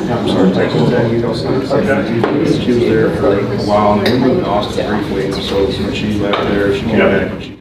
I'm sorry, Texas Tech, you don't sign. She was there for like a while, and then we moved to Austin briefly, and so when she left there, she came back and she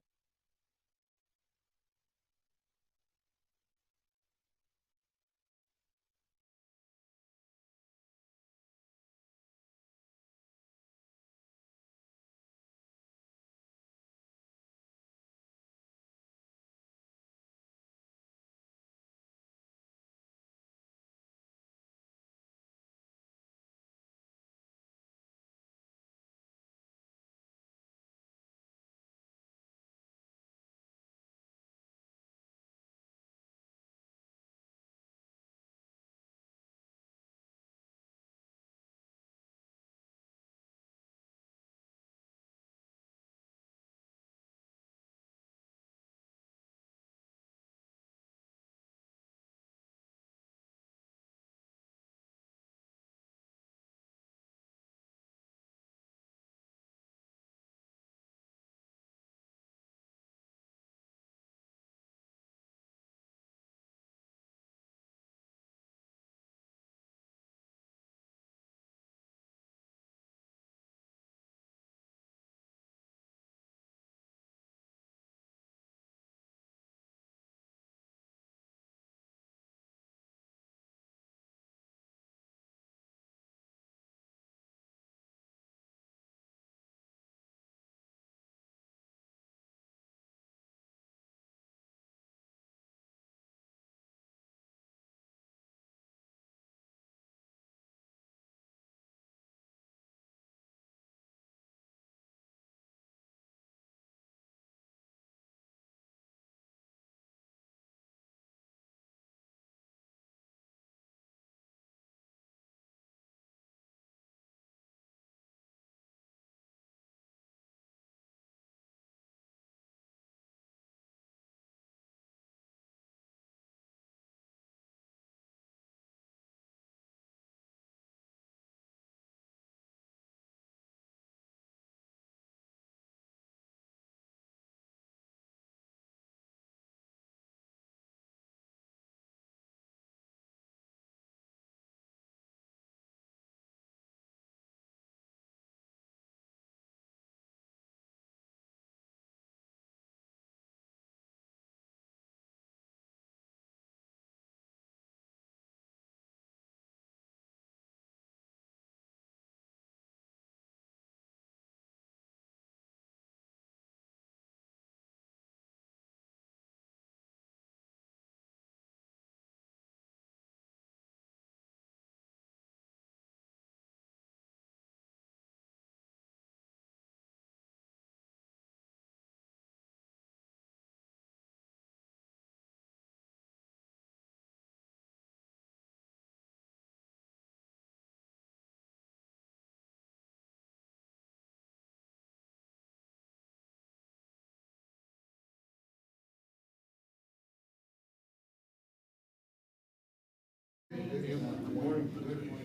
Good morning.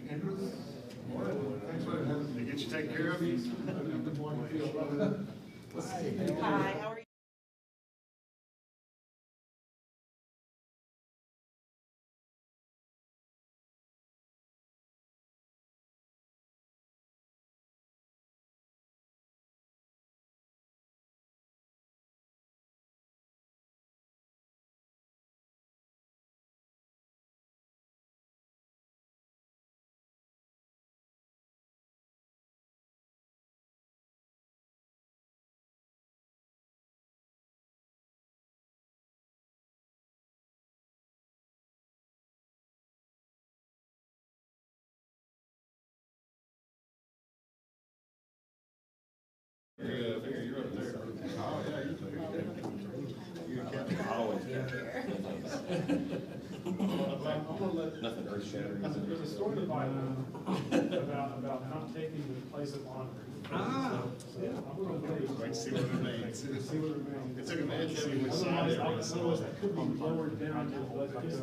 Andrew. Good morning. Thanks for having me. Get you taken care of? Good morning. Hi, how are you? Yeah, I figure you're up there. Oh, yeah, you kept it always. Nothing earth shattering. There's a story in the Bible about not taking the place of honor. So I'm going to wait. Wait to see what it remains. See what remains. It took a minute to see which side they were on. Otherwise, that could be lowered down to the budget.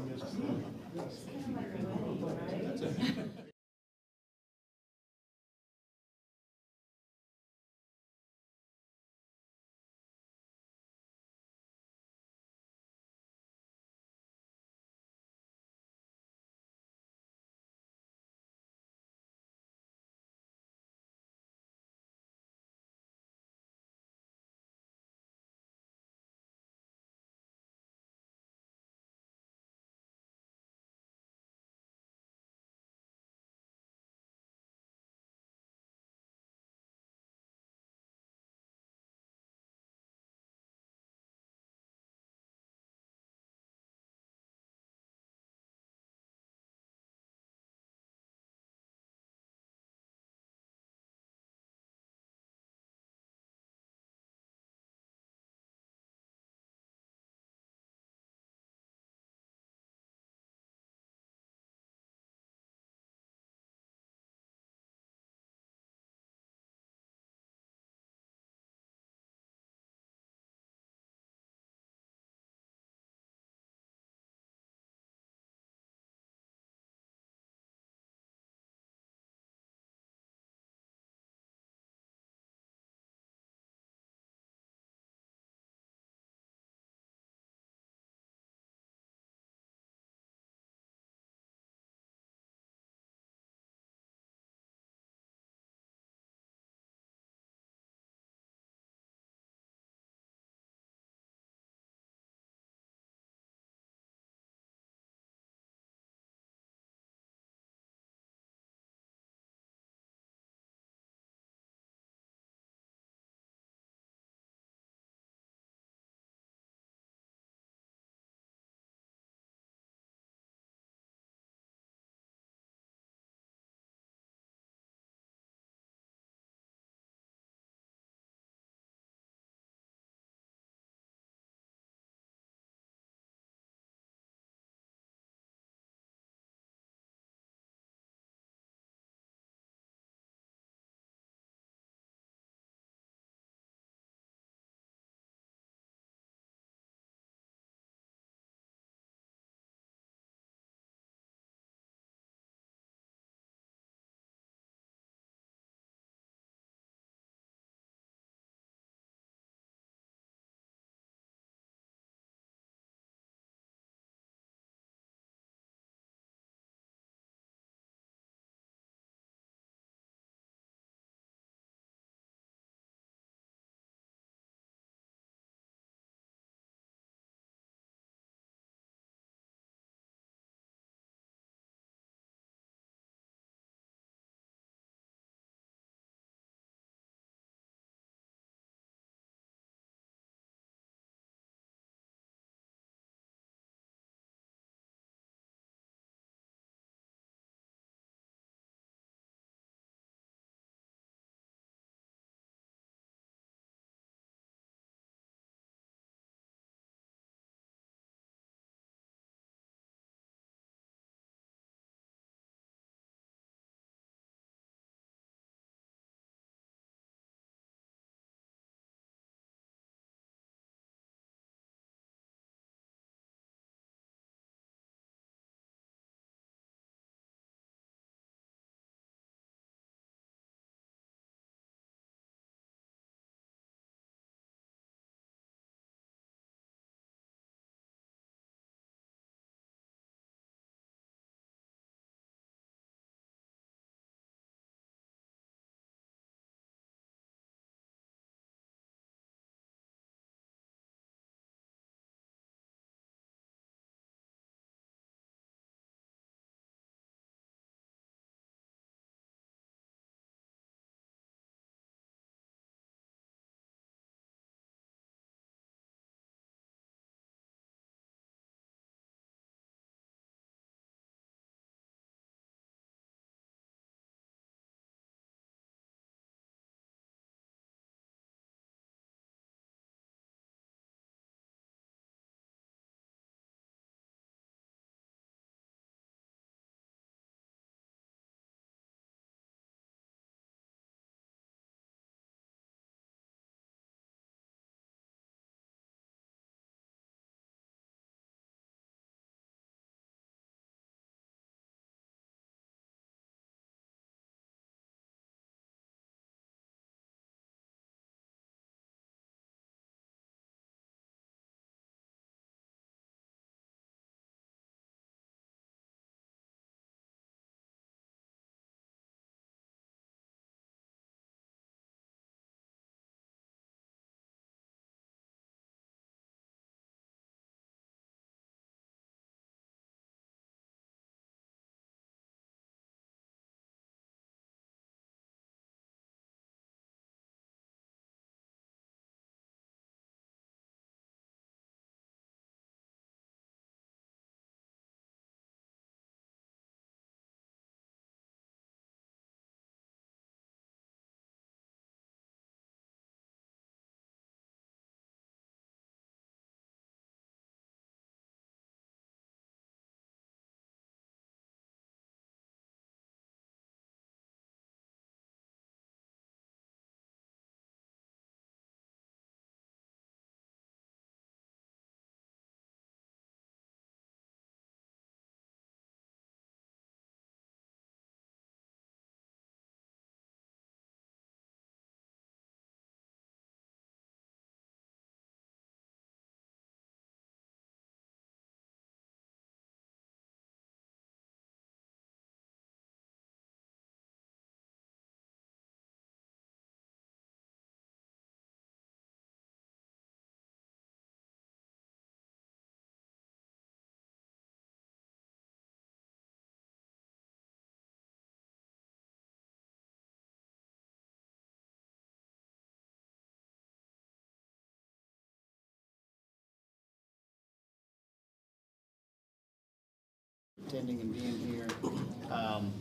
attending and being here.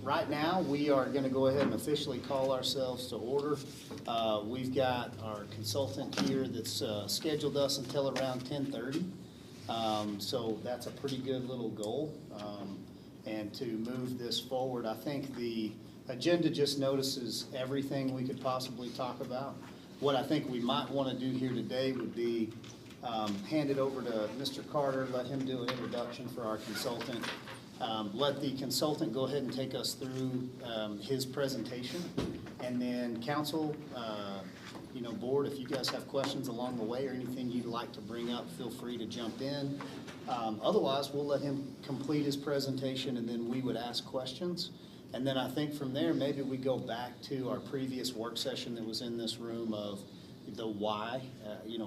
Right now, we are going to go ahead and officially call ourselves to order. We've got our consultant here that's scheduled us until around 10:30. So that's a pretty good little goal. And to move this forward, I think the agenda just notices everything we could possibly talk about. What I think we might want to do here today would be hand it over to Mr. Carter, let him do an introduction for our consultant. Let the consultant go ahead and take us through his presentation. And then council, board, if you guys have questions along the way or anything you'd like to bring up, feel free to jump in. Otherwise, we'll let him complete his presentation and then we would ask questions. And then I think from there, maybe we go back to our previous work session that was in this room of the why.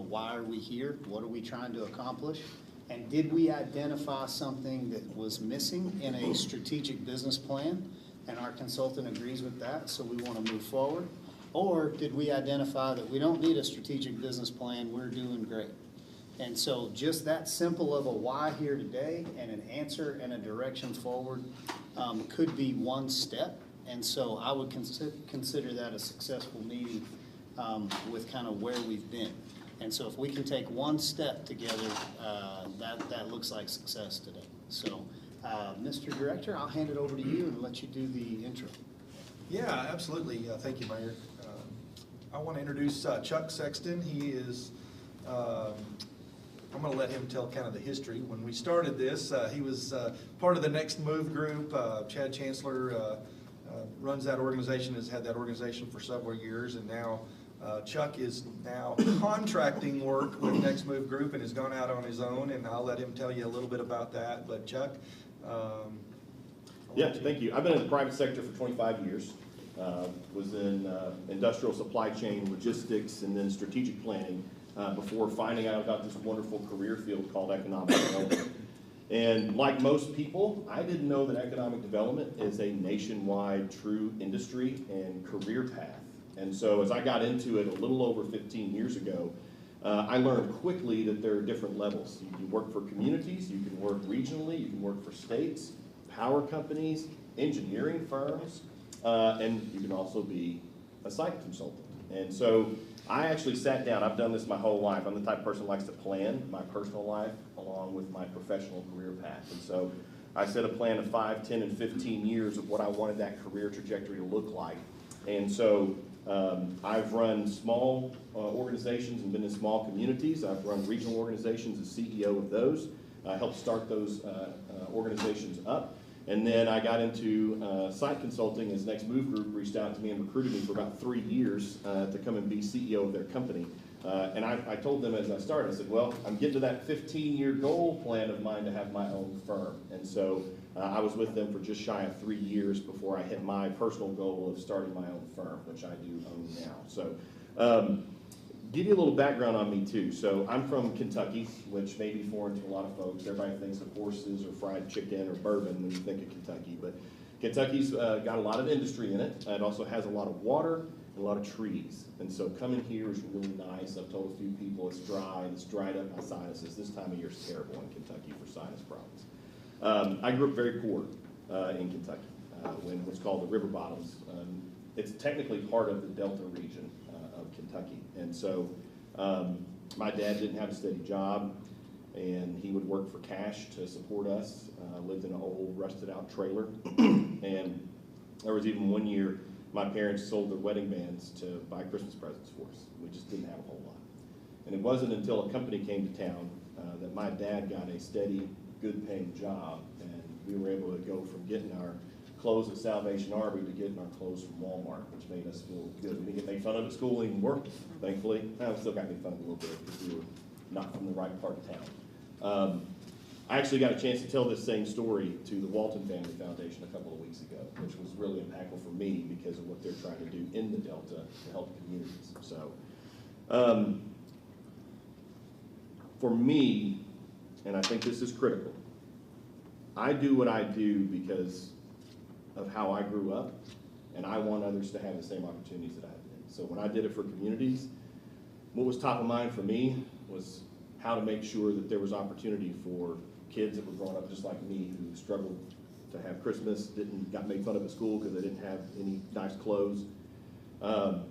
Why are we here? What are we trying to accomplish? And did we identify something that was missing in a strategic business plan? And our consultant agrees with that, so we want to move forward. Or did we identify that we don't need a strategic business plan, we're doing great? And so just that simple of a why here today and an answer and a direction forward could be one step. And so I would consider that a successful meeting with kind of where we've been. And so if we can take one step together, that looks like success today. So Mr. Director, I'll hand it over to you and let you do the intro. Yeah, absolutely. Thank you, Mayor. I want to introduce Chuck Sexton. He is, I'm going to let him tell kind of the history. When we started this, he was part of the Next Move group. Chad Chancellor runs that organization, has had that organization for several years, and now Chuck is now contracting work with Next Move Group and has gone out on his own, and I'll let him tell you a little bit about that. But Chuck? Yeah, thank you. I've been in the private sector for 25 years. Was in industrial supply chain, logistics, and then strategic planning before finding out about this wonderful career field called economic development. And like most people, I didn't know that economic development is a nationwide true industry and career path. And so as I got into it a little over 15 years ago, I learned quickly that there are different levels. You can work for communities, you can work regionally, you can work for states, power companies, engineering firms, and you can also be a site consultant. And so I actually sat down, I've done this my whole life. I'm the type of person who likes to plan my personal life along with my professional career path. And so I set a plan of 5, 10, and 15 years of what I wanted that career trajectory to look like. And so I've run small organizations and been in small communities. I've run regional organizations as CEO of those. I helped start those organizations up. And then I got into site consulting as Next Move Group reached out to me and recruited me for about 3 years to come and be CEO of their company. And I told them as I started, I said, well, I'm getting to that 15-year goal plan of mine to have my own firm. And so I was with them for just shy of 3 years before I hit my personal goal of starting my own firm, which I do own now. So give you a little background on me too. So I'm from Kentucky, which may be foreign to a lot of folks. Everybody thinks of horses or fried chicken or bourbon when you think of Kentucky, but Kentucky's got a lot of industry in it. It also has a lot of water and a lot of trees. And so coming here is really nice. I've told a few people it's dry and it's dried up my sinuses. This time of year is terrible in Kentucky for sinus problems. I grew up very poor in Kentucky, in what's called the River Bottoms. It's technically part of the Delta region of Kentucky. And so my dad didn't have a steady job, and he would work for cash to support us. Lived in an old rusted out trailer. And there was even one year my parents sold their wedding bands to buy Christmas presents for us. We just didn't have a whole lot. And it wasn't until a company came to town that my dad got a steady, good paying job, and we were able to go from getting our clothes at Salvation Army to getting our clothes from Walmart, which made us feel good. We didn't get made fun of at school anymore, thankfully. We still got made fun of a little bit because we were not from the right part of town. I actually got a chance to tell this same story to the Walton Family Foundation a couple of weeks ago, which was really impactful for me because of what they're trying to do in the Delta to help communities. So for me, and I think this is critical, I do what I do because of how I grew up, and I want others to have the same opportunities that I did. So when I did it for communities, what was top of mind for me was how to make sure that there was opportunity for kids that were growing up just like me who struggled to have Christmas, got made fun of at school because they didn't have any nice clothes, and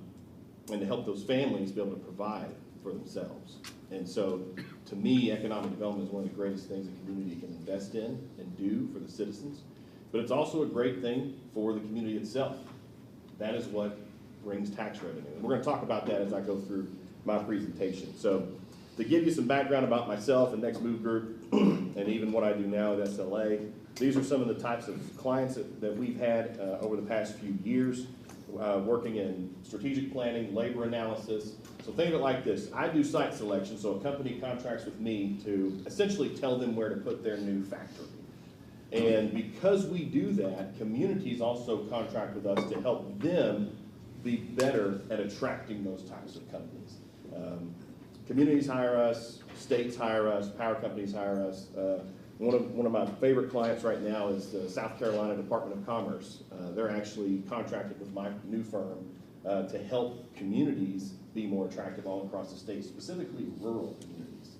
to help those families be able to provide for themselves. And so, to me, economic development is one of the greatest things a community can invest in and do for the citizens. But it's also a great thing for the community itself. That is what brings tax revenue. And we're going to talk about that as I go through my presentation. So, to give you some background about myself and Next Move Group, and even what I do now at SLA, these are some of the types of clients that we've had over the past few years, working in strategic planning, labor analysis. So think of it like this. I do site selection, so a company contracts with me to essentially tell them where to put their new factory. And because we do that, communities also contract with us to help them be better at attracting those types of companies. Communities hire us, states hire us, power companies hire us. One of my favorite clients right now is the South Carolina Department of Commerce. They're actually contracted with my new firm to help communities be more attractive all across the state, specifically rural communities.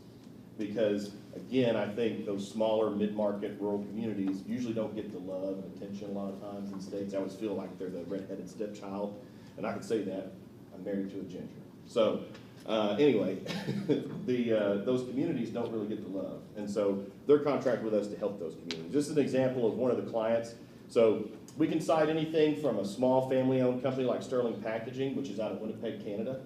Because, again, I think those smaller, mid-market rural communities usually don't get the love and attention a lot of times in states. I always feel like they're the redheaded stepchild, and I can say that. I'm married to a ginger. So, anyway, those communities don't really get the love. And so they're contracted with us to help those communities. This is an example of one of the clients. So we can cite anything from a small family-owned company like Sterling Packaging, which is out of Winnipeg, Canada.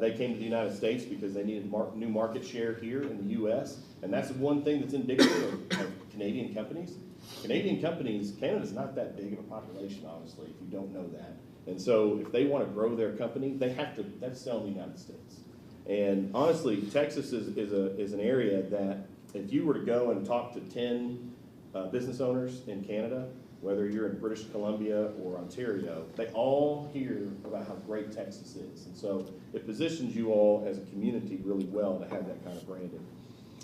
They came to the United States because they needed new market share here in the U.S. And that's one thing that's indicative of Canadian companies. Canadian companies, Canada's not that big of a population, honestly, if you don't know that. And so if they want to grow their company, they have to sell in the United States. And honestly, Texas is an area that if you were to go and talk to 10 business owners in Canada, whether you're in British Columbia or Ontario, they all hear about how great Texas is. And so it positions you all as a community really well to have that kind of branding.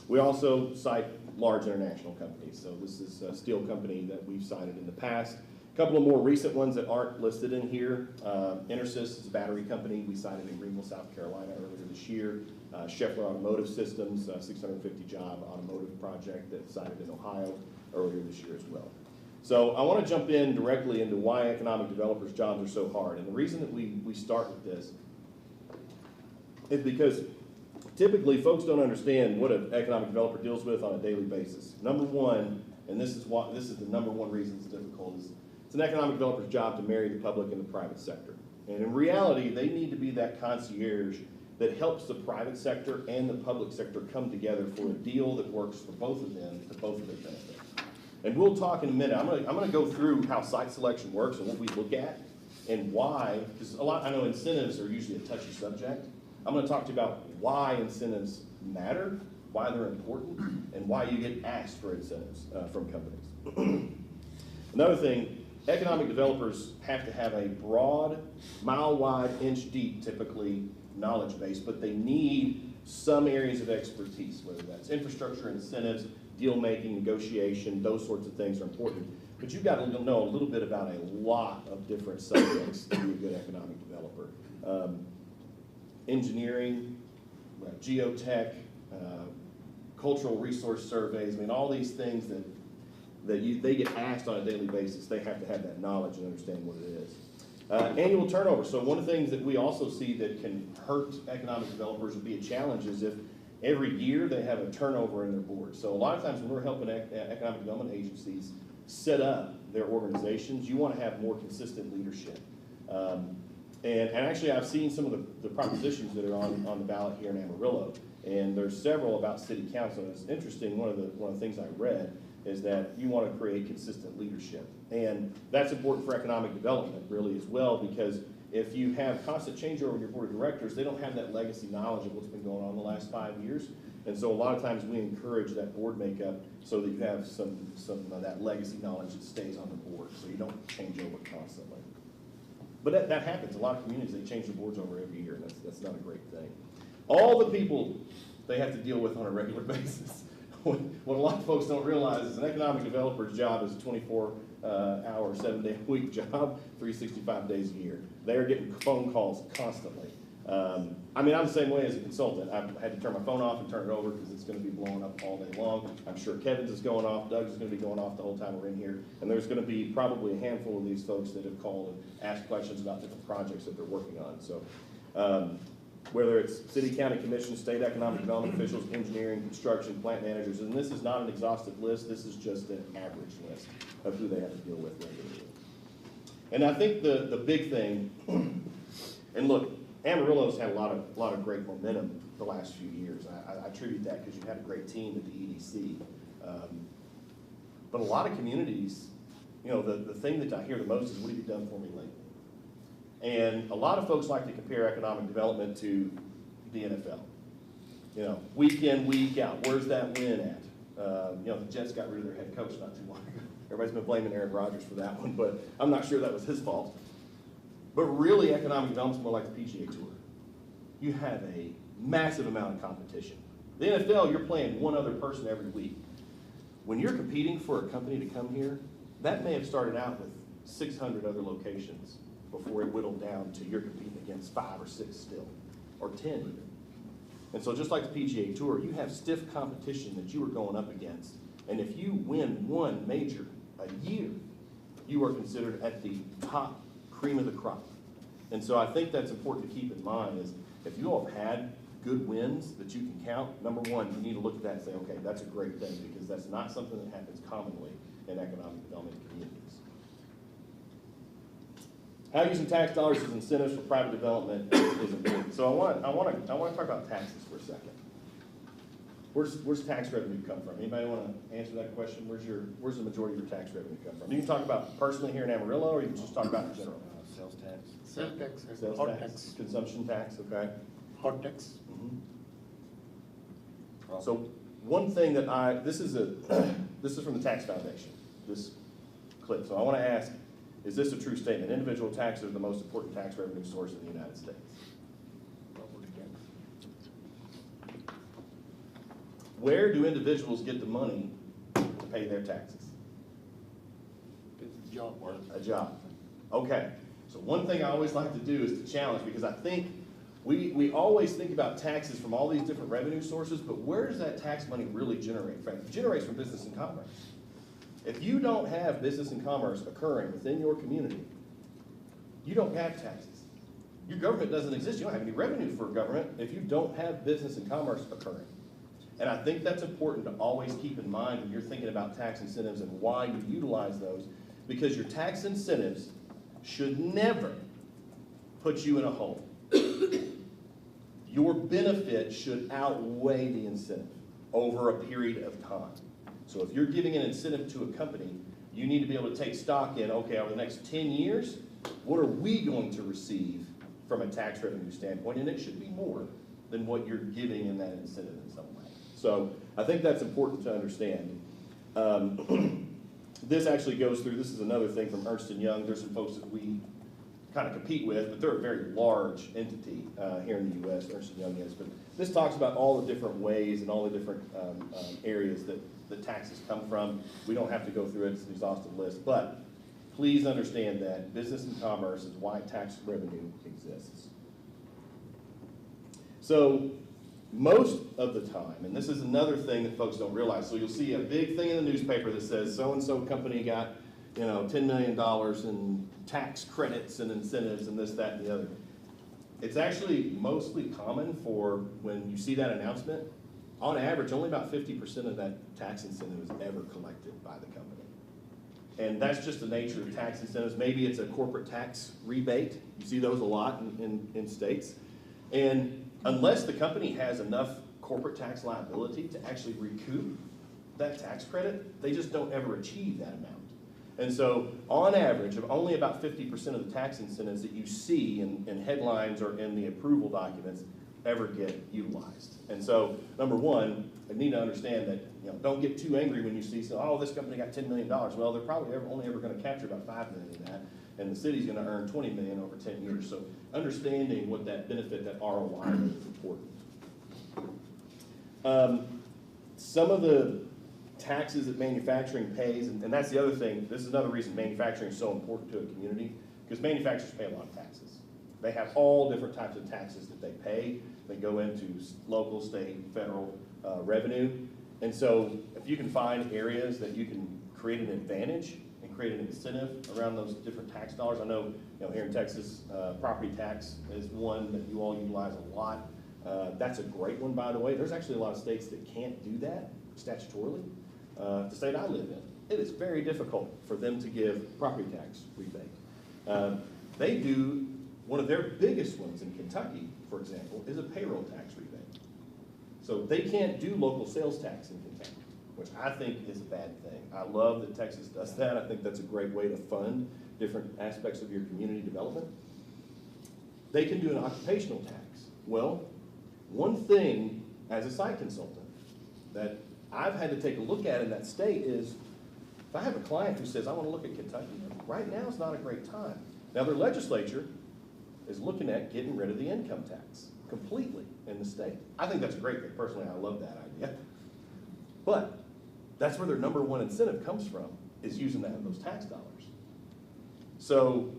We also cite large international companies. So this is a steel company that we've cited in the past. A couple of more recent ones that aren't listed in here. Intersys is a battery company. We cited in Greenville, South Carolina earlier this year. Scheffler Automotive Systems, 650 job automotive project that cited in Ohio earlier this year as well. So I want to jump in directly into why economic developers' jobs are so hard. And the reason that we start with this is because typically folks don't understand what an economic developer deals with on a daily basis. Number one, and this is the number one reason it's difficult, is it's an economic developer's job to marry the public and the private sector. And in reality, they need to be that concierge that helps the private sector and the public sector come together for a deal that works for both of them to both of their benefit. And we'll talk in a minute. I'm gonna go through how site selection works and what we look at and why, because I know incentives are usually a touchy subject. I'm gonna talk to you about why incentives matter, why they're important, and why you get asked for incentives from companies. Another thing, economic developers have to have a broad, mile wide, inch deep, typically, knowledge base, but they need some areas of expertise, whether that's infrastructure, incentives, deal making, negotiation, those sorts of things are important. But you've got to know a little bit about a lot of different subjects to be a good economic developer. Engineering, geotech, cultural resource surveys, I mean, all these things that they get asked on a daily basis, they have to have that knowledge and understand what it is. Annual turnover. So one of the things that we also see that can hurt economic developers would be a challenge is if every year they have a turnover in their board. So a lot of times when we're helping economic development agencies set up their organizations, you want to have more consistent leadership. And actually I've seen some of the propositions that are on the ballot here in Amarillo, and there's several about city council. And it's interesting, one of the things I read is that you want to create consistent leadership. And that's important for economic development really as well, because if you have constant changeover in your board of directors, they don't have that legacy knowledge of what's been going on the last 5 years. And so a lot of times we encourage that board makeup so that you have some of that legacy knowledge that stays on the board, so you don't change over constantly. But that happens. A lot of communities, they change the boards over every year, and that's not a great thing. All the people they have to deal with on a regular basis. What a lot of folks don't realize is an economic developer's job is a 24-hour, 7-day-a-week job, 365 days a year. They are getting phone calls constantly. I mean, I'm the same way as a consultant. I've had to turn my phone off and turn it over because it's going to be blowing up all day long. I'm sure Kevin's is going off, Doug's is going to be going off the whole time we're in here. And there's going to be probably a handful of these folks that have called and asked questions about different projects that they're working on. So whether it's city, county commission, state economic development officials, engineering, construction, plant managers, and this is not an exhaustive list, this is just an average list of who they have to deal with regularly. And I think the big thing, and look, Amarillo's had a lot of great momentum the last few years. I attribute that because you had a great team at the EDC. But a lot of communities, you know, the thing that I hear the most is, what have you done for me lately? And a lot of folks like to compare economic development to the NFL. You know, week in, week out, where's that win at? You know, the Jets got rid of their head coach not too long ago. Everybody's been blaming Aaron Rodgers for that one, but I'm not sure that was his fault. But really, economic development's more like the PGA Tour. You have a massive amount of competition. The NFL, you're playing one other person every week. When you're competing for a company to come here, that may have started out with 600 other locations before it whittled down to you're competing against 5 or 6 still, or 10 even. And so just like the PGA Tour, you have stiff competition that you are going up against. And if you win one major a year, you are considered at the top cream of the crop. And so I think that's important to keep in mind is if you all have had good wins that you can count, number one, you need to look at that and say, okay, that's a great thing because that's not something that happens commonly in economic development communities. How using tax dollars as incentives for private development is important. So I want to talk about taxes for a second. Where's tax revenue come from? Anybody want to answer that question? Where's the majority of your tax revenue come from? You can talk about personally here in Amarillo, or you can just talk about in general. Sales tax. Sales tax. Sales Hot tax, consumption tax, okay. Hot tax. So one thing that this is from the Tax Foundation, this clip. So I want to ask, is this a true statement? Individual taxes are the most important tax revenue source in the United States. Property tax. Where do individuals get the money to pay their taxes? It's a job. A job. Okay. So one thing I always like to do is to challenge, because I think we always think about taxes from all these different revenue sources, but where does that tax money really generate from? It generates from business and commerce. If you don't have business and commerce occurring within your community, you don't have taxes. Your government doesn't exist. You don't have any revenue for government if you don't have business and commerce occurring. And I think that's important to always keep in mind when you're thinking about tax incentives and why you utilize those, because your tax incentives should never put you in a hole. Your benefit should outweigh the incentive over a period of time. So if you're giving an incentive to a company, you need to be able to take stock in, okay, over the next 10 years, what are we going to receive from a tax revenue standpoint? And it should be more than what you're giving in that incentive in some way. So I think that's important to understand. This actually goes through, this is another thing from Ernst & Young. There's some folks that we kind of compete with, but they're a very large entity here in the U.S., Ernst & Young is. But this talks about all the different ways and all the different areas that the taxes come from. We don't have to go through it, it's an exhaustive list, but please understand that business and commerce is why tax revenue exists. So most of the time, and this is another thing that folks don't realize, so you'll see a big thing in the newspaper that says so-and-so company got, you know, $10 million in tax credits and incentives and this, that, and the other. It's actually mostly common for when you see that announcement, on average, only about 50% of that tax incentive is ever collected by the company. And that's just the nature of tax incentives. Maybe it's a corporate tax rebate. You see those a lot in states. And unless the company has enough corporate tax liability to actually recoup that tax credit, they just don't ever achieve that amount. And so, on average, of only about 50% of the tax incentives that you see in headlines or in the approval documents ever get utilized. And so, number one, I need to understand that, you know, don't get too angry when you see, so, oh, this company got $10 million. Well, they're probably only ever going to capture about $5 million of that, and the city's going to earn $20 million over 10 years. So, understanding what that benefit, that ROI is important. Some of the taxes that manufacturing pays, and that's the other thing, this is another reason manufacturing is so important to a community, because manufacturers pay a lot of taxes. They have all different types of taxes that they pay. They go into local, state, federal revenue. And so if you can find areas that you can create an advantage and create an incentive around those different tax dollars. I know, here in Texas, property tax is one that you all utilize a lot. That's a great one, by the way. There's actually a lot of states that can't do that statutorily. The state I live in, it is very difficult for them to give property tax rebate. They do, one of their biggest ones in Kentucky, for example, is a payroll tax rebate. So they can't do local sales tax in Kentucky, which I think is a bad thing. I love that Texas does that. I think that's a great way to fund different aspects of your community development. They can do an occupational tax. Well, one thing as a site consultant that I've had to take a look at in that state is, if I have a client who says, I want to look at Kentucky, right now is not a great time. Now their legislature is looking at getting rid of the income tax completely in the state. I think that's a great thing. Personally, I love that idea. But that's where their number one incentive comes from, is using those tax dollars. So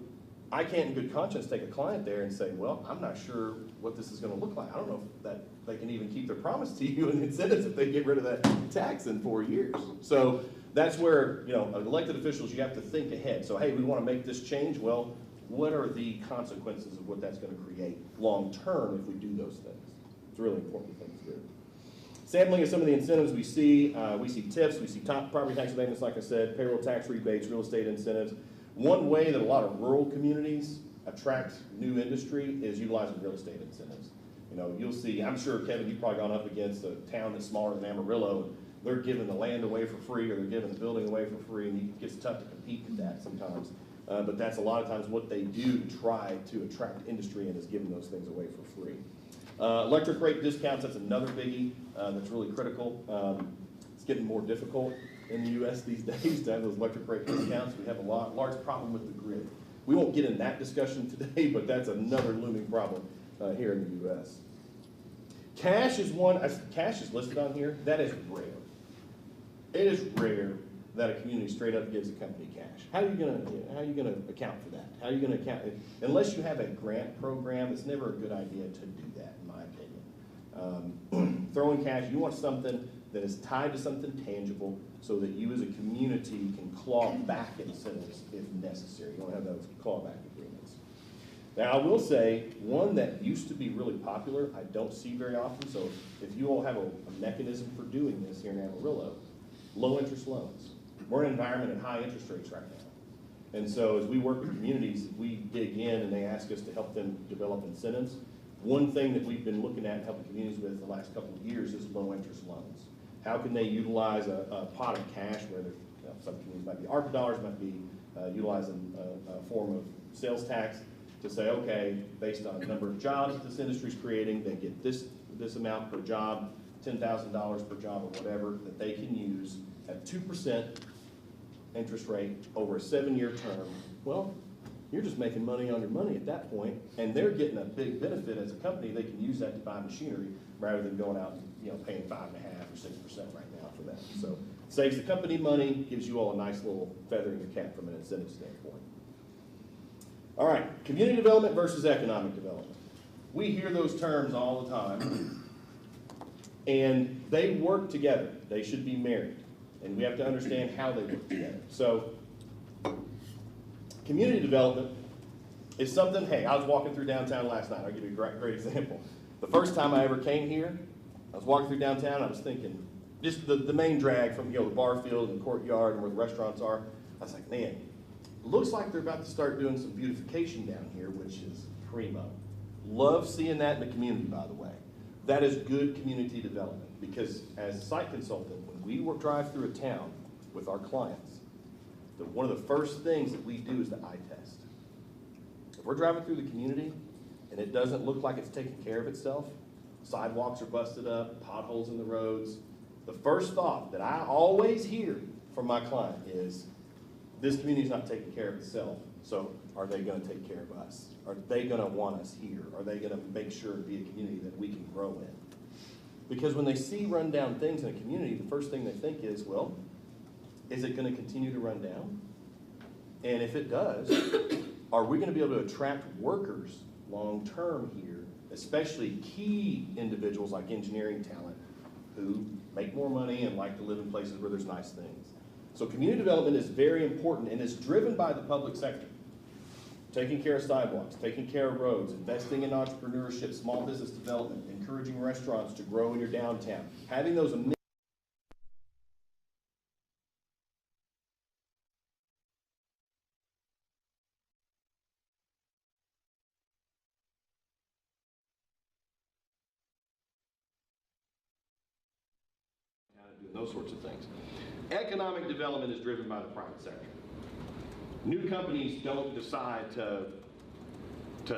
I can't in good conscience take a client there and say, well, I'm not sure what this is going to look like. I don't know if that they can even keep their promise to you in incentives if they get rid of that tax in 4 years. So that's where, elected officials, you have to think ahead. So, hey, we want to make this change. Well, what are the consequences of what that's going to create long term if we do those things? It's a really important thing to do. Sampling of some of the incentives we see TIFs, we see top property tax abatements, like I said, payroll tax rebates, real estate incentives. One way that a lot of rural communities attract new industry is utilizing real estate incentives. You'll see, I'm sure, Kevin, you've probably gone up against a town that's smaller than Amarillo. They're giving the land away for free, or they're giving the building away for free, and it gets tough to compete with that sometimes. But that's a lot of times what they do to try to attract industry, and is giving those things away for free. Electric rate discounts, that's another biggie that's really critical. It's getting more difficult in the U.S. these days to have those electric rate discounts. We have a large problem with the grid. We won't get in that discussion today, but that's another looming problem here in the U.S. Cash is one, cash is listed on here. That is rare. It is rare that a community straight up gives a company cash. How are you gonna account for that? How are you gonna account? Unless you have a grant program, it's never a good idea to do that, in my opinion. Throwing cash, you want something that is tied to something tangible, so that you as a community can claw back incentives if necessary. You don't have those clawback agreements. Now, I will say, one that used to be really popular, I don't see very often, so if you all have a mechanism for doing this here in Amarillo, low interest loans. We're in an environment at high interest rates right now. And so as we work with communities, we dig in and they ask us to help them develop incentives. One thing that we've been looking at and helping communities with the last couple of years is low interest loans. How can they utilize a pot of cash, whether some communities might be ARPA dollars, might be utilizing a form of sales tax, to say, okay, based on the number of jobs that this industry is creating, they get this amount per job, $10,000 per job or whatever, that they can use at 2% interest rate over a 7-year term. Well, you're just making money on your money at that point, and they're getting a big benefit as a company. They can use that to buy machinery rather than going out and paying 5.5% or 6% right now for that. So saves the company money, gives you all a nice little feather in your cap from an incentive standpoint. All right, community development versus economic development. We hear those terms all the time, and they work together. They should be married, and we have to understand how they work together. So community development is something, hey, I was walking through downtown last night. I'll give you a great example. The first time I ever came here, I was walking through downtown, I was thinking, just the main drag from the bar field and the courtyard and where the restaurants are. I was like, man, looks like they're about to start doing some beautification down here, which is primo. Love seeing that in the community, by the way. That is good community development, because as a site consultant, when we drive through a town with our clients, one of the first things that we do is the eye test. If we're driving through the community and it doesn't look like it's taking care of itself, sidewalks are busted up, potholes in the roads, the first thought that I always hear from my client is, this community's not taking care of itself, so are they going to take care of us? Are they going to want us here? Are they going to make sure to be a community that we can grow in? Because when they see rundown things in a community, the first thing they think is, well, is it going to continue to run down? And if it does, are we going to be able to attract workers long-term here, especially key individuals like engineering talent who make more money and like to live in places where there's nice things. So community development is very important and is driven by the public sector. Taking care of sidewalks, taking care of roads, investing in entrepreneurship, small business development, encouraging restaurants to grow in your downtown, having those those sorts of things. Economic development is driven by the private sector. New companies don't decide to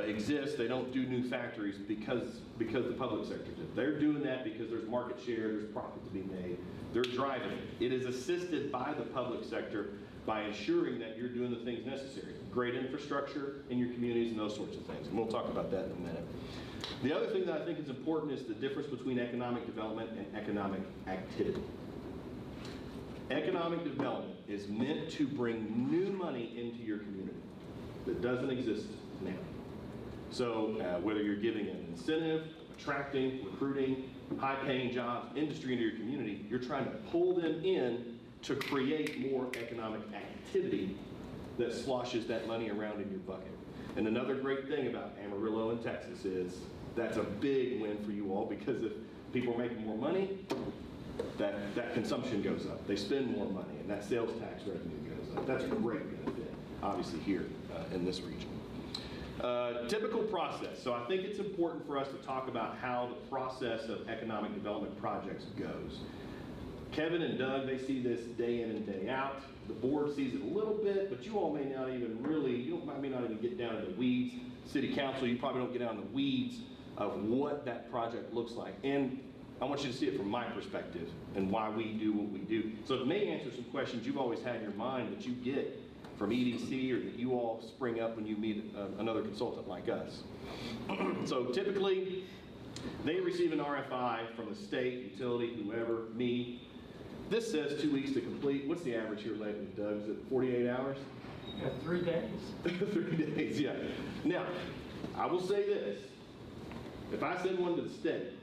exist, they don't do new factories because the public sector did. They're doing that because there's market share, there's profit to be made. They're driving it. It is assisted by the public sector by ensuring that you're doing the things necessary. Great infrastructure in your communities and those sorts of things. And we'll talk about that in a minute. The other thing that I think is important is the difference between economic development and economic activity. Economic development is meant to bring new money into your community that doesn't exist now. So whether you're giving an incentive, attracting, recruiting, high-paying jobs, industry into your community, you're trying to pull them in to create more economic activity that sloshes that money around in your bucket. And another great thing about Amarillo and Texas is that's a big win for you all, because if people are making more money, that consumption goes up. They spend more money, and that sales tax revenue goes up. That's a great benefit, obviously, here in this region. Typical process. So I think it's important for us to talk about how the process of economic development projects goes. Kevin and Doug, they see this day in and day out. The board sees it a little bit, but you all may not even really, may not even get down in the weeds. City council, you probably don't get down in the weeds of what that project looks like. And I want you to see it from my perspective and why we do what we do. So it may answer some questions you've always had in your mind that you get from EDC or that you all spring up when you meet another consultant like us. So typically, they receive an RFI from the state, utility, whoever, me. This says 2 weeks to complete. What's the average here lately, Doug? Is it 48 hours? Yeah, 3 days. 3 days, yeah. Now, I will say this. If I send one to the state,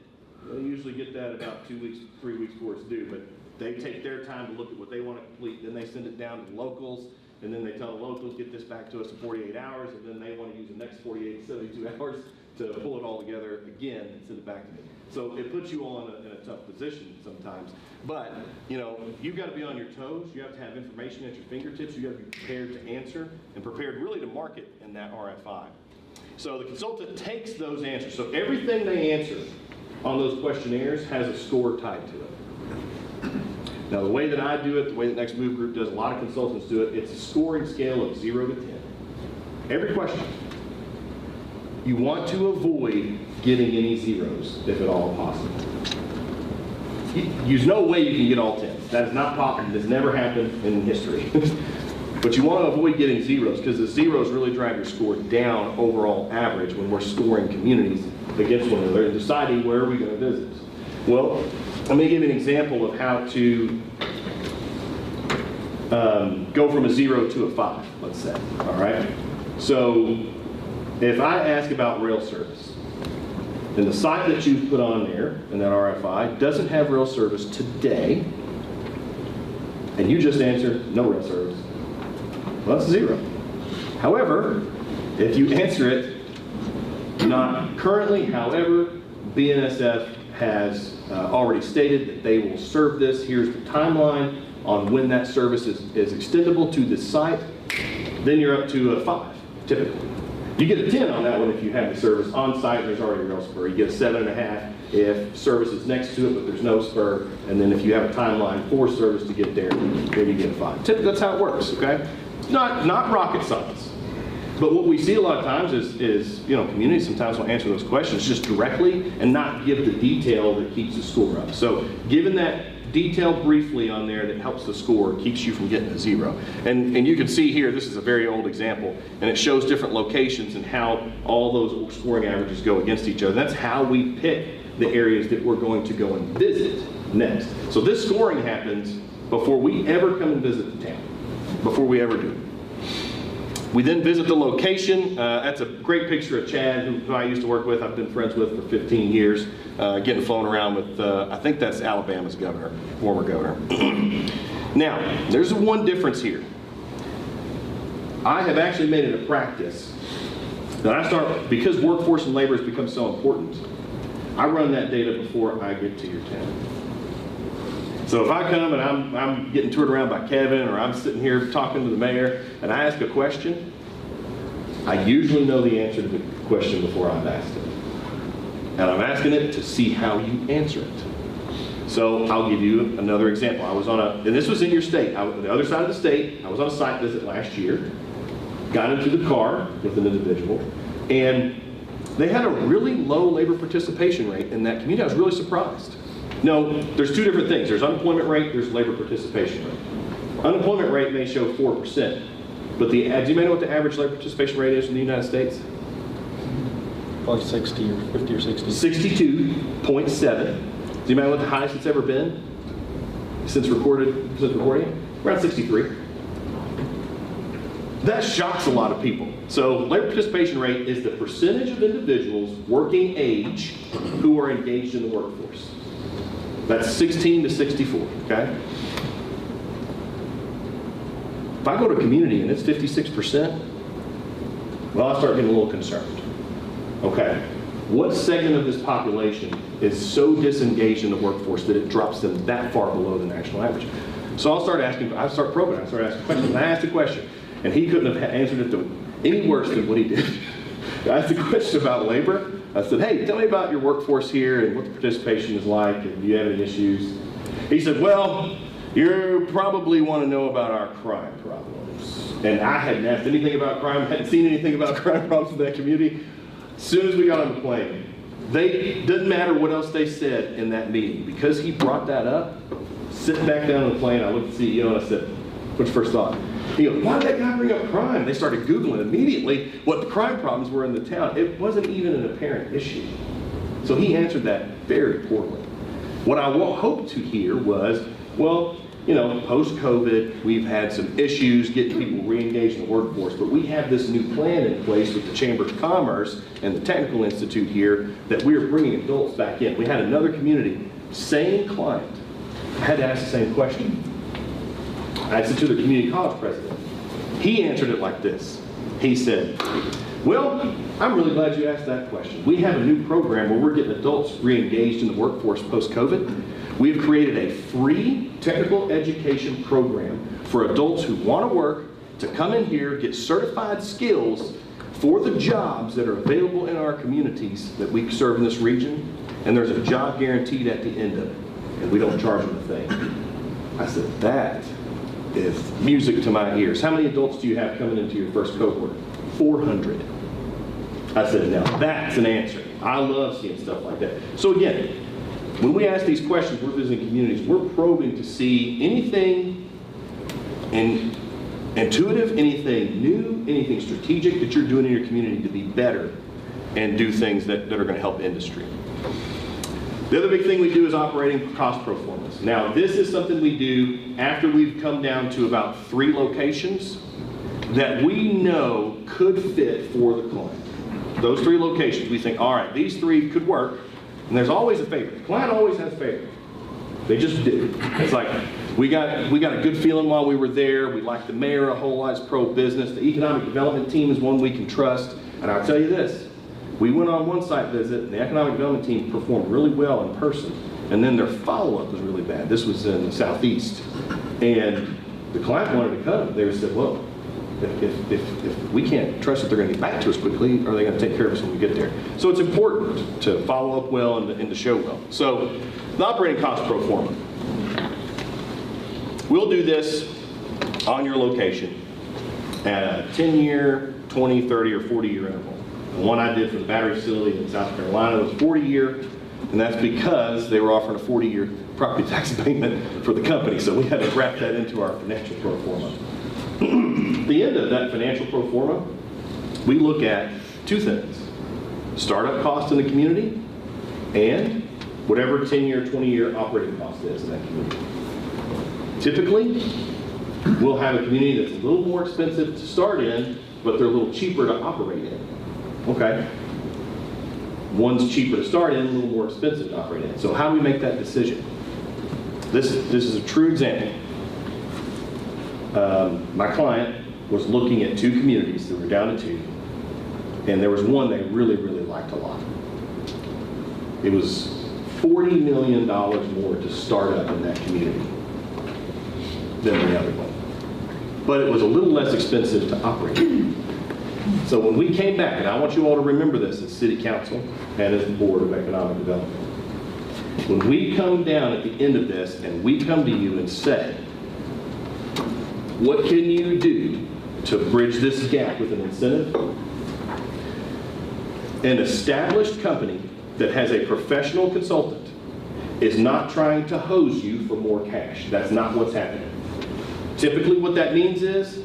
they usually get that about 2 weeks, 3 weeks before it's due, but they take their time to look at what they want to complete, then they send it down to the locals, and then they tell the locals, get this back to us in 48 hours, and then they want to use the next 48 to 72 hours to pull it all together again and send it back to me. So it puts you all in a tough position sometimes. But, you've got to be on your toes. You have to have information at your fingertips. You've got to be prepared to answer and prepared really to market in that RFI. So the consultant takes those answers. So everything they answer on those questionnaires has a score tied to it. Now the way that I do it, the way that Next Move Group does, a lot of consultants do it, it's a scoring scale of 0 to 10. Every question. You want to avoid getting any zeros, if at all possible. There's no way you can get all 10s. That is not possible. This never happened in history. But you want to avoid getting zeros, because the zeros really drive your score down overall average when we're scoring communities against one another and deciding where are we going to visit. Well, let me give you an example of how to go from a 0 to a 5, let's say, all right? So if I ask about rail service, and the site that you've put on there in that RFI doesn't have rail service today, and you just answer no rail service, well, that's 0. However, if you answer it, not currently, however, BNSF has already stated that they will serve this. Here's the timeline on when that service is extendable to this site. Then you're up to a 5, typically. You get a 10 on that one if you have the service on site and there's already a rail spur. You get a 7.5 if service is next to it but there's no spur. And then if you have a timeline for service to get there, then you get a 5. Typically, that's how it works, okay? It's not rocket science. But what we see a lot of times is communities sometimes will answer those questions just directly and not give the detail that keeps the score up. So given that detail briefly on there that helps the score, keeps you from getting a 0. And you can see here, this is a very old example, and it shows different locations and how all those scoring averages go against each other. That's how we pick the areas that we're going to go and visit next. So this scoring happens before we ever come and visit the town, before we ever do it. We then visit the location. That's a great picture of Chad, who I used to work with. I've been friends with for 15 years, getting flown around with, I think that's Alabama's governor, former governor. Now, there's one difference here. I have actually made it a practice that I start, because workforce and labor has become so important, I run that data before I get to your town. So if I come and I'm getting toured around by Kevin, or I'm sitting here talking to the mayor, and I ask a question, I usually know the answer to the question before I've asked it. And I'm asking it to see how you answer it. So I'll give you another example. I was on and this was in your state, on the other side of the state. I was on a site visit last year, got into the car with an individual, and they had a really low labor participation rate in that community. I was really surprised. No, there's two different things. There's unemployment rate, there's labor participation rate. Unemployment rate may show 4%, but do you know what the average labor participation rate is in the United States? Probably 60 or 50 or 60. 62.7. Do you know what the highest it's ever been since recording? Around 63. That shocks a lot of people. So labor participation rate is the percentage of individuals working age who are engaged in the workforce. That's 16 to 64, okay? If I go to a community and it's 56%, well, I start getting a little concerned. Okay, what segment of this population is so disengaged in the workforce that it drops them that far below the national average? So I start probing, I start asking questions, and I asked a question, and he couldn't have answered it any worse than what he did. I asked a question about labor. I said, hey, tell me about your workforce here and what the participation is like, and do you have any issues? He said, well, you probably want to know about our crime problems. And I hadn't asked anything about crime, hadn't seen anything about crime problems in that community. As soon as we got on the plane, didn't matter what else they said in that meeting. Because he brought that up, sitting back down on the plane, I looked at the CEO and I said, what's your first thought? He goes, why did that guy bring up crime? They started Googling immediately what the crime problems were in the town. It wasn't even an apparent issue. So he answered that very poorly. What I hoped to hear was, well, you know, post-COVID, we've had some issues getting people re-engaged in the workforce, but we have this new plan in place with the Chamber of Commerce and the Technical Institute here that we are bringing adults back in. We had another community, same client, I had to ask the same question. I asked it to the community college president. He answered it like this. He said, well, I'm really glad you asked that question. We have a new program where we're getting adults re-engaged in the workforce post-COVID. We have created a free technical education program for adults who want to work to come in here, get certified skills for the jobs that are available in our communities that we serve in this region. And there's a job guaranteed at the end of it. And we don't charge them a thing. I said, that is music to my ears. How many adults do you have coming into your first cohort? 400. I said, now that's an answer. I love seeing stuff like that. So again, when we ask these questions, we're visiting communities, we're probing to see anything intuitive, anything new, anything strategic that you're doing in your community to be better and do things that are going to help industry. The other big thing we do is operating cost pro formas. Now, this is something we do after we've come down to about 3 locations that we know could fit for the client. Those 3 locations, we think, all right, these 3 could work, and there's always a favorite. The client always has a favorite. They just do. It's like, we got a good feeling while we were there. We like the mayor a whole lot, as pro-business. The economic development team is one we can trust. And I'll tell you this, we went on one site visit, and the economic development team performed really well in person, and then their follow-up was really bad. This was in the southeast. And the client wanted to cut them. They said, well, if we can't trust that they're going to get back to us quickly, are they going to take care of us when we get there? So it's important to follow up well and to show well. So the operating cost pro forma. We'll do this on your location at a 10-year, 20, 30, or 40-year interval. The one I did for the battery facility in South Carolina was 40-year, and that's because they were offering a 40-year property tax abatement for the company, so we had to wrap that into our financial pro forma. At the end of that financial pro forma, we look at 2 things. Startup cost in the community and whatever 10-year, 20-year operating cost is in that community. Typically, we'll have a community that's a little more expensive to start in but they're a little cheaper to operate in. Okay. One's cheaper to start in, a little more expensive to operate in. So how do we make that decision? This is a true example. My client was looking at 2 communities, that were down to 2, and there was one they really, really liked a lot. It was $40 million more to start up in that community than the other one. But it was a little less expensive to operate. So when we came back, and I want you all to remember this as City Council and as the Board of Economic Development, when we come down at the end of this and we come to you and say, what can you do to bridge this gap with an incentive? An established company that has a professional consultant is not trying to hose you for more cash. That's not what's happening. Typically what that means is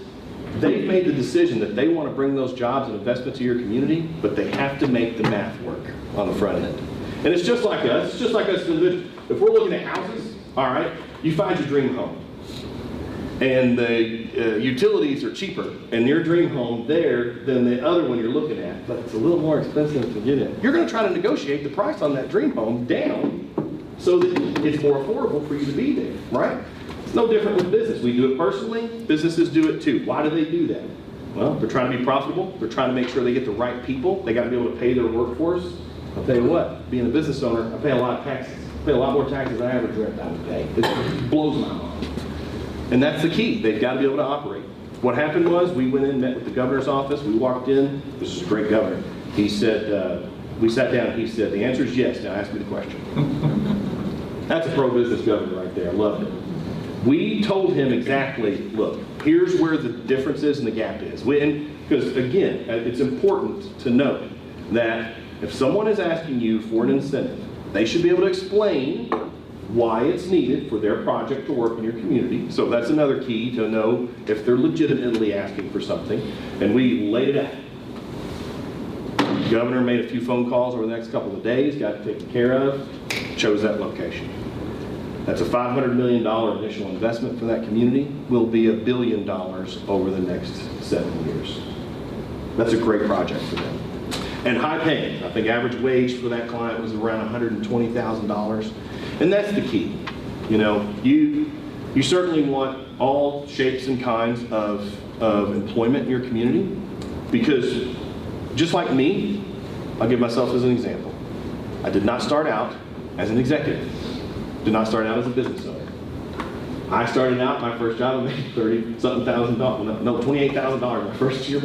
they've made the decision that they want to bring those jobs and investment to your community, but they have to make the math work on the front end. And it's just like us. It's just like us individuals. If we're looking at houses, all right, you find your dream home. And the utilities are cheaper in your dream home there than the other one you're looking at, but it's a little more expensive to get in. You're going to try to negotiate the price on that dream home down so that it's more affordable for you to be there, right? It's no different with business. We do it personally, businesses do it too. Why do they do that? Well, they're trying to be profitable. They're trying to make sure they get the right people. They got to be able to pay their workforce. I'll tell you what, being a business owner, I pay a lot of taxes. I pay a lot more taxes than I ever dreamt I would pay. It blows my mind. And that's the key. They've got to be able to operate. What happened was we went in, met with the governor's office. We walked in. This is a great governor. He said, we sat down and he said, the answer is yes. Now ask me the question. That's a pro-business governor right there. I loved it. We told him exactly, look, here's where the difference is and the gap is. Because again, it's important to note that if someone is asking you for an incentive, they should be able to explain why it's needed for their project to work in your community. So that's another key to know if they're legitimately asking for something. And we laid it out. The governor made a few phone calls over the next couple of days, got it taken care of, chose that location. That's a $500 million initial investment for that community. Will be $1 billion over the next 7 years. That's a great project for them. And high paying. I think average wage for that client was around $120,000. And that's the key. You know, you certainly want all shapes and kinds of employment in your community, because just like me, I'll give myself as an example. I did not start out as an executive. Did not start out as a business owner. I started out, my first job, I made $30-something thousand, no, $28,000 my first year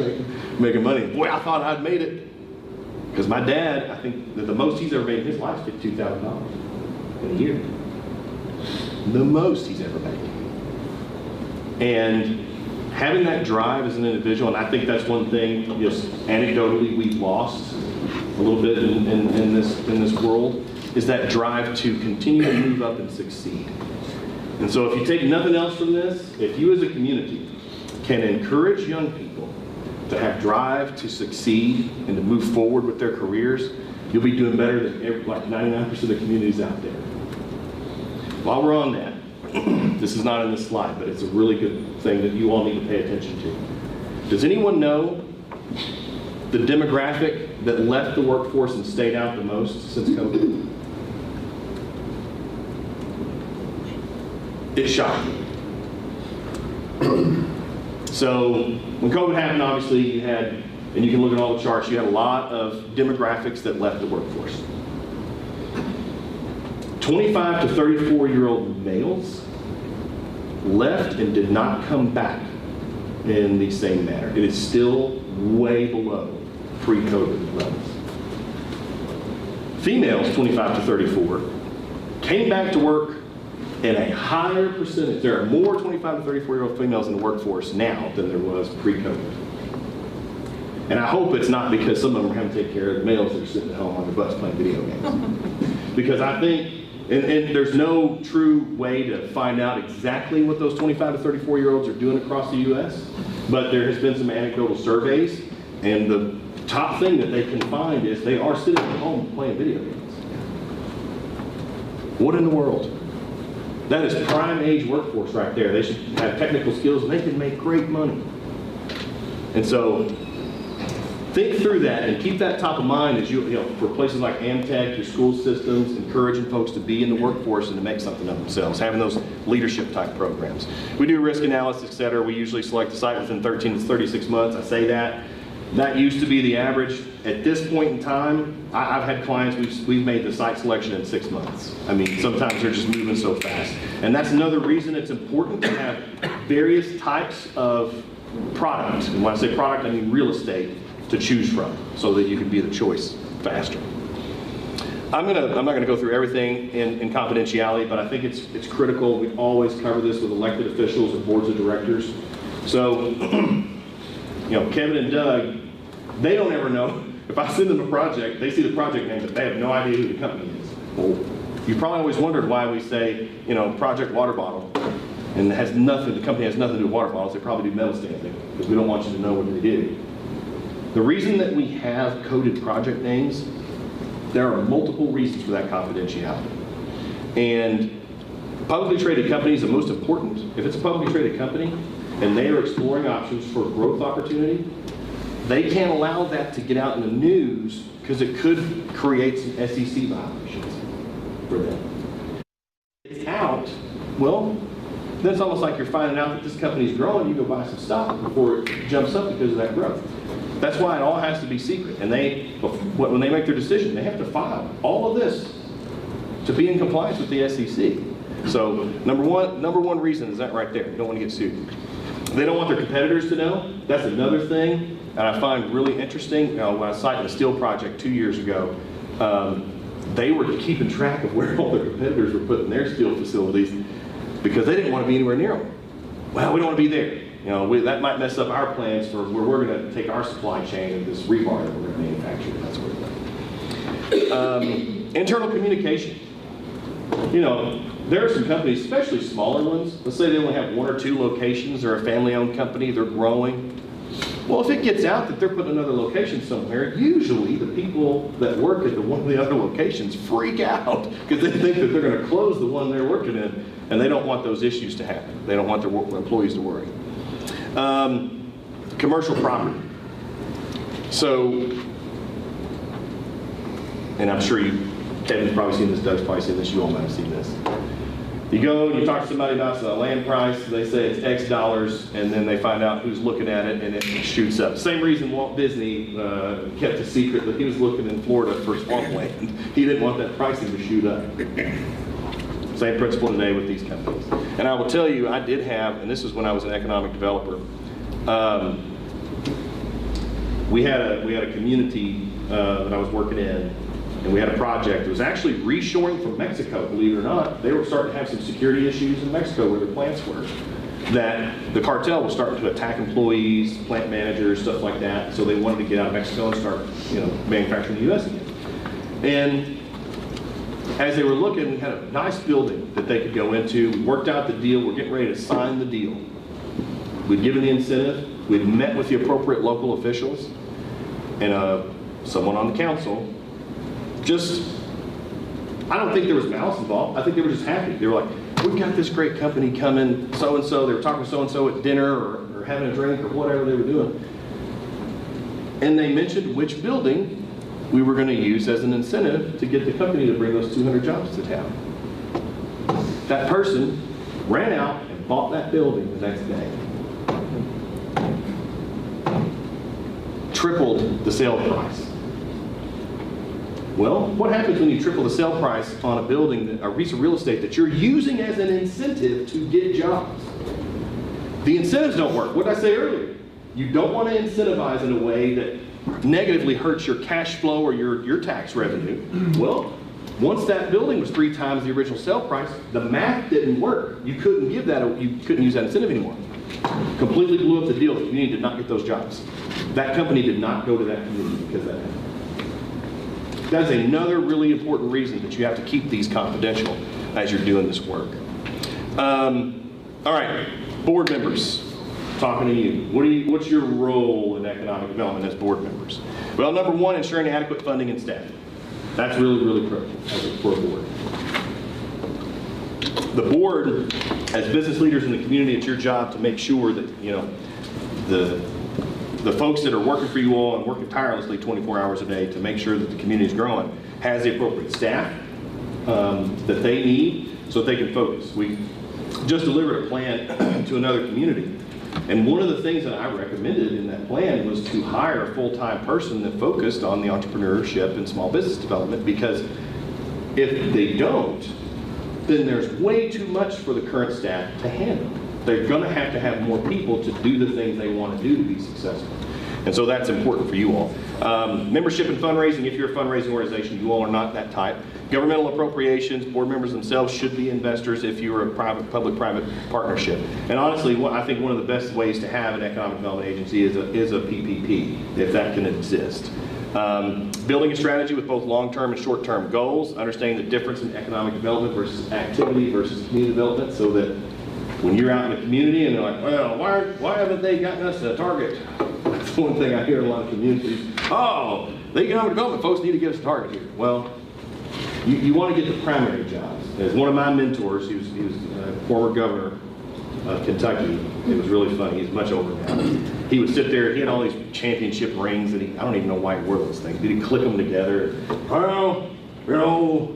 making money. Boy, I thought I'd made it. Because my dad, I think that the most he's ever made in his life is $52,000 in a year. The most he's ever made. And having that drive as an individual, and I think that's one thing, just anecdotally, we've lost a little bit in this world, is that drive to continue to move up and succeed. And so if you take nothing else from this, if you as a community can encourage young people to have drive to succeed and to move forward with their careers, you'll be doing better than like 99% of the communities out there. While we're on that, this is not in this slide, but it's a really good thing that you all need to pay attention to. Does anyone know the demographic that left the workforce and stayed out the most since COVID? It's shocking. So when COVID happened, obviously you had, and you can look at all the charts, you had a lot of demographics that left the workforce. 25 to 34-year-old males left and did not come back in the same manner. It is still way below pre-COVID levels. Females, 25 to 34, came back to work in a higher percentage. There are more 25 to 34-year-old females in the workforce now than there was pre-COVID. And I hope it's not because some of them are having to take care of the males that are sitting at home on the bus playing video games. Because I think, and there's no true way to find out exactly what those 25 to 34-year-olds are doing across the U.S., but there has been some anecdotal surveys, and the top thing that they can find is they are sitting at home playing video games. What in the world? That is prime age workforce right there. They should have technical skills and they can make great money. And so think through that and keep that top of mind as you know, for places like Amtech, your school systems, encouraging folks to be in the workforce and to make something of themselves, having those leadership type programs. We do risk analysis, et cetera. We usually select the site within 13 to 36 months. I say that. That used to be the average. At this point in time, I've had clients, we've made the site selection in 6 months. I mean, sometimes they're just moving so fast. And that's another reason it's important to have various types of product. And when I say product, I mean real estate to choose from so that you can be the choice faster. I'm not gonna go through everything in confidentiality, but I think it's critical. We always cover this with elected officials and boards of directors. So, you know, Kevin and Doug, they don't ever know. If I send them a project, they see the project name, but they have no idea who the company is. Well, you probably always wondered why we say, you know, Project Water Bottle, and it has nothing, the company has nothing to do with water bottles. They probably do metal stamping, because we don't want you to know what they do. The reason that we have coded project names, there are multiple reasons for that confidentiality. And publicly traded companies are most important. If it's a publicly traded company and they are exploring options for growth opportunity, they can't allow that to get out in the news because it could create some SEC violations for them. If it's out, well, then it's almost like you're finding out that this company's growing, you go buy some stock before it jumps up because of that growth. That's why it all has to be secret. And when they make their decision, they have to file all of this to be in compliance with the SEC. So number one reason is that right there. You don't want to get sued. They don't want their competitors to know. That's another thing that I find really interesting. You know, when I was citing a steel project 2 years ago, they were keeping track of where all their competitors were putting their steel facilities because they didn't want to be anywhere near them. Well, we don't want to be there. You know, that might mess up our plans for where we're going to take our supply chain of this rebar that we're going to manufacture, that sort of thing. Internal communication. You know, there are some companies, especially smaller ones, let's say they only have 1 or 2 locations, they're a family-owned company, they're growing. Well, if it gets out that they're putting another location somewhere, usually the people that work at one of the other locations freak out because they think that they're going to close the one they're working in, and they don't want those issues to happen. They don't want their employees to worry. Commercial property. So, and I'm sure Kevin's probably seen this, Doug's probably seen this, you all might have seen this. You go and you talk to somebody about the land price, they say it's X dollars, and then they find out who's looking at it, and it shoots up. Same reason Walt Disney kept a secret that he was looking in Florida for swampland. He didn't want that pricing to shoot up. Same principle today with these companies. And I will tell you, I did have, and this is when I was an economic developer, we had a community that I was working in, and we had a project that was actually reshoring from Mexico, believe it or not. They were starting to have some security issues in Mexico where their plants were. That the cartel was starting to attack employees, plant managers, stuff like that. So they wanted to get out of Mexico and start, you know, manufacturing in the US again. And as they were looking, we had a nice building that they could go into. We worked out the deal. We're getting ready to sign the deal. We'd given the incentive. We'd met with the appropriate local officials and someone on the council. I don't think there was malice involved. I think they were just happy. They were like, we've got this great company coming, so-and-so. They were talking to so-and-so at dinner or having a drink or whatever they were doing. And they mentioned which building we were going to use as an incentive to get the company to bring those 200 jobs to town. That person ran out and bought that building the next day. Tripled the sale price. Well, what happens when you triple the sale price on a building, a piece of real estate that you're using as an incentive to get jobs? The incentives don't work. What did I say earlier? You don't want to incentivize in a way that negatively hurts your cash flow or your tax revenue. Well, once that building was 3 times the original sale price, the math didn't work. You couldn't use that incentive anymore. Completely blew up the deal. The community did not get those jobs. That company did not go to that community because of that happened. That's another really important reason that you have to keep these confidential as you're doing this work. All right, board members, talking to you. What's your role in economic development as board members? Well, number 1, ensuring adequate funding and staffing. That's really, really critical for a board. The board, as business leaders in the community, it's your job to make sure that, you know, the the folks that are working for you all and working tirelessly 24 hours a day to make sure that the community is growing has the appropriate staff that they need so that they can focus. We just delivered a plan to another community, and one of the things that I recommended in that plan was to hire a full-time person that focused on the entrepreneurship and small business development, because if they don't, then there's way too much for the current staff to handle. They're going to have more people to do the things they want to do to be successful. And so that's important for you all. Membership and fundraising, if you're a fundraising organization, you all are not that type. Governmental appropriations, board members themselves should be investors if you're a public-private partnership. And honestly, I think one of the best ways to have an economic development agency is a PPP, if that can exist. Building a strategy with both long-term and short-term goals, understanding the difference in economic development versus activity versus community development, so that when you're out in the community and they're like, well, why haven't they gotten us a target? That's one thing I hear in a lot of communities. Oh, the economic development folks need to get us a target here. Well, you want to get the primary jobs. As one of my mentors, he was a former governor of Kentucky. It was really funny. He's much older now. He would sit there. He had all these championship rings, and I don't even know why he wore those things. But he'd click them together. Well, you know,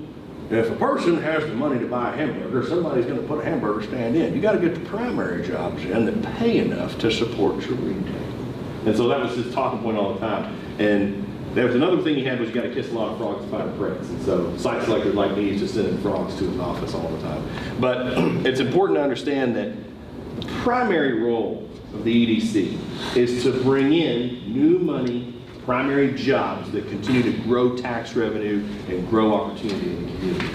if a person has the money to buy a hamburger, somebody's going to put a hamburger stand in. You got to get the primary jobs in that pay enough to support your retail. And so that was his talking point all the time. And there was another thing he had was you got to kiss a lot of frogs to find prince. And so site selectors like me used to send in frogs to his office all the time. But it's important to understand that the primary role of the EDC is to bring in new money, primary jobs that continue to grow tax revenue and grow opportunity in the community.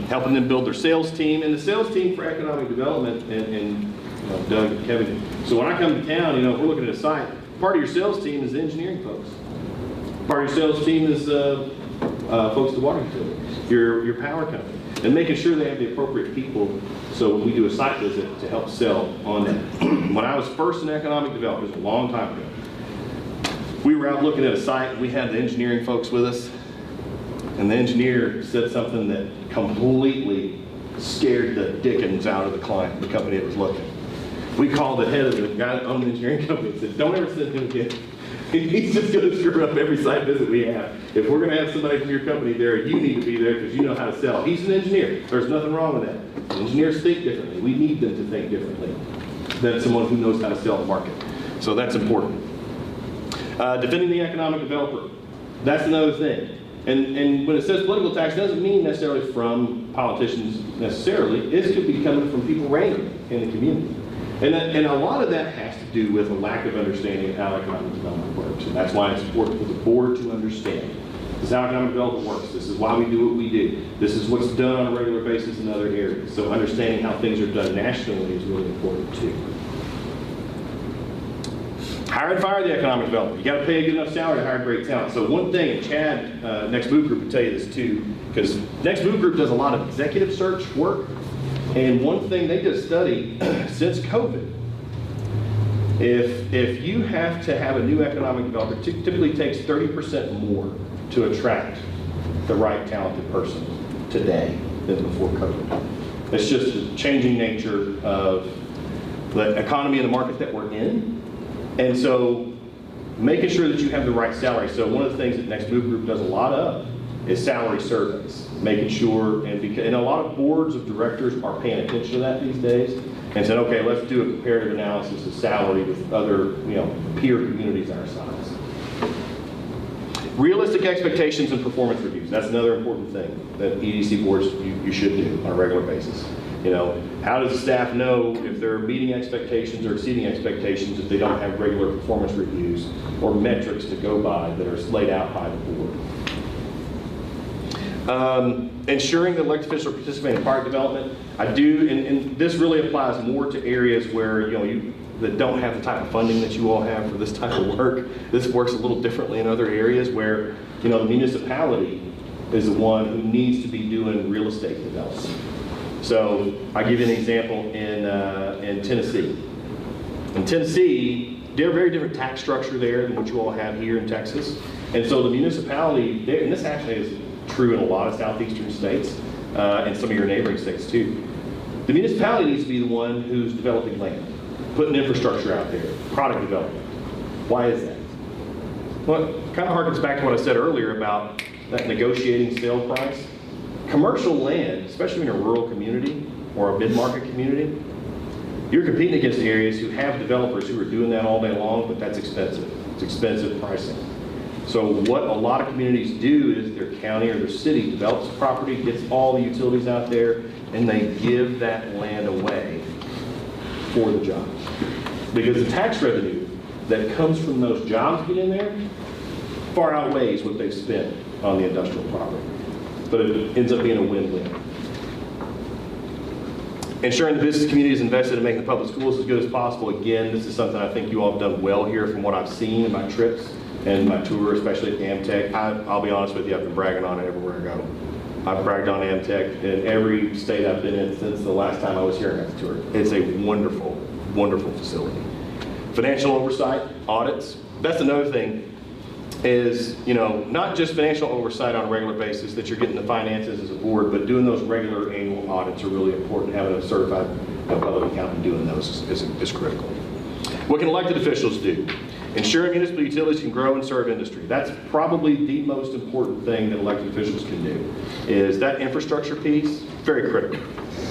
Helping them build their sales team, and the sales team for economic development, and Doug and Kevin. So when I come to town, if we're looking at a site, part of your sales team is the engineering folks. Part of your sales team is folks at the water utility, your power company, and making sure they have the appropriate people so when we do a site visit to help sell on that. When I was first in economic development, it was a long time ago, we were out looking at a site, and we had the engineering folks with us, and the engineer said something that completely scared the dickens out of the client, the company that was looking. We called the head of the guy that owned the engineering company and said, don't ever send him again. He's just going to screw up every site visit we have. If we're going to have somebody from your company there, you need to be there because you know how to sell. He's an engineer. There's nothing wrong with that. Engineers think differently. We need them to think differently than someone who knows how to sell the market. So that's important. Defending the economic developer. That's another thing. And when it says political tax, it doesn't mean necessarily from politicians necessarily. It could be coming from people randomly in the community. And a lot of that has to do with a lack of understanding of how economic development works. And that's why it's important for the board to understand. This is how economic development works. This is why we do what we do. This is what's done on a regular basis in other areas. So understanding how things are done nationally is really important too. Hire and fire the economic development. You got to pay a good enough salary to hire great talent. So one thing, and Chad, Next Move Group, will tell you this too, because Next Move Group does a lot of executive search work. And one thing they did a study since COVID, if you have to have a new economic developer, typically takes 30% more to attract the right talented person today than before COVID. It's just the changing nature of the economy and the market that we're in. And so making sure that you have the right salary. So one of the things that Next Move Group does a lot of is salary surveys, making sure, and a lot of boards of directors are paying attention to that these days, and said, okay, let's do a comparative analysis of salary with other, peer communities our size. Realistic expectations and performance reviews. That's another important thing that EDC boards you should do on a regular basis. How does the staff know if they're meeting expectations or exceeding expectations if they don't have regular performance reviews or metrics to go by that are laid out by the board? Ensuring that elected officials participate in product development. I do, and this really applies more to areas where that don't have the type of funding that you all have for this type of work. This works a little differently in other areas where the municipality is the one who needs to be doing real estate development. So I'll give you an example in Tennessee. In Tennessee, they're a very different tax structure there than what you all have here in Texas. And so the municipality, and this actually is true in a lot of southeastern states and some of your neighboring states too. The municipality needs to be the one who's developing land, putting infrastructure out there, product development. Why is that? Well, it kind of harkens back to what I said earlier about that negotiating sale price. Commercial land, especially in a rural community or a mid-market community, you're competing against areas who have developers who are doing that all day long, but that's expensive. It's expensive pricing. So what a lot of communities do is their county or their city develops a property, gets all the utilities out there, and they give that land away for the job. Because the tax revenue that comes from those jobs being there far outweighs what they've spent on the industrial property. But it ends up being a win-win. Ensuring the business community is invested in making the public schools as good as possible. Again, this is something I think you all have done well here from what I've seen in my trips and my tour, especially at Amtech. I'll be honest with you, I've been bragging on it everywhere I go. I've bragged on Amtech in every state I've been in since the last time I was here and got the tour. It's a wonderful, wonderful facility. Financial oversight, audits. That's another thing is, you know, not just financial oversight on a regular basis that you're getting the finances as a board, but doing those regular annual audits are really important. Having a certified public accountant doing those is critical. What can elected officials do? Ensuring municipal utilities can grow and serve industry. That's probably the most important thing that elected officials can do, is that infrastructure piece, very critical.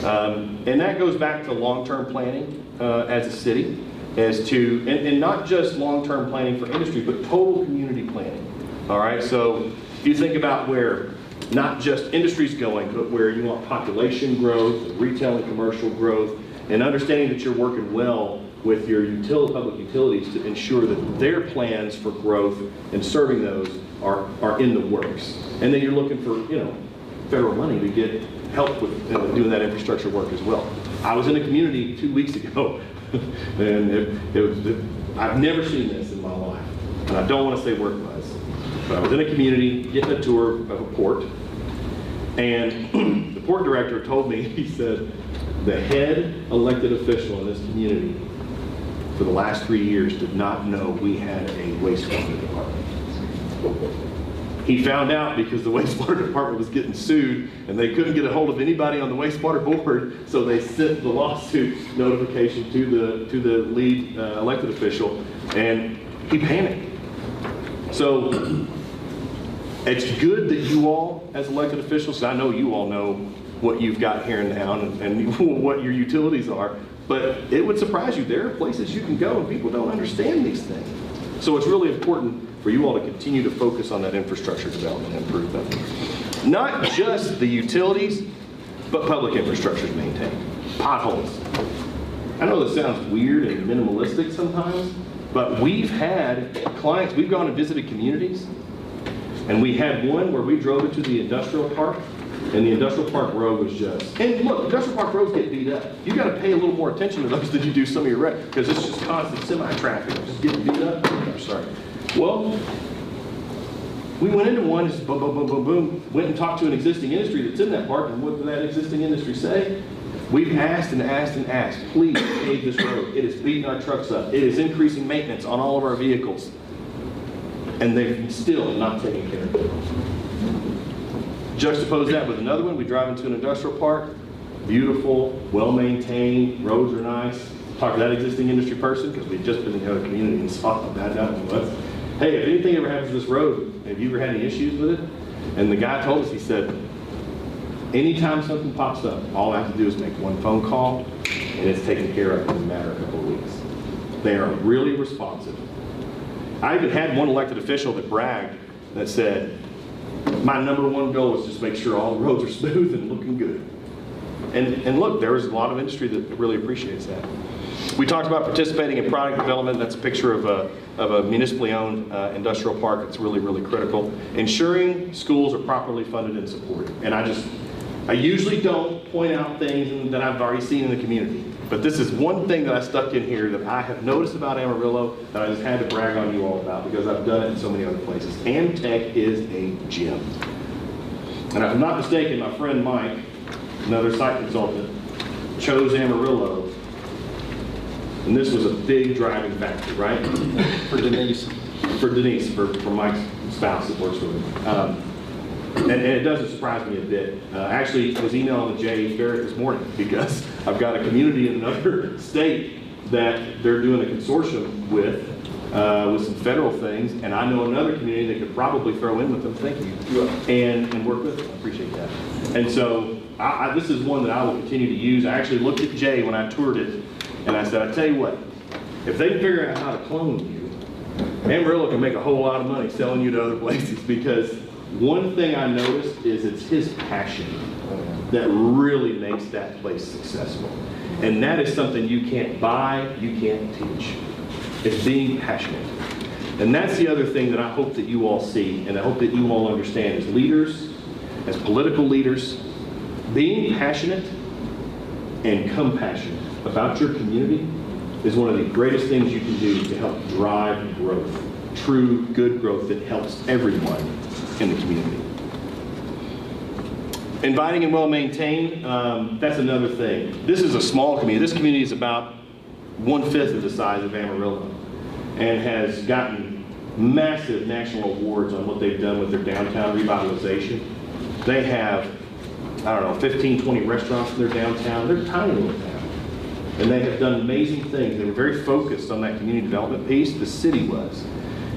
And that goes back to long-term planning as a city, as to, and not just long-term planning for industry, but total community planning. All right, so if you think about where not just industry's going, but where you want population growth, retail and commercial growth, and understanding that you're working well with your public utilities to ensure that their plans for growth and serving those are in the works. And then you're looking for, you know, federal money to get help with doing that infrastructure work as well. I was in a community 2 weeks ago, and I've never seen this in my life. And I don't want to say where it was, but I was in a community getting a tour of a port, and the port director told me, he said, the head elected official in this community for the last 3 years did not know we had a wastewater department. He found out because the wastewater department was getting sued and they couldn't get a hold of anybody on the wastewater board, so they sent the lawsuit notification to the lead elected official, and he panicked. So it's good that you all, as elected officials, I know you all know what you've got here in town and what your utilities are, but it would surprise you. There are places you can go and people don't understand these things. So it's really important for you all to continue to focus on that infrastructure development and improvement. Not just the utilities, but public infrastructure is maintained. Potholes. I know this sounds weird and minimalistic sometimes, but we've had clients, we've gone and visited communities, and we had one where we drove into the industrial park, and the industrial park road was just, and look, industrial park roads get beat up. You got to pay a little more attention to those than you do some of your rec, because it's just constant semi-traffic, just getting beat up. I'm sorry. Well, we went into one, just boom, boom, boom, boom, boom, went and talked to an existing industry that's in that park, and what did that existing industry say? We've asked and asked and asked, please pave this road. It is beating our trucks up. It is increasing maintenance on all of our vehicles. And they've still not taken care of it. Juxtapose that with another one. We drive into an industrial park, beautiful, well-maintained, roads are nice. Talk to that existing industry person, because we'd just been in the other community and saw how bad that one was. Hey, if anything ever happens to this road, have you ever had any issues with it? And the guy told us, he said, anytime something pops up, all I have to do is make one phone call, and it's taken care of in a matter of a couple of weeks. They are really responsive. I even had one elected official that bragged, that said, my #1 goal is just make sure all the roads are smooth and looking good. And look, there is a lot of industry that really appreciates that. We talked about participating in product development. That's a picture of a municipally owned industrial park. It's really, really critical. Ensuring schools are properly funded and supported. And I usually don't point out things that I've already seen in the community. But this is one thing that I stuck in here that I have noticed about Amarillo that I just had to brag on you all about, because I've done it in so many other places. Amtech is a gem. And if I'm not mistaken, my friend Mike, another site consultant, chose Amarillo. And this was a big driving factor, right? For Denise, for Mike's spouse that works with him. And it doesn't surprise me a bit. Actually, I was emailing with Jay Barrett this morning because I've got a community in another state that they're doing a consortium with some federal things, and I know another community that could probably throw in with them, thank you, and work with them. I appreciate that. And so this is one that I will continue to use. I actually looked at Jay when I toured it, and I said, I tell you what, if they can figure out how to clone you, Amarillo can make a whole lot of money selling you to other places, because one thing I noticed is it's his passion that really makes that place successful. And that is something you can't buy, you can't teach. It's being passionate. And that's the other thing that I hope that you all see, and I hope that you all understand as leaders, as political leaders, being passionate and compassionate about your community is one of the greatest things you can do to help drive growth, true good growth that helps everyone in the community. Inviting and well maintained, that's another thing. This is a small community. This community is about 1/5 of the size of Amarillo and has gotten massive national awards on what they've done with their downtown revitalization. They have, I don't know, 15, 20 restaurants in their downtown. They're tiny little town. And they have done amazing things. They were very focused on that community development piece. The city was.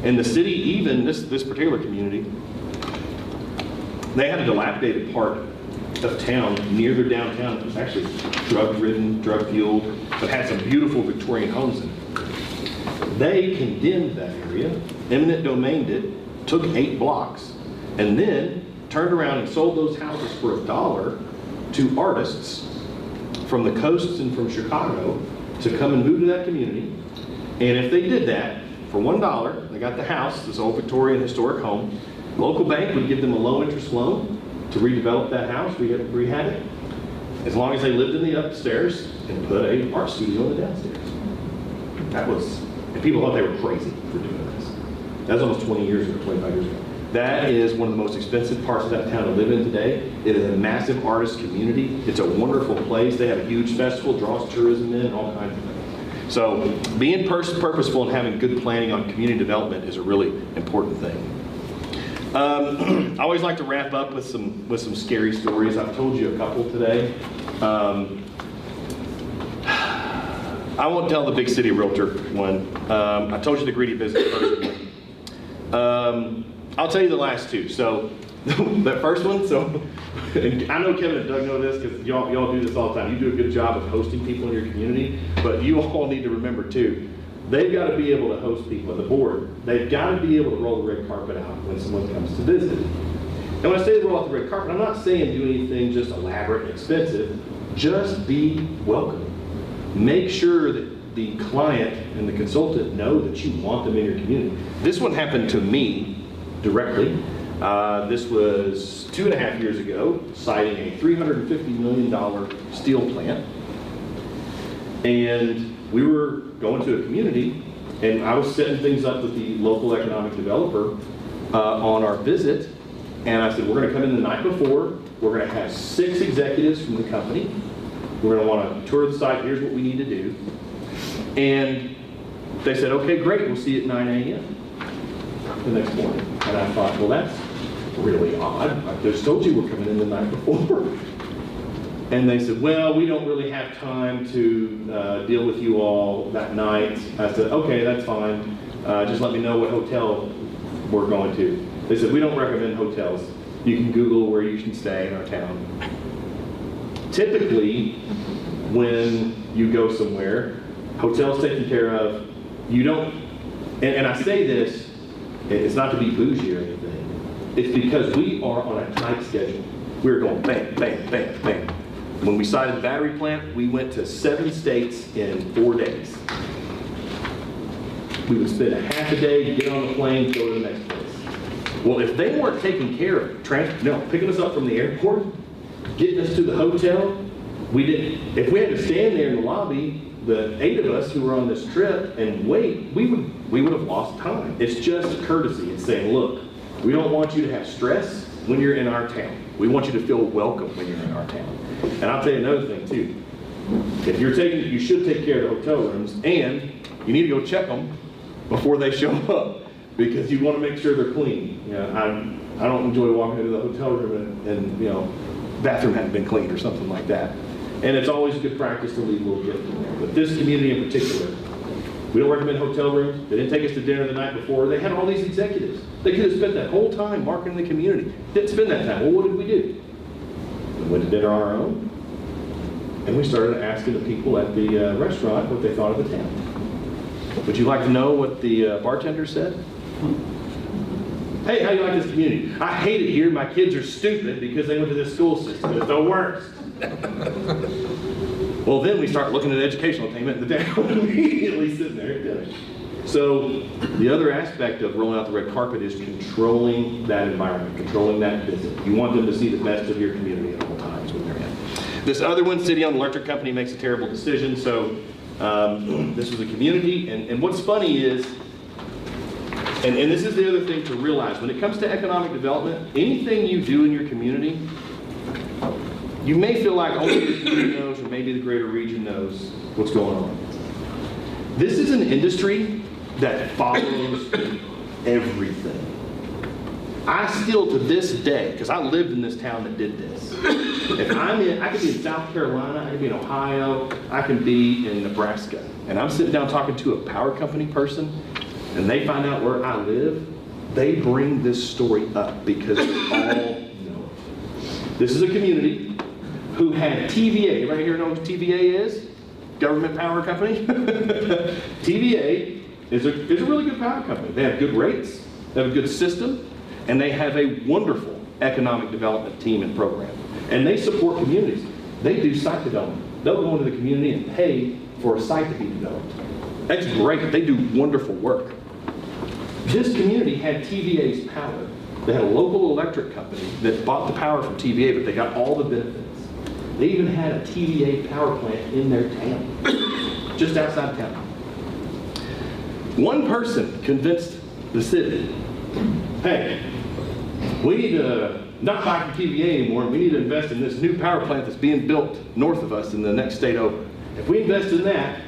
And the city, even this particular community, they had a dilapidated part of town near their downtown. It was actually drug-ridden, drug-fueled, but had some beautiful Victorian homes in it. They condemned that area, eminent domained it, took 8 blocks, and then turned around and sold those houses for $1 to artists from the coasts and from Chicago to come and move to that community. And if they did that, for $1, they got the house, this old Victorian historic home, local bank would give them a low interest loan to redevelop that house, rehab it, as long as they lived in the upstairs and put an art studio in the downstairs. That was, and people thought they were crazy for doing this. That was almost 20 years ago, 25 years ago. That is one of the most expensive parts of that town to live in today. It is a massive artist community. It's a wonderful place. They have a huge festival, draws tourism in, and all kinds of things. So being purposeful and having good planning on community development is a really important thing. I always like to wrap up with some scary stories. I've told you a couple today. I won't tell the big city realtor one. I told you the greedy business person one. I'll tell you the last two. So that first one, so I know Kevin and Doug know this because y'all do this all the time. You do a good job of hosting people in your community, but you all need to remember too, they've got to be able to host people, the board. They've got to be able to roll the red carpet out when someone comes to visit. And when I say roll out the red carpet, I'm not saying do anything just elaborate and expensive. Just be welcome. Make sure that the client and the consultant know that you want them in your community. This one happened to me directly. This was 2.5 years ago, citing a $350 million steel plant. And we were going to a community, and I was setting things up with the local economic developer on our visit. And I said, we're going to come in the night before. We're going to have 6 executives from the company. We're going to want to tour the site. Here's what we need to do. And they said, okay, great. We'll see you at 9 a.m. the next morning. And I thought, well, that's really odd. I just told you we're coming in the night before. And they said, well, we don't really have time to deal with you all that night. I said, okay, that's fine. Just let me know what hotel we're going to. They said, we don't recommend hotels. You can Google where you can stay in our town. Typically, when you go somewhere, hotels taken care of, you don't, and I say this, it's not to be bougie or anything. It's because we are on a tight schedule. We're going bang, bang, bang, bang. When we sited the battery plant, we went to 7 states in 4 days. We would spend a half a day, get on the plane, go to the next place. Well, if they weren't taking care of picking us up from the airport, getting us to the hotel, we didn't. If we had to stand there in the lobby, the 8 of us who were on this trip and wait, we would have lost time. It's just courtesy. It's saying, look, we don't want you to have stress when you're in our town. We want you to feel welcome when you're in our town. And I'll tell you another thing too. If you're you should take care of the hotel rooms, and you need to go check them before they show up because you want to make sure they're clean. You know, I don't enjoy walking into the hotel room and bathroom hadn't been cleaned or something like that. And it's always good practice to leave a little gift in there. But this community in particular, we don't recommend hotel rooms. They didn't take us to dinner the night before. They had all these executives. They could have spent that whole time marketing the community. Didn't spend that time. Well, what did we do? We went to dinner on our own, and we started asking the people at the restaurant what they thought of the town. Would you like to know what the bartender said? Hey, how do you like this community? I hate it here. My kids are stupid because they went to this school system. It's the worst. Well, then we start looking at educational attainment in the town, immediately sitting there at dinner. So the other aspect of rolling out the red carpet is controlling that environment, controlling that visit. You want them to see the best of your community at all times when they're in. This other one, city-owned electric company makes a terrible decision. So this was a community, and what's funny is, and this is the other thing to realize, when it comes to economic development, anything you do in your community, you may feel like only your community knows, or maybe the greater region knows what's going on. This is an industry that follows everything. I still, to this day, because I lived in this town that did this, if I'm in, I could be in South Carolina, I could be in Ohio, I can be in Nebraska, and I'm sitting down talking to a power company person, and they find out where I live, they bring this story up because they all know it. This is a community who had TVA. Everybody here know what TVA is? Government power company? TVA is a really good power company. They have good rates, they have a good system, and they have a wonderful economic development team and program. And they support communities. They do site development. They'll go into the community and pay for a site to be developed. That's great. They do wonderful work. This community had TVA's power. They had a local electric company that bought the power from TVA, but they got all the benefits. They even had a TVA power plant in their town, just outside town. One person convinced the city, hey, we need to not buy from TVA anymore. We need to invest in this new power plant that's being built north of us in the next state over. If we invest in that,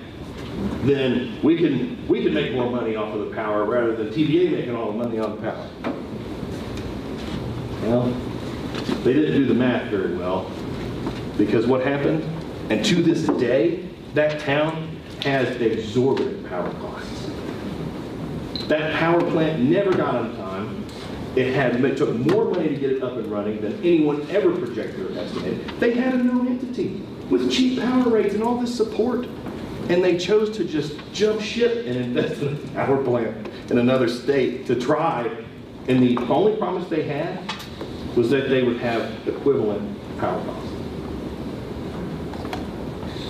then we can make more money off of the power rather than TVA making all the money on the power. Well, they didn't do the math very well, because what happened, and to this day, that town has exorbitant power costs. That power plant never got on time. It took more money to get it up and running than anyone ever projected or estimated. They had a known entity with cheap power rates and all this support. And they chose to just jump ship and invest in a power plant in another state to try. And the only promise they had was that they would have equivalent power costs.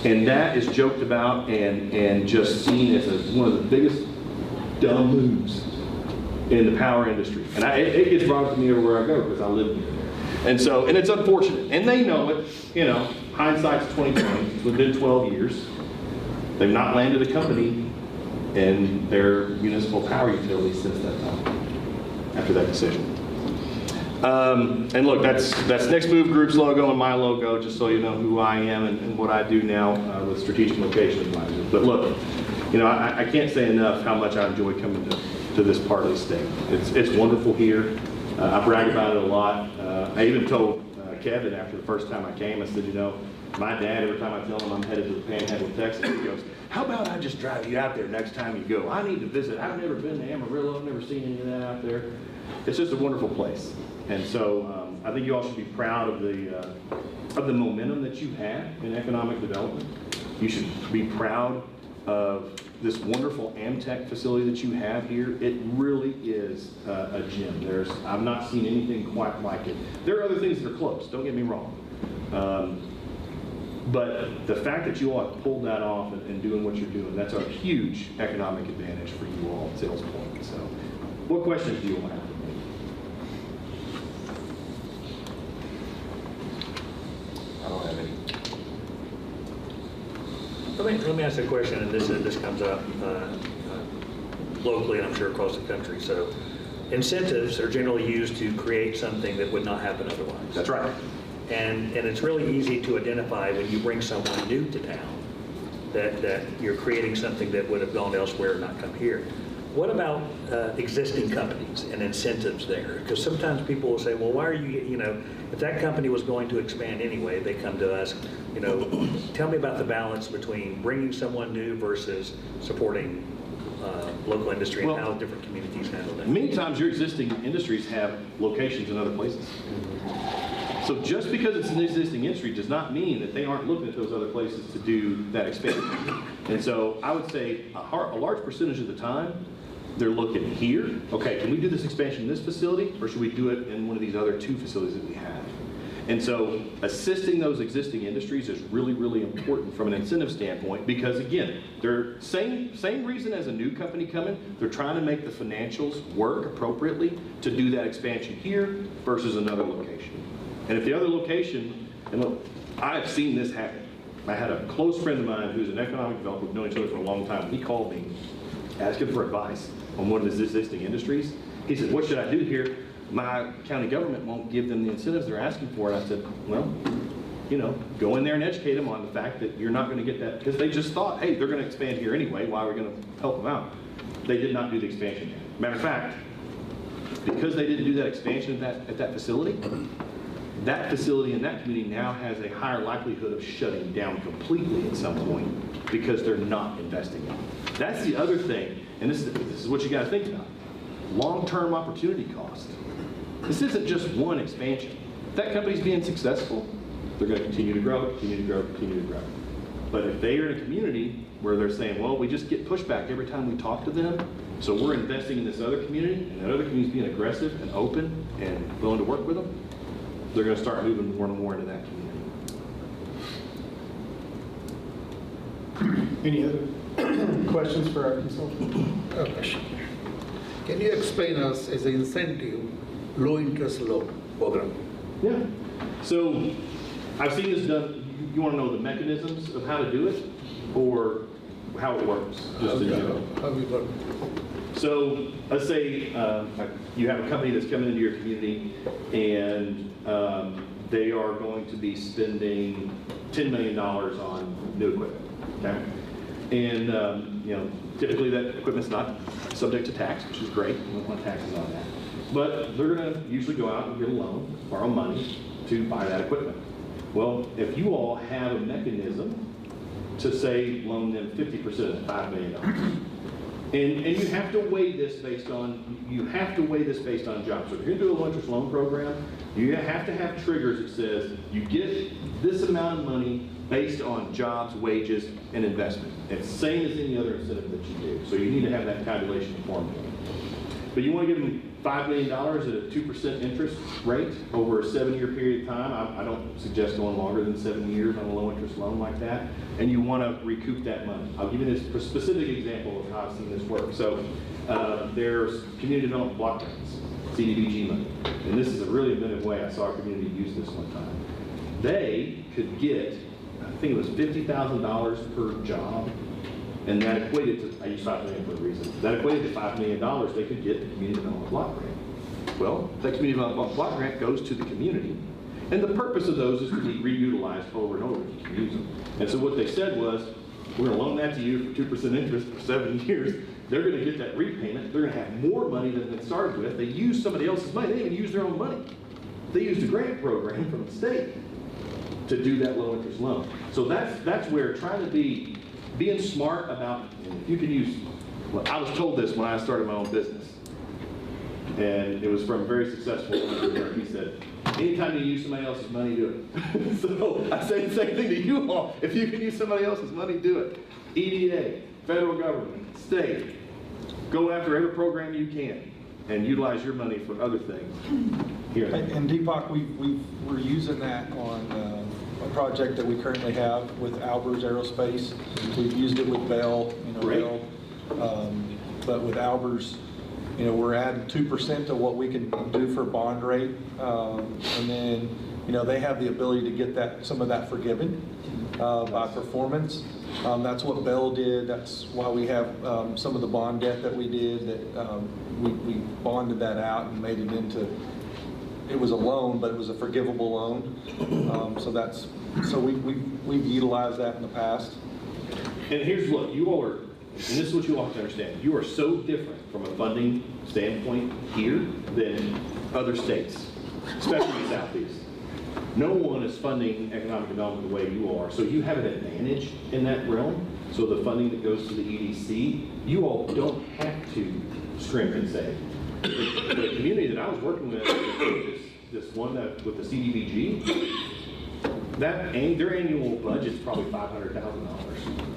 And that is joked about and just seen as one of the biggest dumb moves in the power industry. And it gets brought up to me everywhere I go because I live near there. And so, and it's unfortunate. And they know it, you know, hindsight's 20/20. It's within 12 years. They've not landed a company in their municipal power utility since that time, after that decision. And look, that's Next Move Group's logo and my logo, just so you know who I am and what I do now with Strategic Location Advisors. But look, you know, I can't say enough how much I enjoy coming to this part of the state. It's wonderful here. I brag about it a lot. I even told Kevin after the first time I came, I said, you know, my dad, every time I tell him I'm headed to the Panhandle of Texas, he goes, how about I just drive you out there next time you go? I need to visit. I've never been to Amarillo. I've never seen any of that out there. It's just a wonderful place. And so I think you all should be proud of the momentum that you have in economic development. You should be proud of this wonderful Amtech facility that you have here. It really is a gem. I've not seen anything quite like it. There are other things that are close, don't get me wrong. But the fact that you all have pulled that off and doing what you're doing, that's a huge economic advantage for you all at Sales Point. So what questions do you all have for me? I don't have any. Let me ask a question, and this comes up locally and I'm sure across the country. So incentives are generally used to create something that would not happen otherwise. That's right. And it's really easy to identify when you bring someone new to town that you're creating something that would have gone elsewhere and not come here. What about existing companies and incentives there? Because sometimes people will say, well, why are you, if that company was going to expand anyway, they come to us, tell me about the balance between bringing someone new versus supporting local industry and Well, how different communities handle that. Many times your existing industries have locations in other places. So just because it's an existing industry does not mean that they aren't looking at those other places to do that expansion. And so I would say a large percentage of the time, they're looking here, okay, can we do this expansion in this facility, or should we do it in one of these other 2 facilities that we have? And so assisting those existing industries is really, really important from an incentive standpoint, because again, they're same reason as a new company coming, they're trying to make the financials work appropriately to do that expansion here versus another location. And if the other location, and look, I've seen this happen. I had a close friend of mine who's an economic developer, we've known each other for a long time. He called me asking for advice on one of his existing industries. He said, what should I do here? My county government won't give them the incentives they're asking for. And I said, well, go in there and educate them on the fact that you're not going to get that, because they just thought, hey, they're going to expand here anyway, why are we going to help them out? They did not do the expansion there. Matter of fact, because they didn't do that expansion at that facility in that community now has a higher likelihood of shutting down completely at some point because they're not investing in it. That's the other thing, and this is what you got to think about. Long-term opportunity cost. This isn't just one expansion. If that company's being successful, they're going to continue to grow, continue to grow, continue to grow. But if they are in a community where they're saying, well, we just get pushback every time we talk to them, so we're investing in this other community, and that other community's being aggressive and open and willing to work with them, they're going to start moving more and more into that community. Any other questions for our consultant? Can you explain us as an incentive, low interest loan program? Yeah. So I've seen this done. You want to know the mechanisms of how to do it or how it works? Just in general. How we got? So let's say you have a company that's coming into your community and they are going to be spending $10 million on new equipment, okay? And typically that equipment's not subject to tax, which is great. We don't want taxes on that. But they're going to usually go out and get a loan, borrow money to buy that equipment. Well, if you all have a mechanism to say loan them 50% of $5 million, and you have to weigh this based on jobs. So if you're going to do a low interest loan program, you have to have triggers that says you get this amount of money based on jobs, wages, and investment. It's the same as any other incentive that you do. So you need to have that calculation formula. But you want to give them $5 million at a 2% interest rate over a 7-year period of time. I don't suggest going longer than 7 years on a low interest loan like that. And you want to recoup that money. I'll give you this specific example of how I've seen this work. So there's community development block grants, CDBG money. And this is a really inventive way. I saw a community use this one time. They could get, I think it was $50,000 per job. And that equated to, I use $5 million for a reason, that equated to $5 million they could get the community development block grant. Well, that community development block grant goes to the community, and the purpose of those is to be reutilized over and over. You can use them. And so what they said was, we're going to loan that to you for 2% interest for 7 years. They're going to get that repayment. They're going to have more money than they started with. They used somebody else's money. They didn't even use their own money. They used a grant program from the state to do that low interest loan. So that's where trying to being smart about, if you can use, well, I was told this when I started my own business, and it was from a very successful entrepreneur. He said, anytime you use somebody else's money, do it. So I say the same thing to you all. If you can use somebody else's money, do it. EDA, federal government, state, go after every program you can and utilize your money for other things. Here. And Deepak, we're using that on a project that we currently have with Albers Aerospace. We've used it with Bell, Bell. But with Albers, we're adding 2% to what we can do for bond rate. And then, they have the ability to get some of that forgiven by performance. That's what Bell did. That's why we have some of the bond debt that we did, that we bonded that out and made it into, it was a loan, but it was a forgivable loan. So we've utilized that in the past. And here's what, you all are and this is what you all have to understand, you are so different from a funding standpoint here than other states, especially the Southeast. No one is funding economic development the way you are, so you have an advantage in that realm. So the funding that goes to the EDC, you all don't have to scrimp and save. The community that I was working with, this one that with the CDBG, their annual budget's probably $500,000.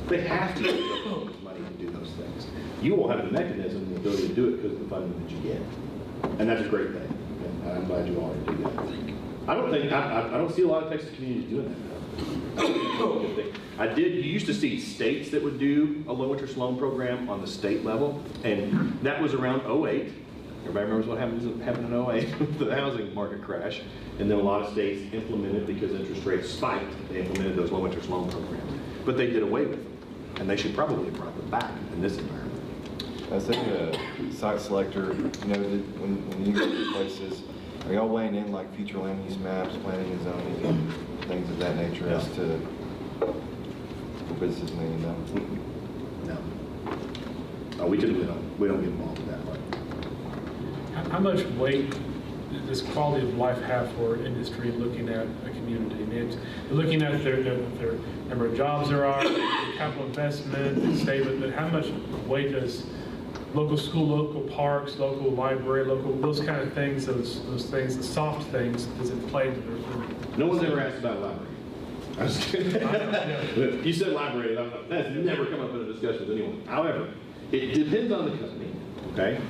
They have to get those money to do those things. You will have the mechanism and the ability to do it because of the funding that you get, and that's a great thing. And I'm glad you all are doing that. I don't see a lot of Texas communities doing that. You used to see states that would do a low interest loan program on the state level, and that was around 08. Everybody remembers what happened in 08 with the housing market crash, and then a lot of states implemented, because interest rates spiked, they implemented those low interest loan programs. But they did away with them, and they should probably have brought them back in this environment. I was thinking a site selector, you know, when you go to places, are y'all weighing in like future land use maps, planning and zoning, and things of that nature as to what business may know? No. We typically don't. We don't get involved with that part. How much weight does quality of life have for industry looking at a community? I mean, looking at their number of jobs there are, capital investment, statement, but how much weight does local school, local parks, local library, those kind of things, those things, the soft things, does it play into their? No one's ever asked about a library. I was kidding. You said library, that's never come up in a discussion with anyone. However, it depends on the company, okay?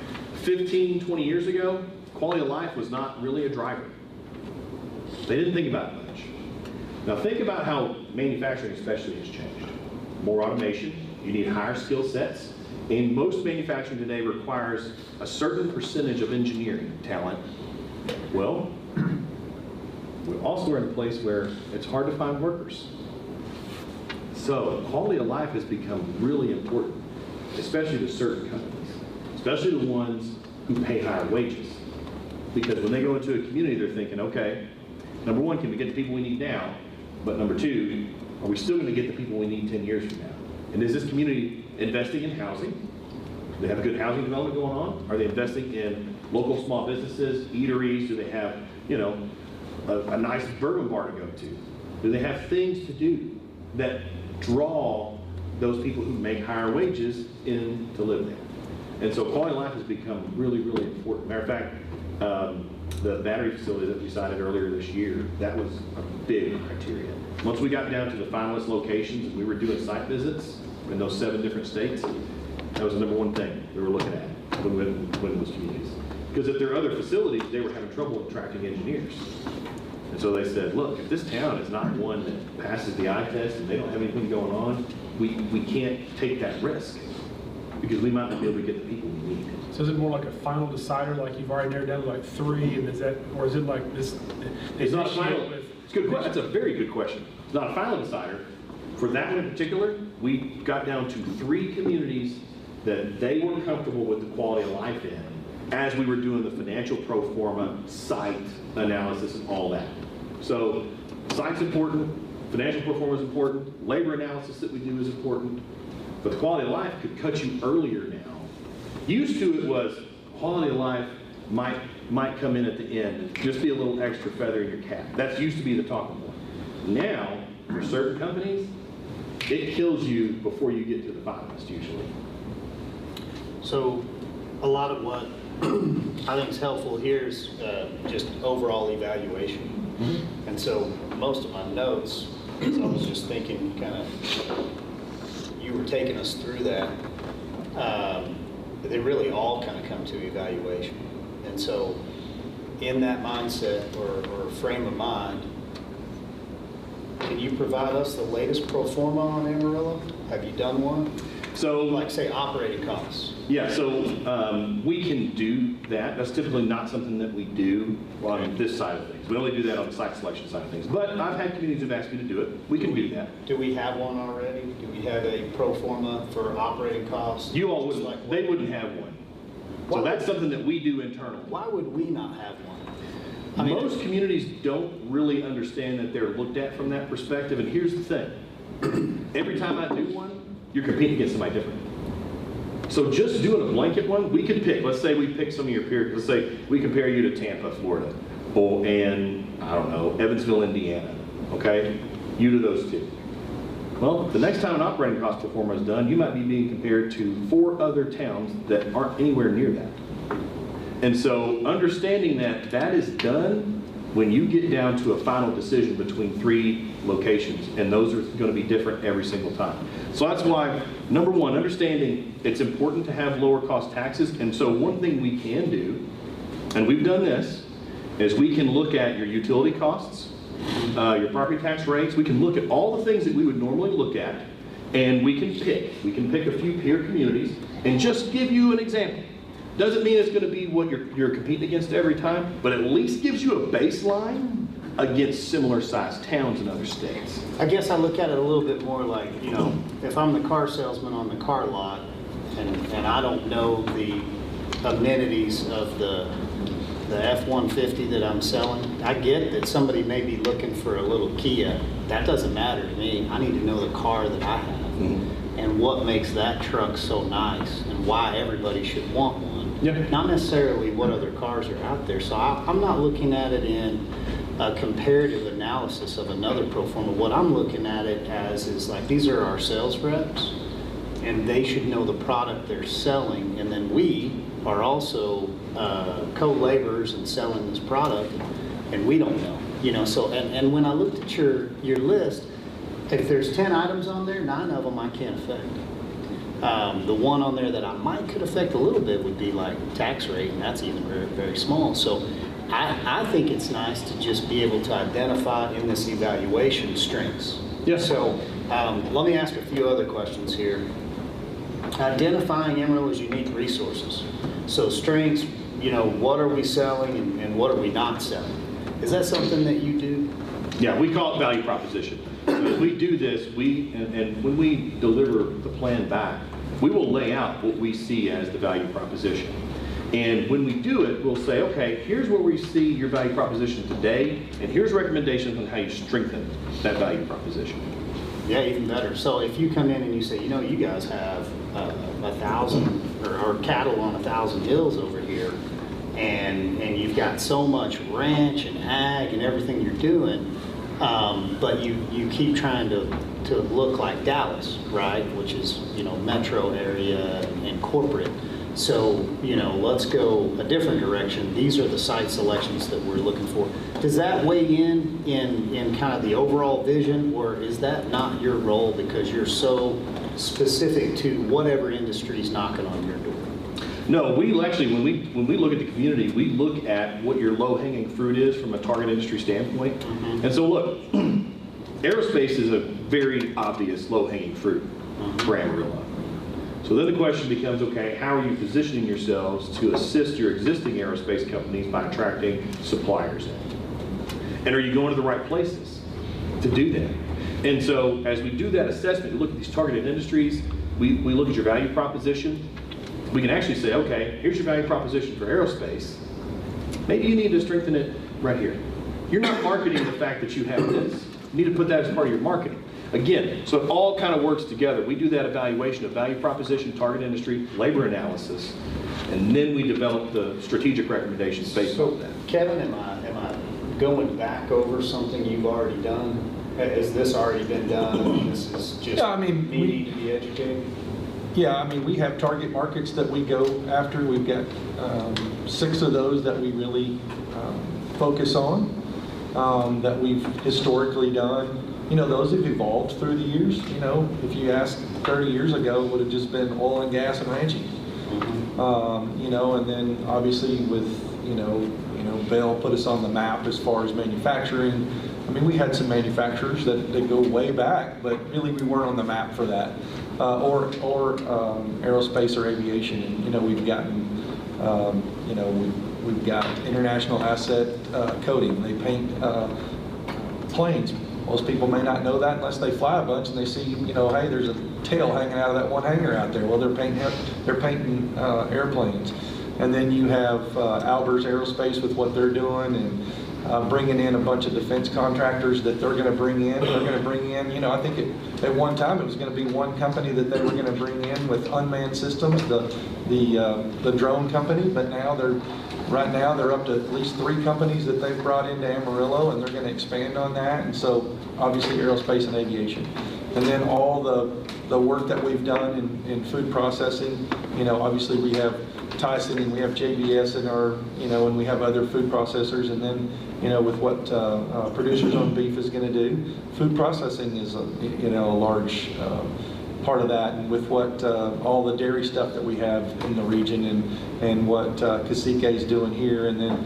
15, 20 years ago, quality of life was not really a driver. They didn't think about it much. Now think about how manufacturing especially has changed. More automation, you need higher skill sets, and most manufacturing today requires a certain percentage of engineering talent. Well, we also are in a place where it's hard to find workers. So quality of life has become really important, especially to certain companies, especially the ones who pay higher wages. Because when they go into a community, they're thinking, okay, number one, can we get the people we need now? But number two, are we still going to get the people we need 10 years from now? And is this community investing in housing? Do they have good housing development going on? Are they investing in local small businesses, eateries? Do they have, you know, a nice bourbon bar to go to? Do they have things to do that draw those people who make higher wages in to live there? And so quality of life has become really, really important. Matter of fact, the battery facility that we cited earlier this year, that was a big criteria. Once we got down to the finalist locations and we were doing site visits in those 7 different states, that was the #1 thing we were looking at when we went to those communities. Because if there are other facilities, they were having trouble attracting engineers. And so they said, look, if this town is not one that passes the eye test and they don't have anything going on, we can't take that risk, because we might not be able to get the people we need. So is it more like a final decider, like you've already narrowed down to like 3, and is that, or is it like this? It's not a final. It's good. That's a very good question. It's not a final decider. For that one in particular, we got down to 3 communities that they were comfortable with the quality of life in, as we were doing the financial pro forma, site analysis, and all that. So, site's important, financial pro forma is important, labor analysis that we do is important, but the quality of life could cut you earlier now. Used to it was quality of life might come in at the end, just be a little extra feather in your cap. That used to be the talking point. Now, for certain companies, it kills you before you get to the finalist usually. So a lot of what I think is helpful here is just overall evaluation. Mm-hmm. And so most of my notes, as I was just thinking, kind of, you were taking us through that, they really all kind of come to evaluation. And so in that mindset or frame of mind, can you provide us the latest pro forma on Amarillo? Have you done one? So, like say operating costs. Yeah, so we can do that. That's typically not something that we do on this side of things. We only do that on the site selection side of things. But I've had communities who've asked me to do it. We can do that. Do we have one already? Do we have a pro forma for operating costs? You all wouldn't, like, they wouldn't have one. So that's something that we do internally. Why would we not have one? I mean, most communities don't really understand that they're looked at from that perspective. And here's the thing. Every time I do one, you're competing against somebody different. So just doing a blanket one, we could pick, let's say we pick some of your peers, let's say we compare you to Tampa, Florida, and I don't know, Evansville, Indiana, okay? You to those two. Well, the next time an operating cost performer is done, you might be being compared to 4 other towns that aren't anywhere near that. And so understanding that that is done when you get down to a final decision between 3 locations, and those are going to be different every single time. So that's why, number one, understanding it's important to have lower cost taxes. And so one thing we can do, and we've done this, is we can look at your utility costs, your property tax rates. We can look at all the things that we would normally look at, and we can pick a few peer communities and just give you an example. Doesn't mean it's going to be what you're competing against every time, but at least gives you a baseline against similar sized towns in other states. I guess I look at it a little bit more like, you know, if I'm the car salesman on the car lot and I don't know the amenities of the F-150 that I'm selling, I get that somebody may be looking for a little Kia. That doesn't matter to me. I need to know the car that I have and what makes that truck so nice and why everybody should want one. Yeah. Not necessarily what other cars are out there. So I'm not looking at it in a comparative analysis of another pro forma. What I'm looking at it as is like, these are our sales reps and they should know the product they're selling, and then we are also co-laborers in selling this product, and we don't know, you know. So and when I looked at your list, if there's 10 items on there, 9 of them I can't affect. The one on there that I might could affect a little bit would be like tax rate, and that's even very, very small. So I think it's nice to just be able to identify in this evaluation strengths. Yes. So let me ask a few other questions here. Identifying Amarillo's unique resources. So strengths, you know, what are we selling and what are we not selling? Is that something that you do? Yeah, we call it value proposition. So as we do this, and when we deliver the plan back, we will lay out what we see as the value proposition. And when we do it, we'll say, okay, here's where we see your value proposition today, and here's recommendations on how you strengthen that value proposition. Yeah, even better. So if you come in and you say, you know, you guys have 1,000 or cattle on 1,000 hills over here, and you've got so much ranch and ag and everything you're doing, but you keep trying to look like Dallas, right? Which is, you know, metro area and corporate. So, you know, let's go a different direction. These are the site selections that we're looking for. Does that weigh in kind of the overall vision, or is that not your role because you're so specific to whatever industry is knocking on your door? No, we actually, when we look at the community, we look at what your low-hanging fruit is from a target industry standpoint. And so look, aerospace is a very obvious low-hanging fruit for Amarillo. So then the question becomes, okay, how are you positioning yourselves to assist your existing aerospace companies by attracting suppliers in? And are you going to the right places to do that? And so as we do that assessment, we look at these targeted industries, we look at your value proposition. We can actually say, okay, here's your value proposition for aerospace. Maybe you need to strengthen it right here. You're not marketing the fact that you have this. You need to put that as part of your marketing. Again, so it all kind of works together. We do that evaluation of value proposition, target industry, labor analysis, and then we develop the strategic recommendations based on that. Kevin, am I going back over something you've already done? Has this already been done? And this is just Yeah, I mean, me need to be educated? Yeah, I mean, we have target markets that we go after. We've got 6 of those that we really focus on, that we've historically done. You know, those have evolved through the years. You know, if you asked 30 years ago, it would have just been oil and gas and ranching. You know, and then obviously with, you know, Bell put us on the map as far as manufacturing. I mean, we had some manufacturers that go way back, but really we weren't on the map for that. Or aerospace or aviation. And, you know, we've gotten, you know, we've got International Asset Coating. They paint planes. Most people may not know that unless they fly a bunch and they see, you know, hey, there's a tail hanging out of that one hangar out there. Well, they're painting airplanes. And then you have Albers Aerospace with what they're doing, and bringing in a bunch of defense contractors that they're going to bring in. They're going to bring in, you know, I think at one time it was going to be one company that they were going to bring in with unmanned systems, the drone company, but now right now they're up to at least 3 companies that they've brought into Amarillo, and they're going to expand on that. And so obviously aerospace and aviation. And then all the work that we've done in food processing, you know, obviously we have Tyson and we have JBS in our, you know, and we have other food processors. And then, you know, with what Producers on Beef is going to do, food processing is, you know, a large part of that. And with what all the dairy stuff that we have in the region, and what Cacique is doing here, and then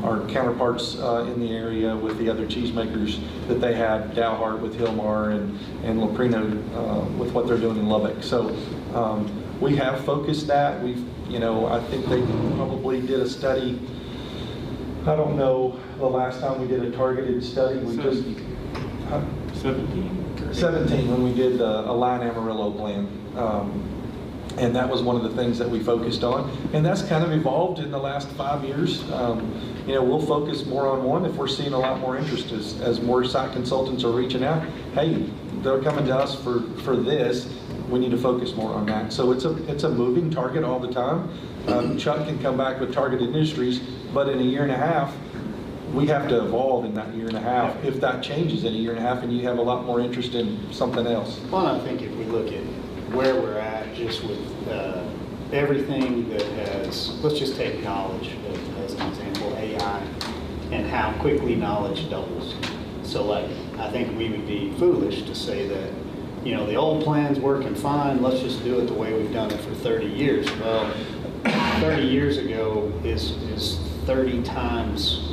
our counterparts in the area with the other cheesemakers that they have, Dalhart with Hilmar, and Loprino with what they're doing in Lubbock. So we have focused that. We've, you know, I think they probably did a study. I don't know the last time we did a targeted study. We 17 when we did a Line Amarillo plan. And that was one of the things that we focused on. And that's kind of evolved in the last 5 years. You know, we'll focus more on one if we're seeing a lot more interest as more site consultants are reaching out. Hey, they're coming to us for this. We need to focus more on that. So it's a moving target all the time. Chuck can come back with targeted industries, but in a year and a half, we have to evolve in that year and a half. If that changes in a year and a half and you have a lot more interest in something else. Well, I think if we look at where we're at, just with everything that has, let's just take knowledge as an example, AI, and how quickly knowledge doubles. So like, I think we would be foolish to say that, you know, the old plan's working fine, let's just do it the way we've done it for 30 years. Well, 30 years ago is 30 times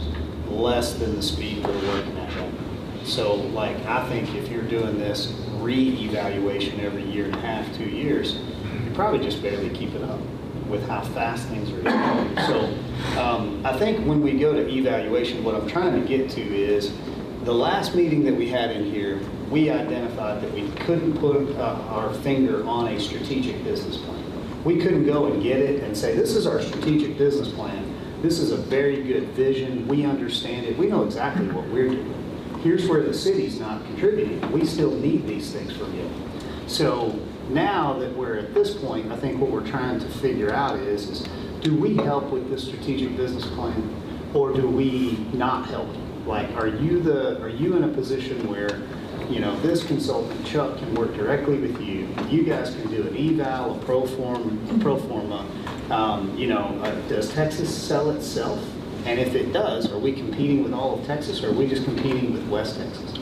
less than the speed we're working at right now. So like, I think if you're doing this re-evaluation every year and a half, 2 years, you're probably just barely keeping up with how fast things are evolving. So I think when we go to evaluation, what I'm trying to get to is the last meeting that we had in here, we identified that we couldn't put our finger on a strategic business plan. We couldn't go and get it and say, this is our strategic business plan. This is a very good vision. We understand it. We know exactly what we're doing. Here's where the city's not contributing. We still need these things from you. So now that we're at this point, I think what we're trying to figure out is do we help with this strategic business plan, or do we not help? Like, are you in a position where, you know, this consultant, Chuck, can work directly with you. You guys can do an eval, a pro forma. You know, does Texas sell itself? And if it does, are we competing with all of Texas, or are we just competing with West Texas?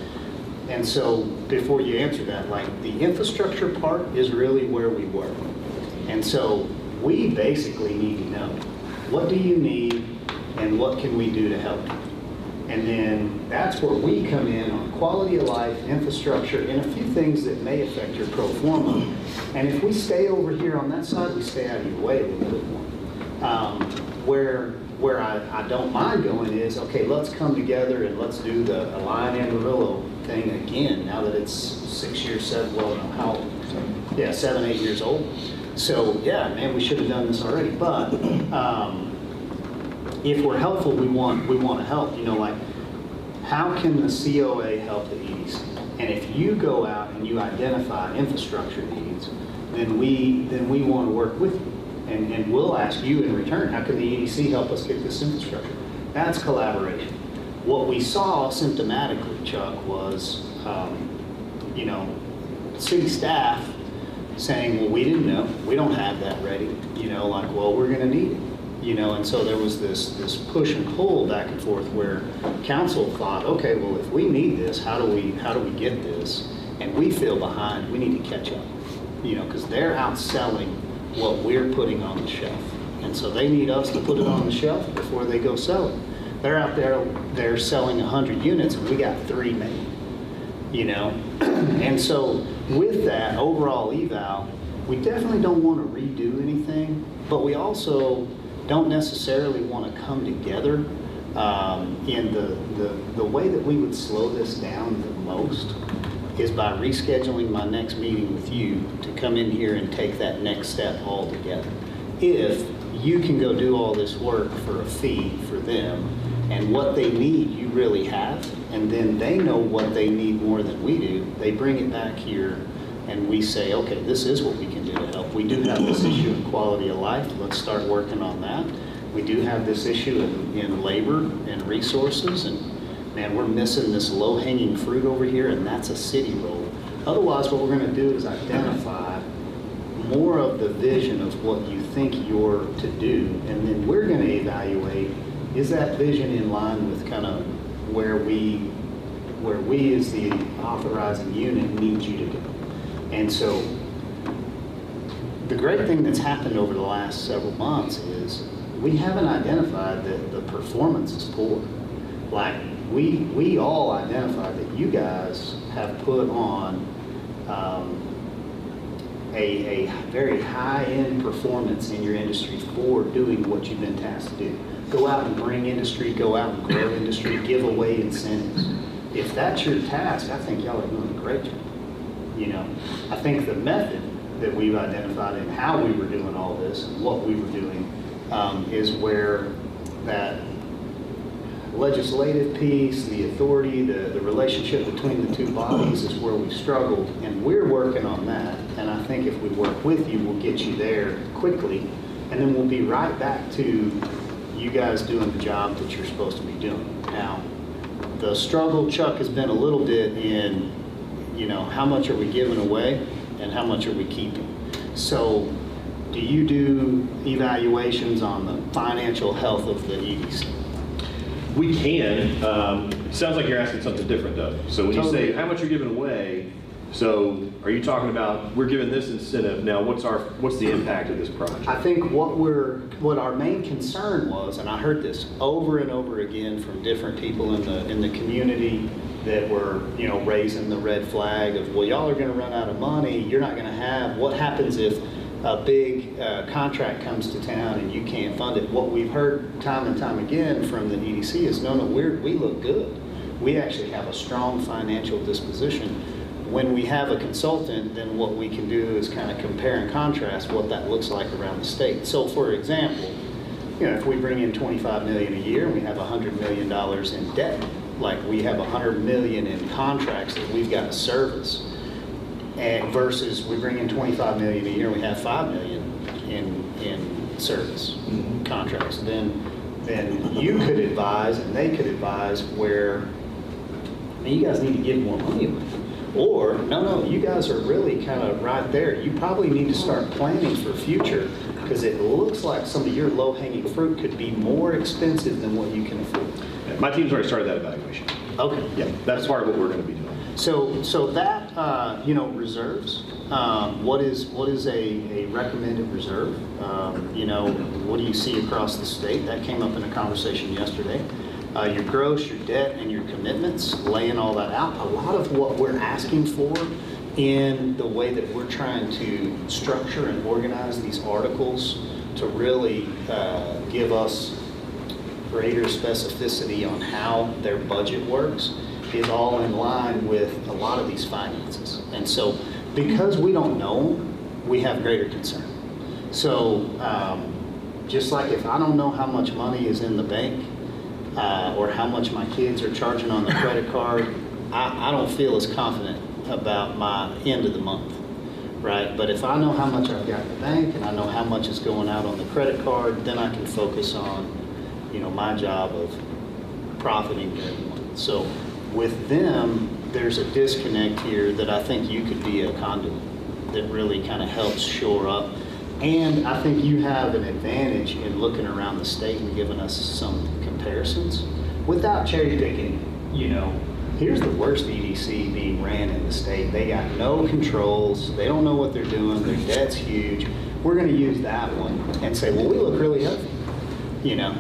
And so before you answer that, like, the infrastructure part is really where we work. And so we basically need to know, what do you need and what can we do to help you? And then that's where we come in on quality of life, infrastructure, and a few things that may affect your pro forma. And if we stay over here on that side, we stay out of your way a little bit more. Where I don't mind going is, okay, let's come together and let's do the Line Amarillo thing again, now that it's 6 years, 7, well, no, how old? Yeah, 7, 8 years old. So yeah, man, we should have done this already. But if we're helpful, we want to help. You know, like, how can the COA help the EDC? And if you go out and you identify infrastructure needs, then we want to work with you. And we'll ask you in return, how can the EDC help us get this infrastructure? That's collaboration. What we saw symptomatically, Chuck, was, you know, city staff saying, well, we didn't know, we don't have that ready. You know, like, well, we're going to need it. You know, and so there was this push and pull back and forth where council thought, okay, well, if we need this, how do we get this? And we feel behind, we need to catch up. You know, because they're outselling what we're putting on the shelf. And so they need us to put it on the shelf before they go sell it. They're out there, they're selling 100 units and we got 3 made, you know? And so with that overall eval, we definitely don't want to redo anything, but we also don't necessarily want to come together in the way that we would slow this down the most is by rescheduling my next meeting with you to come in here and take that next step all together. If you can go do all this work for a fee for them, and what they need you really have, and then they know what they need more than we do. They bring it back here, and we say, okay, this is what we can do to help. We do have this issue of quality of life. Let's start working on that. We do have this issue in labor and resources, and man, we're missing this low-hanging fruit over here, and that's a city role. Otherwise, what we're going to do is identify more of the vision of what you think you're to do, and then we're going to evaluate, is that vision in line with kind of where we as the authorizing unit need you to go. And so the great thing that's happened over the last several months is we haven't identified that the performance is poor. Like, we all identified that you guys have put on a very high-end performance in your industry for doing what you've been tasked to do. Go out and bring industry, go out and grow industry, give away incentives. If that's your task, I think y'all are doing a great job. You know, I think the method that we've identified and how we were doing all this and what we were doing is where that legislative piece, the authority, the relationship between the two bodies is where we've struggled, and we're working on that. And I think if we work with you, we'll get you there quickly, and then we'll be right back to you guys doing the job that you're supposed to be doing. Now, the struggle, Chuck, has been a little bit in, you know, how much are we giving away and how much are we keeping? So do you do evaluations on the financial health of the EDC? We can. Sounds like you're asking something different, though. So when you say how much you're giving away, so are you talking about we're giving this incentive? Now, what's the impact of this project? I think what our main concern was, and I heard this over and over again from different people in the community that were, you know, raising the red flag of, well, y'all are going to run out of money. You're not going to have. What happens if a big contract comes to town and you can't fund it? What we've heard time and time again from the EDC is, no, we look good. We actually have a strong financial disposition. When we have a consultant, then what we can do is kind of compare and contrast what that looks like around the state. So for example, you know, if we bring in $25 million a year and we have $100 million in debt, like we have $100 million in contracts that we've got to service, and versus we bring in $25 million a year and we have $5 million in service contracts, then you could advise and they could advise where, I mean, you guys need to give more money away. Or, no, you guys are really kind of right there. You probably need to start planning for future, because it looks like some of your low-hanging fruit could be more expensive than what you can afford. Yeah, my team's already started that evaluation. Okay. Yeah, that's part of what we're going to be doing. So that, you know, reserves, what is a recommended reserve? You know, what do you see across the state? That came up in a conversation yesterday. Your gross, your debt, and your commitments, laying all that out. A lot of what we're asking for in the way that we're trying to structure and organize these articles to really give us greater specificity on how their budget works is all in line with a lot of these finances. And so because we don't know, we have greater concern. So just like if I don't know how much money is in the bank, or how much my kids are charging on the credit card, I don't feel as confident about my end of the month, right? But if I know how much I've got in the bank and I know how much is going out on the credit card, then I can focus on, you know, my job of profiting during the month. So with them, there's a disconnect here that I think you could be a conduit that really kind of helps shore up. And I think you have an advantage in looking around the state and giving us some comparisons without cherry picking. You know, here's the worst EDC being ran in the state. They got no controls. They don't know what they're doing. Their debt's huge. We're going to use that one and say, well, we look really healthy. You know,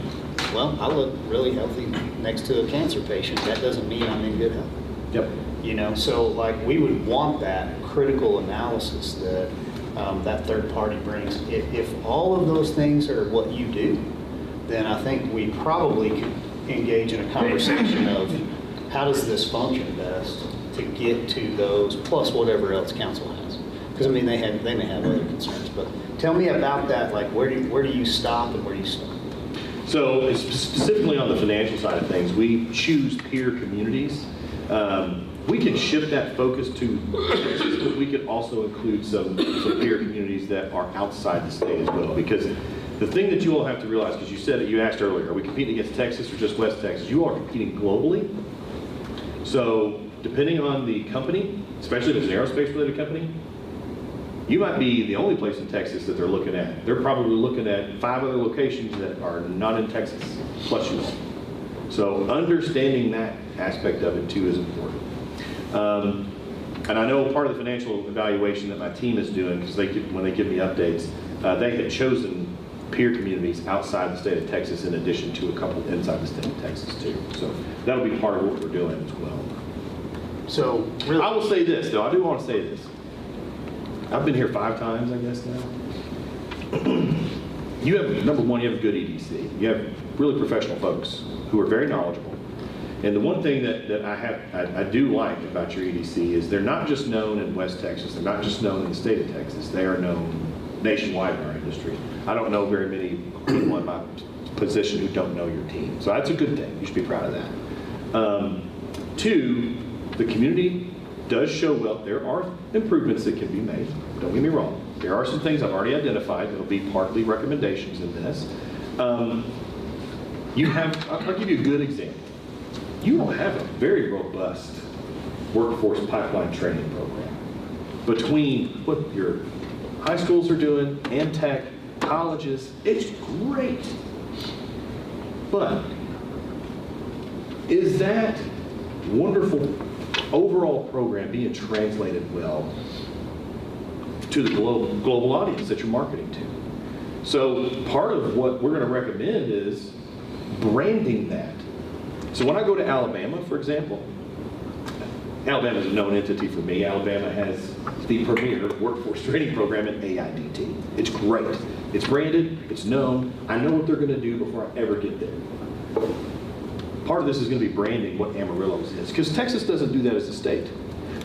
well, I look really healthy next to a cancer patient. That doesn't mean I'm in good health. Yep. You know, so like we would want that critical analysis that that third party brings. If all of those things are what you do, then I think we probably could engage in a conversation of how does this function best to get to those, plus whatever else council has. Because I mean, they may have other concerns, but tell me about that, like where do you stop and where do you start? So specifically on the financial side of things, we choose peer communities. We can shift that focus to Texas, but we could also include some peer communities that are outside the state as well. Because the thing that you all have to realize, because you asked earlier, are we competing against Texas or just West Texas? You are competing globally. So depending on the company, especially if it's an aerospace related company, you might be the only place in Texas that they're looking at. They're probably looking at 5 other locations that are not in Texas, plus you. So understanding that aspect of it too is important. And I know part of the financial evaluation that my team is doing, because when they give me updates, they had chosen peer communities outside the state of Texas in addition to a couple inside the state of Texas too. So that'll be part of what we're doing as well. So really, I will say this though, I do want to say this. I've been here 5 times, I guess now. You have, number one, you have a good EDC. You have really professional folks who are very knowledgeable. And the one thing that I do like about your EDC is they're not just known in West Texas, they're not just known in the state of Texas, they are known nationwide in our industry. I don't know very many people in my position who don't know your team. So that's a good thing, you should be proud of that. 2, the community does show well, there are improvements that can be made, don't get me wrong. There are some things I've already identified that'll be partly recommendations in this. I'll give you a good example. You don't have a very robust workforce pipeline training program. Between what your high schools are doing, and tech, colleges, it's great. But is that wonderful overall program being translated well to the global audience that you're marketing to? So part of what we're going to recommend is branding that. So when I go to Alabama, for example, Alabama is a known entity for me. Alabama has the premier workforce training program in AEDC. It's great. It's branded, it's known. I know what they're going to do before I ever get there. Part of this is going to be branding what Amarillo's is, because Texas doesn't do that as a state,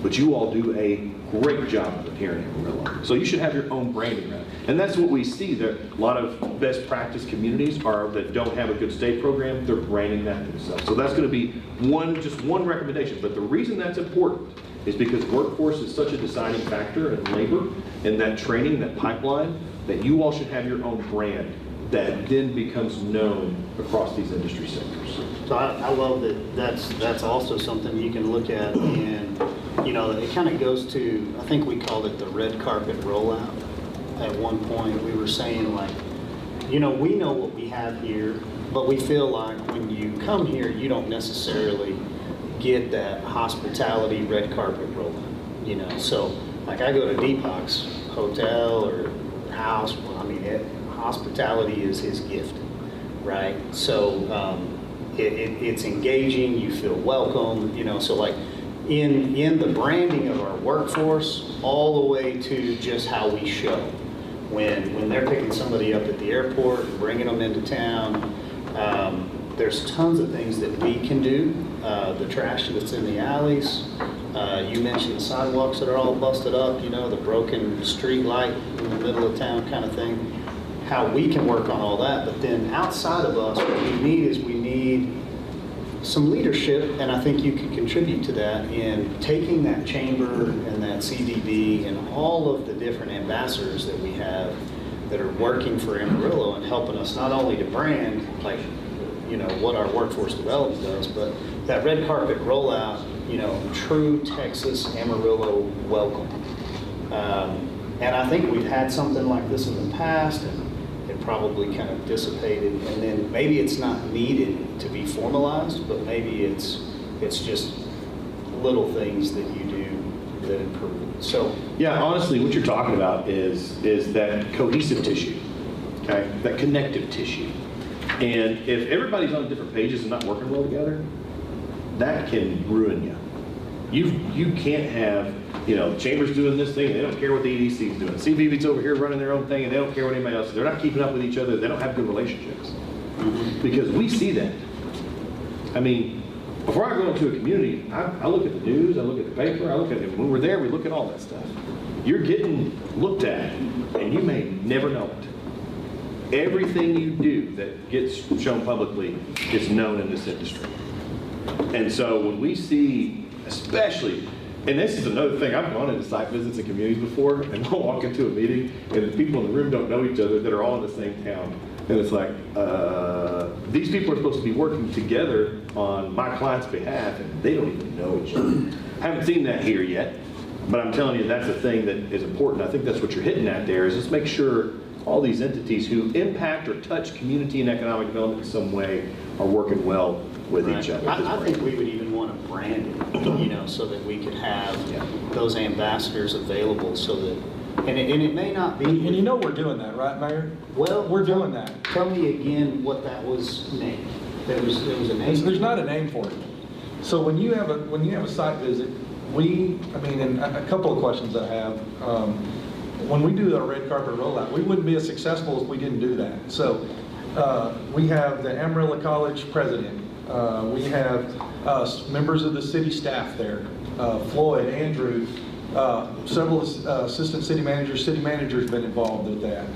but you all do a great job of it here in Amarillo. So you should have your own branding around it. And that's what we see, that a lot of best practice communities that don't have a good state program, they're branding that themselves. So that's going to be just one recommendation. But the reason that's important is because workforce is such a deciding factor in labor, and that training, that pipeline, that you all should have your own brand that then becomes known across these industry sectors. So I love that that's also something you can look at, and it kind of goes to, I think we called it the red carpet rollout. At one point we were saying, like, we know what we have here, but we feel like when you come here you don't necessarily get that hospitality red carpet rollout. So like I go to Deepak's hotel or house, hospitality is his gift, right? So it's engaging, you feel welcome, so like in the branding of our workforce, all the way to just how we show. When they're picking somebody up at the airport and bringing them into town, there's tons of things that we can do. The trash that's in the alleys, you mentioned the sidewalks that are all busted up, the broken street light in the middle of town kind of thing. How we can work on all that, but then outside of us, what we need some leadership, and I think you can contribute to that in taking that chamber and that CDB and all of the different ambassadors that we have that are working for Amarillo and helping us not only to brand, like, what our workforce development does, but that red carpet rollout, true Texas Amarillo welcome. And I think we've had something like this in the past, and it probably kind of dissipated, and then maybe it's not needed to be formalized, but maybe it's just little things that you do that improve. So yeah, honestly, what you're talking about is that cohesive tissue, okay, that connective tissue. And if everybody's on different pages and not working well together, that can ruin you. You can't have, Chambers doing this thing, and they don't care what the EDC is doing. CVV's over here running their own thing, and they don't care what anybody else is. They're not keeping up with each other. They don't have good relationships. Because we see that. I mean, before I go into a community, I look at the news, I look at the paper, I look at it. When we're there, we look at all that stuff. You're getting looked at, and you may never know it. Everything you do that gets shown publicly gets known in this industry. And so when we see, especially, and this is another thing, I've gone into site visits in communities before, and I'll walk into a meeting, and the people in the room don't know each other that are all in the same town. And it's like, these people are supposed to be working together on my client's behalf, and they don't even know each other. I haven't seen that here yet, but I'm telling you, that's a thing that is important. I think that's what you're hitting at there, is just make sure all these entities who impact or touch community and economic development in some way are working well with each other. I think we would even want to brand it, so that we could have those ambassadors available so that, and it may not be. And you know we're doing that, right, Mayor? Well, we're doing that. Tell me again what that was named. There was a name. There's not a name for it. So when you have a site visit, and a couple of questions I have. When we do our red carpet rollout, we wouldn't be as successful if we didn't do that. So we have the Amarillo College president. We have members of the city staff there. Floyd, Andrew, several assistant city managers have been involved with that.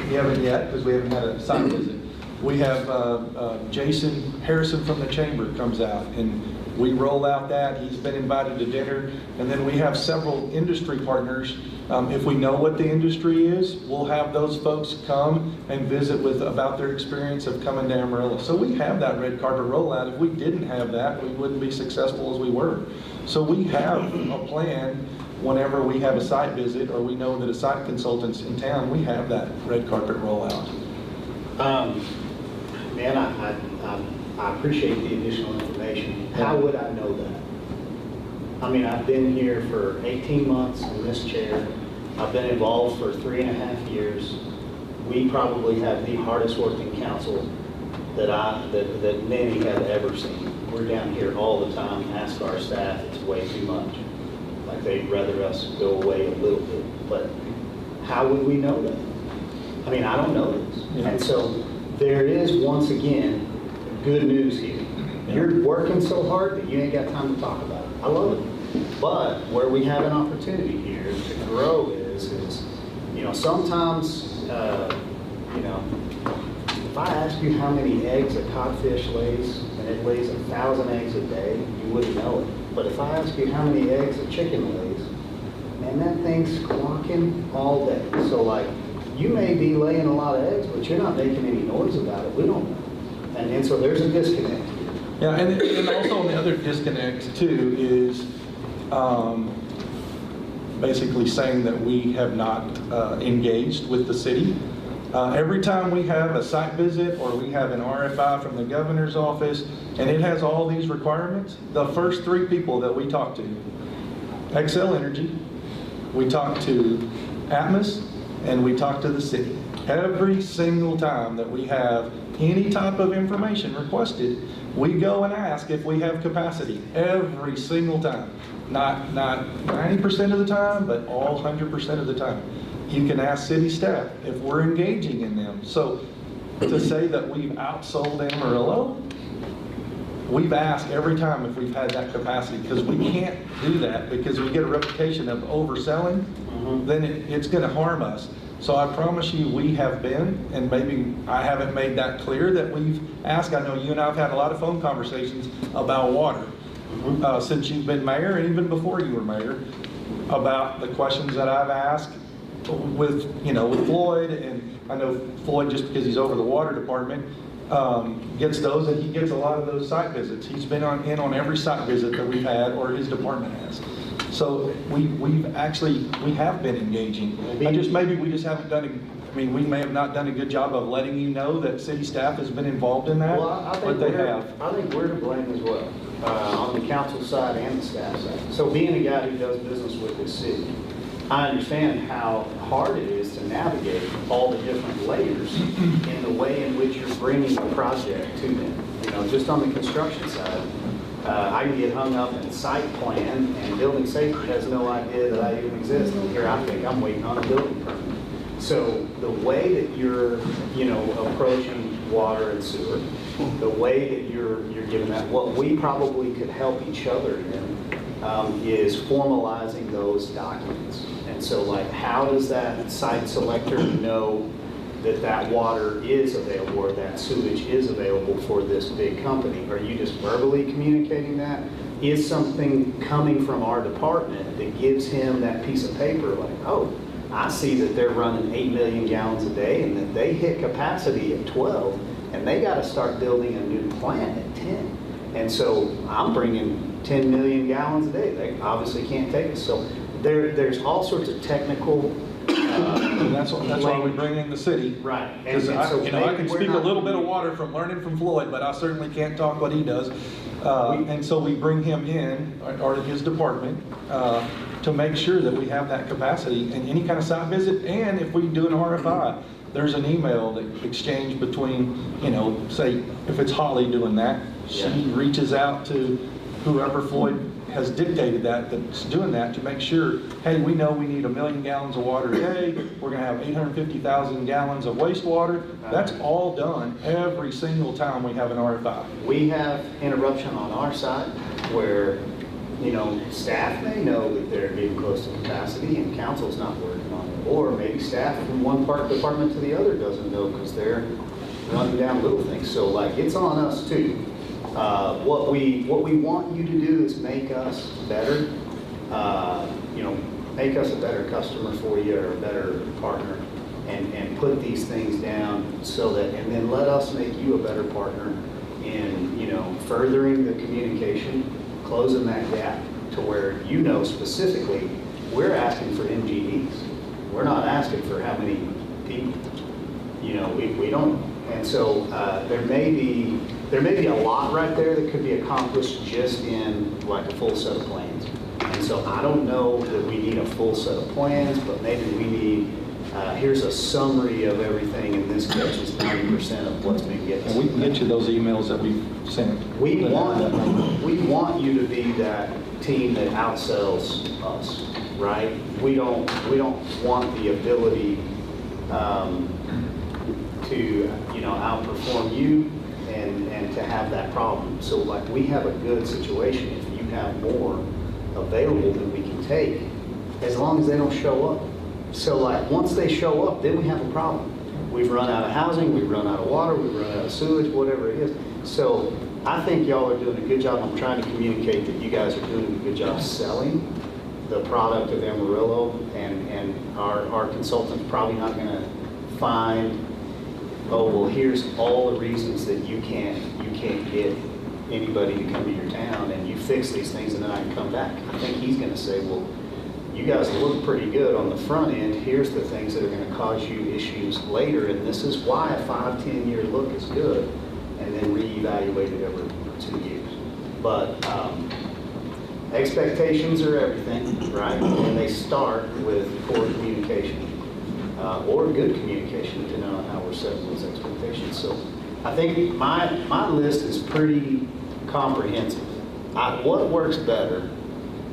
We haven't yet because we haven't had a site visit. We have Jason Harrison from the chamber comes out and we roll out that. He's been invited to dinner. And then we have several industry partners. If we know what the industry is, we'll have those folks come and visit about their experience of coming to Amarillo. So we have that red carpet rollout. If we didn't have that, we wouldn't be successful as we were. So we have a plan whenever we have a site visit or we know that a site consultant's in town, we have that red carpet rollout. Man, I appreciate the additional information. How would I know that? I mean, I've been here for 18 months in this chair. I've been involved for 3.5 years. We probably have the hardest working council that many have ever seen. We're down here all the time, ask our staff, it's way too much. Like they'd rather us go away a little bit. But how would we know that? I mean, I don't know this. Yeah. And so there is, once again, good news here. You're working so hard that you ain't got time to talk about it. I love it. But where we have an opportunity here to grow is sometimes, if I ask you how many eggs a codfish lays, and it lays 1,000 eggs a day, you wouldn't know it. But if I ask you how many eggs a chicken lays, man, that thing's squawking all day. So you may be laying a lot of eggs, but you're not making any noise about it. We don't know. And so there's a disconnect here. Yeah, and also the other disconnect too is basically saying that we have not engaged with the city. Every time we have a site visit or we have an RFI from the governor's office and it has all these requirements, the first 3 people that we talk to, Excel Energy, we talk to Atmos, and we talk to the city. Every single time that we have any type of information requested, we go and ask if we have capacity. Every single time. Not 90% of the time, but all 100% of the time. You can ask city staff if we're engaging in them. So to say that we've outsold Amarillo, we've asked every time if we've had that capacity, because we can't do that because we get a reputation of overselling, then it's going to harm us. So I promise you we have been, and maybe I haven't made that clear that we've asked. I know you and I have had a lot of phone conversations about water since you've been mayor and even before you were mayor, about the questions that I've asked with Floyd, and I know Floyd, just because he's over the water department, gets those, and he gets a lot of those site visits. He's been in on every site visit that we've had, or his department has. So we have been engaging. Maybe we just haven't done we may have not done a good job of letting you know that city staff has been involved in that, but they have. I think we're to blame as well, on the council side and the staff side. So being a guy who does business with this city, I understand how hard it is to navigate all the different layers in the way in which you're bringing the project to them. Just on the construction side, I can get hung up in site plan, and building safety has no idea that I even exist. And here I think I'm waiting on a building permit. So the way that you're, approaching water and sewer the way that you're giving that, what we probably could help each other in is formalizing those documents. And so like, how does that site selector know that that water is available or that sewage is available for this big company? Are you just verbally communicating that? Is something coming from our department that gives him that piece of paper like, oh, I see that they're running 8 million gallons a day and that they hit capacity at 12 and they got to start building a new plant at 10. And so I'm bringing 10 million gallons a day. They obviously can't take it. So there's all sorts of technical And that's why we bring in the city. Right. Because I so can maybe speak we're a not- little bit of water from learning from Floyd, but I certainly can't talk what he does. And so we bring him in, or his department, to make sure that we have that capacity in any kind of site visit. And if we do an RFI, there's an email that exchange between, say, if it's Holly doing that, she reaches out to whoever Floyd has dictated that's doing that to make sure, hey, we know we need 1 million gallons of water a day. We're going to have 850,000 gallons of wastewater. That's all done every single time we have an RFI. We have interruption on our side where, staff may know that they're getting close to capacity and council's not working on it. Or maybe staff from one department to the other doesn't know because they're running down little things. So like, it's on us too. What we want you to do is make us better, make us a better customer for you or a better partner, and put these things down so that, and then let us make you a better partner in, furthering the communication, closing that gap to where specifically we're asking for MGDs. We're not asking for how many people. We don't, and so there may be a lot right there that could be accomplished just in like a full set of plans. And so I don't know that we need a full set of plans, but maybe we need, here's a summary of everything, and this catches 90% of what's been getting. And we can get you those emails that we sent. We want you to be that team that outsells us, right? We don't want the ability to outperform you and to have that problem. So like, we have a good situation if you have more available than we can take, as long as they don't show up. So like, once they show up, then we have a problem. We've run out of housing, we've run out of water, we've run out of sewage, whatever it is. So I think y'all are doing a good job. I'm trying to communicate that you guys are doing a good job selling the product of Amarillo, and our consultant's probably not gonna find, oh, well, here's all the reasons that you can't get anybody to come to your town, and you fix these things and then I can come back. I think he's gonna say, well, you guys look pretty good on the front end. Here's the things that are gonna cause you issues later, and this is why a 5-10 year look is good, and then reevaluate it every 2 years. But expectations are everything, right? And they start with poor communication. Or good communication to know how we're setting those expectations. So I think my list is pretty comprehensive. What works better,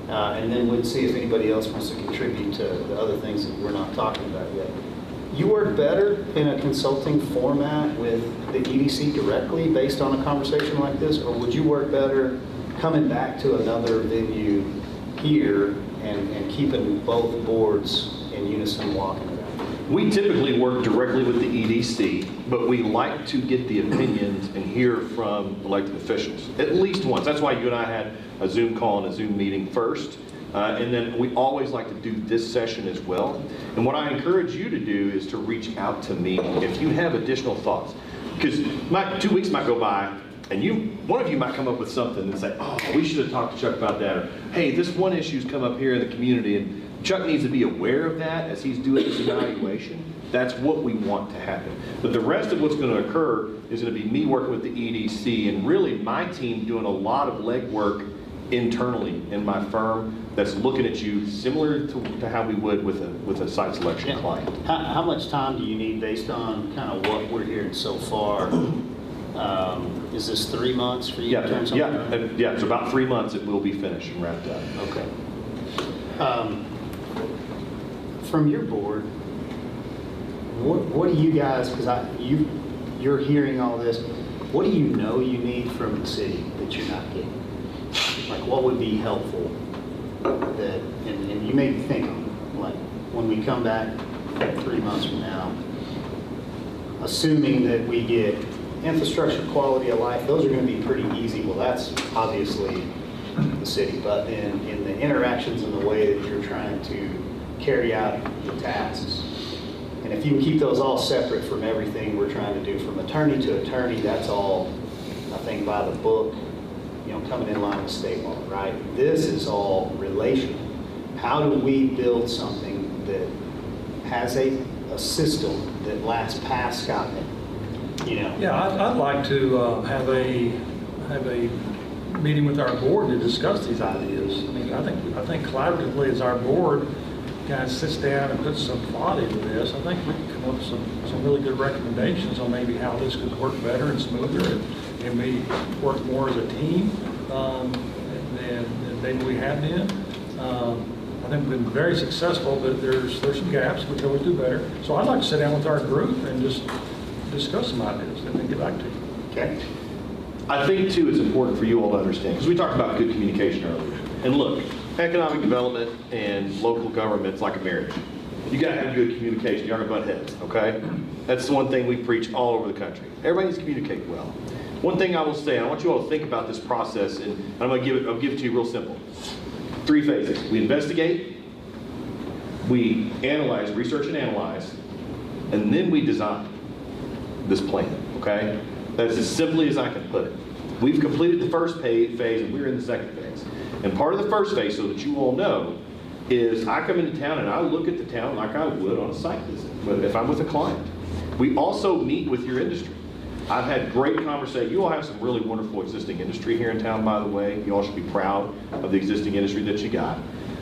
and then we'd see if anybody else wants to contribute to the other things that we're not talking about yet. You work better in a consulting format with the EDC directly based on a conversation like this, or would you work better coming back to another venue here and keeping both boards in unison walking it out? We typically work directly with the EDC, but we like to get the opinions and hear from elected officials, at least once. That's why you and I had a Zoom call and a Zoom meeting first. And then we always like to do this session as well. And what I encourage you to do is to reach out to me if you have additional thoughts. Because 2 weeks might go by, and one of you might come up with something and say, oh, we should have talked to Chuck about that. Or, hey, this one issue's come up here in the community, and Chuck needs to be aware of that as he's doing his evaluation. That's what we want to happen. But the rest of what's going to occur is going to be me working with the EDC and really my team doing a lot of legwork internally in my firm that's looking at you similar to how we would with a site selection client. How much time do you need based on kind of what we're hearing so far? Is this 3 months for you to turn something around? Yeah, it's about 3 months it will be finished and wrapped up. Okay. From your board, what do you guys, because you're hearing all this, what do you know you need from the city that you're not getting? Like, what would be helpful that, and you may be thinking, like, when we come back 3 months from now, assuming that we get infrastructure, quality of life, those are going to be pretty easy. Well, that's obviously the city, but in the interactions and the way that you're trying to carry out the tasks, and if you can keep those all separate from everything we're trying to do from attorney to attorney, that's all, I think, by the book, you know, coming in line with state law, right? This is all relational. How do we build something that has a system that lasts past Scott, you know? Yeah, I'd like to have a meeting with our board to discuss these ideas. I mean, I think collaboratively as our board kind of sits down and puts some thought into this, I think we can come up with some really good recommendations on maybe how this could work better and smoother, and we work more as a team than maybe we have been. I think we've been very successful, but there's some gaps. We can always do better. So I'd like to sit down with our group and just discuss some ideas and then get back to you. Okay. I think, too, it's important for you all to understand, because we talked about good communication earlier. And look, economic development and local government's like a marriage. You got to have good communication. You're going to butt heads, okay? That's the one thing we preach all over the country. Everybody needs to communicate well. One thing I will say, I want you all to think about this process, and I'll give it to you real simple. 3 phases. We investigate, we analyze, research and analyze, and then we design this plan, okay? That's as simply as I can put it. We've completed the first phase and we're in the second phase. And part of the first phase, so that you all know, is I come into town and I look at the town like I would on a site visit, if I'm with a client. We also meet with your industry. I've had great conversations. You all have some really wonderful existing industry here in town, by the way. You all should be proud of the existing industry that you got.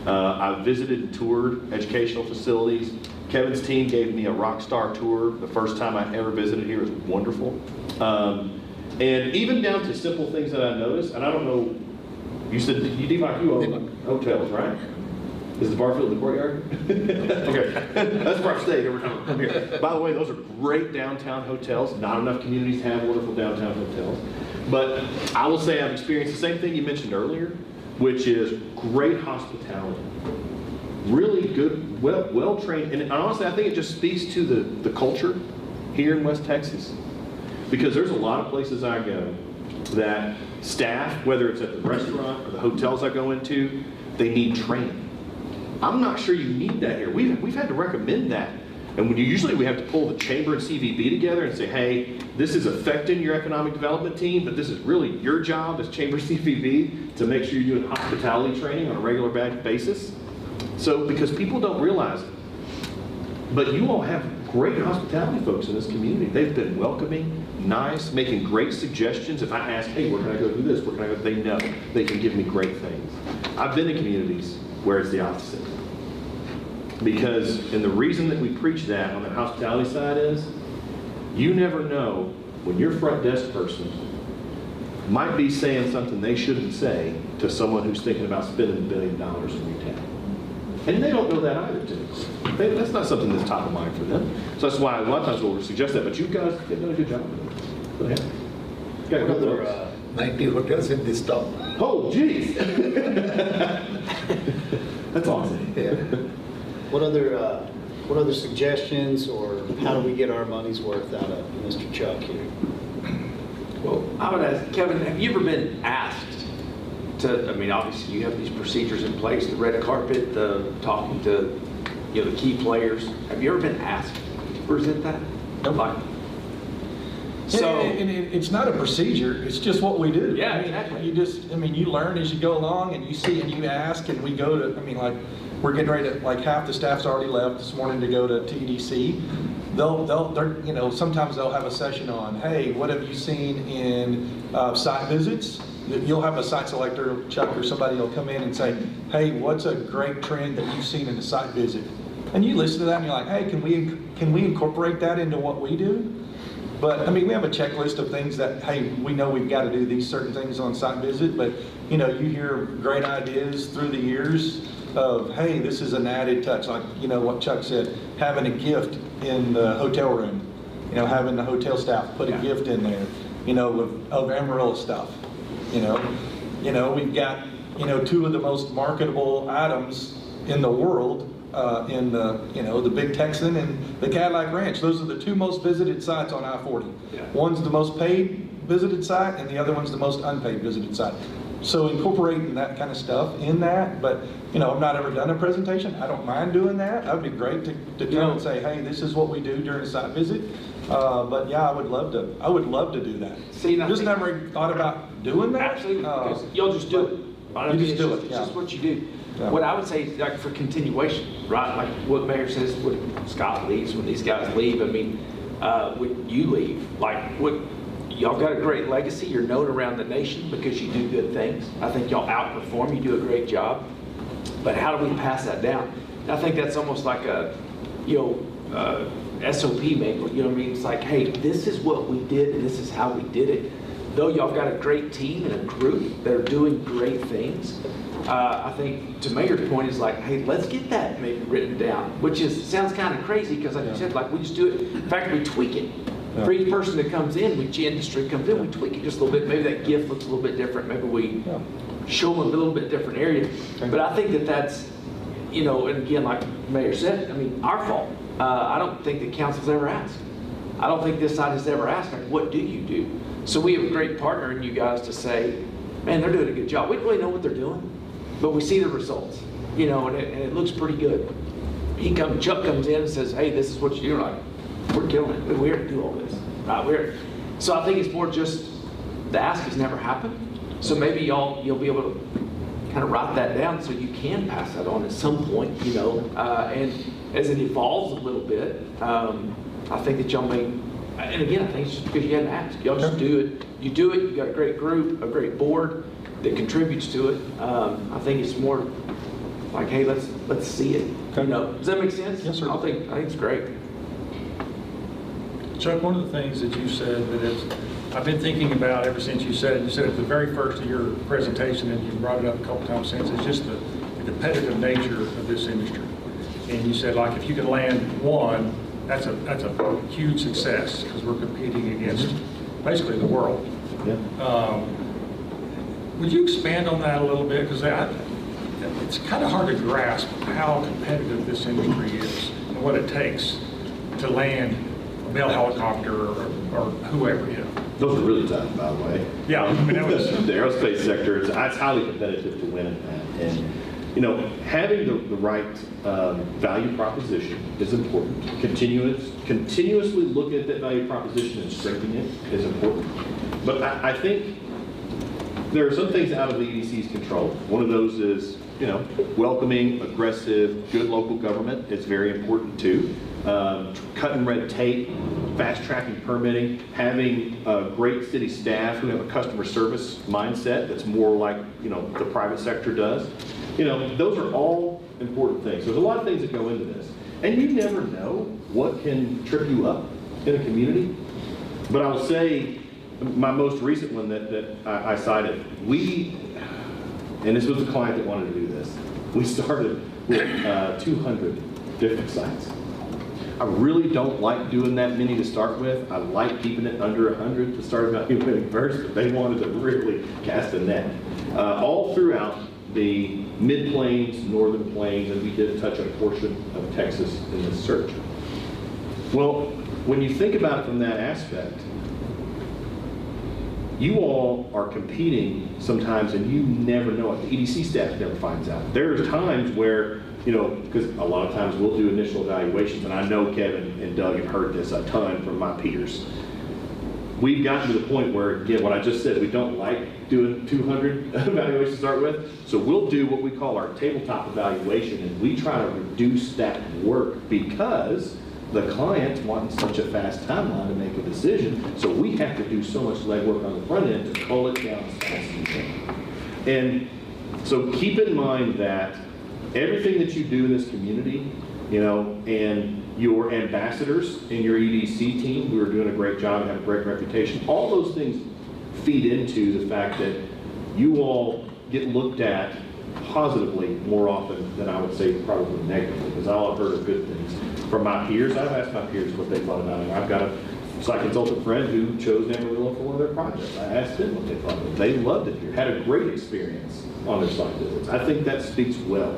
I've visited and toured educational facilities. Kevin's team gave me a rock star tour the first time I ever visited here. It was wonderful. And even down to simple things that I noticed, and I don't know, you said you own hotels, right? Is the Barfield in the courtyard? Okay, that's where I stayed every time I come here. By the way, those are great downtown hotels. Not enough communities have wonderful downtown hotels. But I will say I've experienced the same thing you mentioned earlier, which is great hospitality. Really good, well-trained, and honestly, I think it just speaks to the culture here in West Texas. Because there's a lot of places I go that staff, whether it's at the restaurant or the hotels I go into, they need training. I'm not sure you need that here. We've had to recommend that. And usually we have to pull the chamber and CVB together and say, hey, this is affecting your economic development team, but this is really your job as chamber CVB to make sure you're doing hospitality training on a regular basis. So, because people don't realize it. But you all have great hospitality folks in this community. They've been welcoming, nice, making great suggestions. If I ask, hey, where can I go do this? Where can I go? They know. They can give me great things. I've been in communities where it's the opposite. Because, and the reason that we preach that on the hospitality side is, you never know when your front desk person might be saying something they shouldn't say to someone who's thinking about spending $1 billion in retail. And they don't know that either, typically. That's not something that's top of mind for them. So that's why a lot of times we'll suggest that, but you guys have done a good job. Go ahead. Got a couple of 90 hotels in this town. Oh, geez. That's awesome. Yeah. What other suggestions, or how do we get our money's worth out of Mr. Chuck here? Well, I would ask, Kevin, have you ever been asked to, I mean, obviously you have these procedures in place, the red carpet, the talking to, the key players. Have you ever been asked to present that? Nope. So, and it's not a procedure, it's just what we do. Yeah, I mean, exactly. You learn as you go along, and you see and you ask, and we go to, like, we're getting ready to, like, half the staff's already left this morning to go to TDC. They're, sometimes they'll have a session on, hey, what have you seen in site visits? You'll have a site selector, Chuck, or somebody will come in and say, hey, what's a great trend that you've seen in a site visit? And you listen to that and you're like, hey, can we incorporate that into what we do? But we have a checklist of things that, hey, we know we've got to do these certain things on site visit, but you hear great ideas through the years of, hey, this is an added touch, like what Chuck said, having a gift in the hotel room, having the hotel staff put a gift in there. of Amarillo stuff, we've got, two of the most marketable items in the world, in the Big Texan and the Cadillac Ranch. Those are the two most visited sites on I-40. Yeah. One's the most paid visited site, and the other one's the most unpaid visited site. So incorporating that kind of stuff in that, but I've not ever done a presentation. I don't mind doing that. That would be great to come and say, hey, this is what we do during a site visit. But yeah, I would love to do that. See, and I just think- never thought about doing that. Absolutely, because you'll just do it. Right? You just do it, It's yeah. just what you do. Yeah. What I would say is like for continuation, right? Like what Mayor says, when Scott leaves, when these guys leave, I mean, when you leave, like what, y'all got a great legacy. You're known around the nation because you do good things. I think y'all outperform, you do a great job. But how do we pass that down? And I think that's almost like a, SOP manual, you know what I mean? It's like, hey, this is what we did and this is how we did it. Though y'all got a great team and a group that are doing great things, I think to Mayor's point is like, hey, let's get that maybe written down, which sounds kind of crazy because like you said, like we just do it. In fact, we tweak it. For each person that comes in, each industry comes in, we tweak it just a little bit. Maybe that gift looks a little bit different. Maybe we show them a little bit different area. But I think that's, and again, like Mayor said, I mean, our fault. I don't think the council's ever asked. I don't think this side has ever asked, like, what do you do? So we have a great partner in you guys to say, man, they're doing a good job. We don't really know what they're doing, but we see the results, and it looks pretty good. Chuck comes in and says, hey, this is what you're like. We're killing it. We're here to do all this, right? So I think it's more just the ask has never happened. So maybe you'll be able to kind of write that down so you can pass that on at some point, and as it evolves a little bit, I think that y'all may, and again, I think it's just because you hadn't asked. Y'all just do it. You do it, you got a great group, a great board that contributes to it. I think it's more like, hey, let's see it. Okay. Does that make sense? Yes, sir. I think it's great. Chuck, one of the things that you said I've been thinking about ever since you said at the very first of your presentation, and you brought it up a couple times since, is just the competitive nature of this industry. And you said, like, if you can land one, that's a huge success because we're competing against basically the world. Yeah. Would you expand on that a little bit? Because it's kind of hard to grasp how competitive this industry is and what it takes to land a Bell helicopter or whoever, Those are really tough, by the way. Yeah, I mean, that was... The aerospace sector, it's highly competitive to win in that. And, having the right value proposition is important. Continuously looking at that value proposition and strengthening it is important. But I think there are some things out of the EDC's control. One of those is, welcoming, aggressive, good local government is very important too. Cutting red tape, fast-tracking permitting, having great city staff who have a customer service mindset that's more like, the private sector does. Those are all important things. There's a lot of things that go into this. And you never know what can trip you up in a community. But I will say, my most recent one that I cited, and this was a client that wanted to do this, we started with 200 different sites. I really don't like doing that many to start with. I like keeping it under 100 to start evaluating first, but they wanted to really cast a net. All throughout the mid-plains, northern plains, and we did touch a portion of Texas in this search. Well, when you think about it from that aspect, you all are competing sometimes and you never know it. The EDC staff never finds out. There's times where, because a lot of times we'll do initial evaluations, and I know Kevin and Doug have heard this a ton from my peers. We've gotten to the point where, again, what I just said, we don't like doing 200 evaluations to start with, so we'll do what we call our tabletop evaluation, and we try to reduce that work because the client's wanting such a fast timeline to make a decision, so we have to do so much legwork on the front end to cull it down as fast as we can. And so keep in mind that everything that you do in this community, and your ambassadors in your EDC team who are doing a great job and have a great reputation, all those things feed into the fact that you all get looked at positively more often than I would say probably negatively, because all I've heard are good things. From my peers, I've asked my peers what they thought about it. I've got a site consultant friend who chose Amarillo for one of their projects. I asked them what they thought of it. They loved it here, had a great experience on their site visits. I think that speaks well.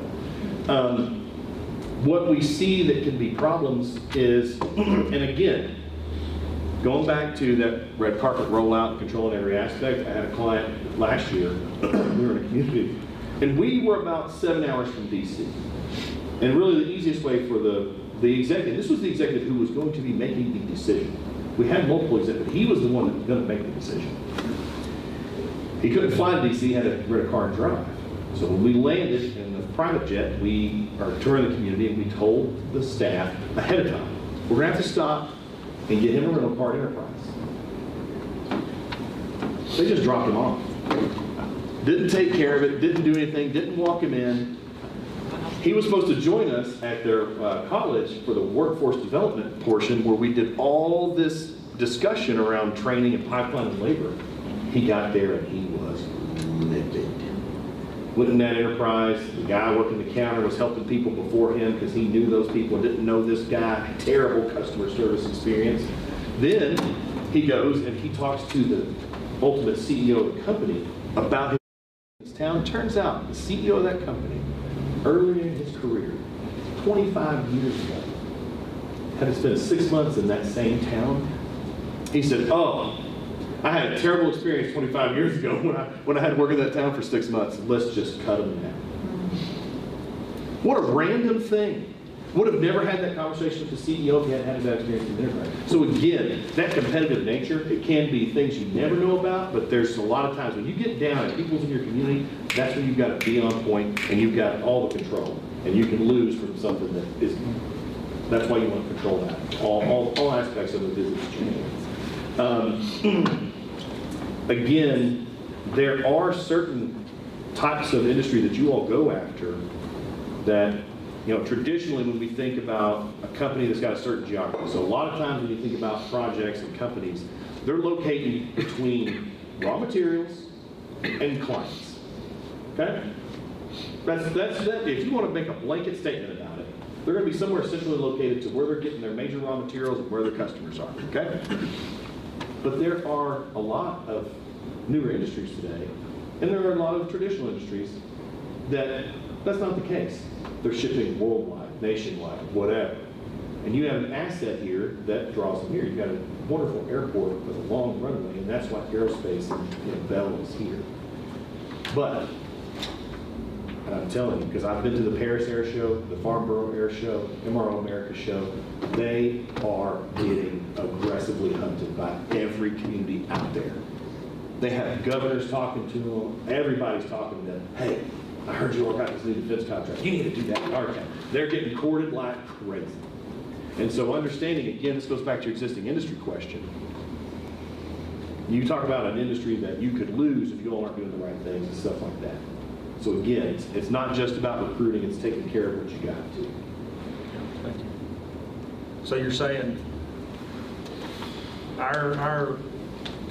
What we see that can be problems is, and again, going back to that red carpet rollout and controlling every aspect, I had a client last year, we were in a community, and we were about 7 hours from DC. And really the easiest way for the executive, this was the executive who was going to be making the decision. We had multiple executives, he was the one that was going to make the decision. He couldn't fly to DC, had to rent a car and drive. So when we landed in the private jet, we are touring the community and we told the staff ahead of time, we're going to have to stop and get him a rental car at Enterprise. They just dropped him off. Didn't take care of it, didn't do anything, didn't walk him in. He was supposed to join us at their college for the workforce development portion where we did all this discussion around training and pipeline and labor. He got there and he was livid. Went in that Enterprise, the guy working the counter was helping people before him because he knew those people, didn't know this guy, terrible customer service experience. Then he goes and he talks to the ultimate CEO of the company about his town. Turns out the CEO of that company, earlier in his career, 25 years ago, had to spend 6 months in that same town. He said, oh, I had a terrible experience 25 years ago when I had to work in that town for 6 months. Let's just cut him down. What a random thing. Would have never had that conversation with the CEO if he hadn't had that experience in the enterprise. So again, that competitive nature, it can be things you never know about, but there's a lot of times when you get down at people's in your community, that's when you've got to be on point and you've got all the control. And you can lose from something that is, that's why you want to control that. All aspects of the business chain. Again, there are certain types of industry that you all go after that, you know, traditionally when we think about a company that's got a certain geography, so a lot of times when you think about projects and companies, they're located between raw materials and clients, okay? That's that. If you want to make a blanket statement about it, they're going to be somewhere centrally located to where they're getting their major raw materials and where their customers are, okay? But there are a lot of newer industries today, and there are a lot of traditional industries that's not the case. They're shipping worldwide, nationwide, whatever. And you have an asset here that draws them here. You've got a wonderful airport with a long runway, and that's why aerospace and Bell is here. But, and I'm telling you, because I've been to the Paris Air Show, the Farnborough Air Show, MRO America Show, they are getting aggressively hunted by every community out there. They have governors talking to them, everybody's talking to them. Hey, I heard you work out this new defense contract. You need to do that in our town. They're getting courted like crazy. And so understanding, again, this goes back to your existing industry question. You talk about an industry that you could lose if you all aren't doing the right things and stuff like that. So again, it's not just about recruiting, it's taking care of what you got to. Thank you. So you're saying our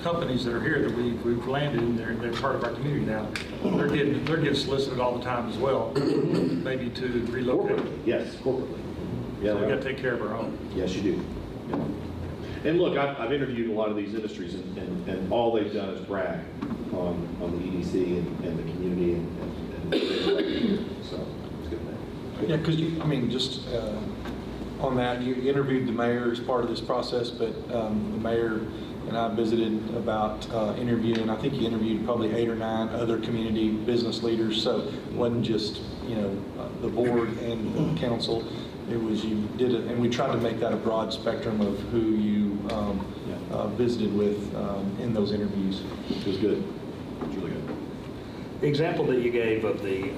companies that are here that we've landed and they're part of our community now, they're getting solicited all the time as well, maybe to relocate. Corporately, yes, corporately. Yeah, So we got to take care of our own. Yes, you do. Yeah. And look, I've interviewed a lot of these industries, and all they've done is brag on the EDC and the community, and so it's good. Yeah, because I mean, just on that, you interviewed the mayor as part of this process, but the mayor and I visited about interviewing. I think he interviewed probably 8 or 9 other community business leaders. So it wasn't just the board and the council. It was you did it, and we tried to make that a broad spectrum of who you visited with in those interviews. It was good. It was really good. The example that you gave of the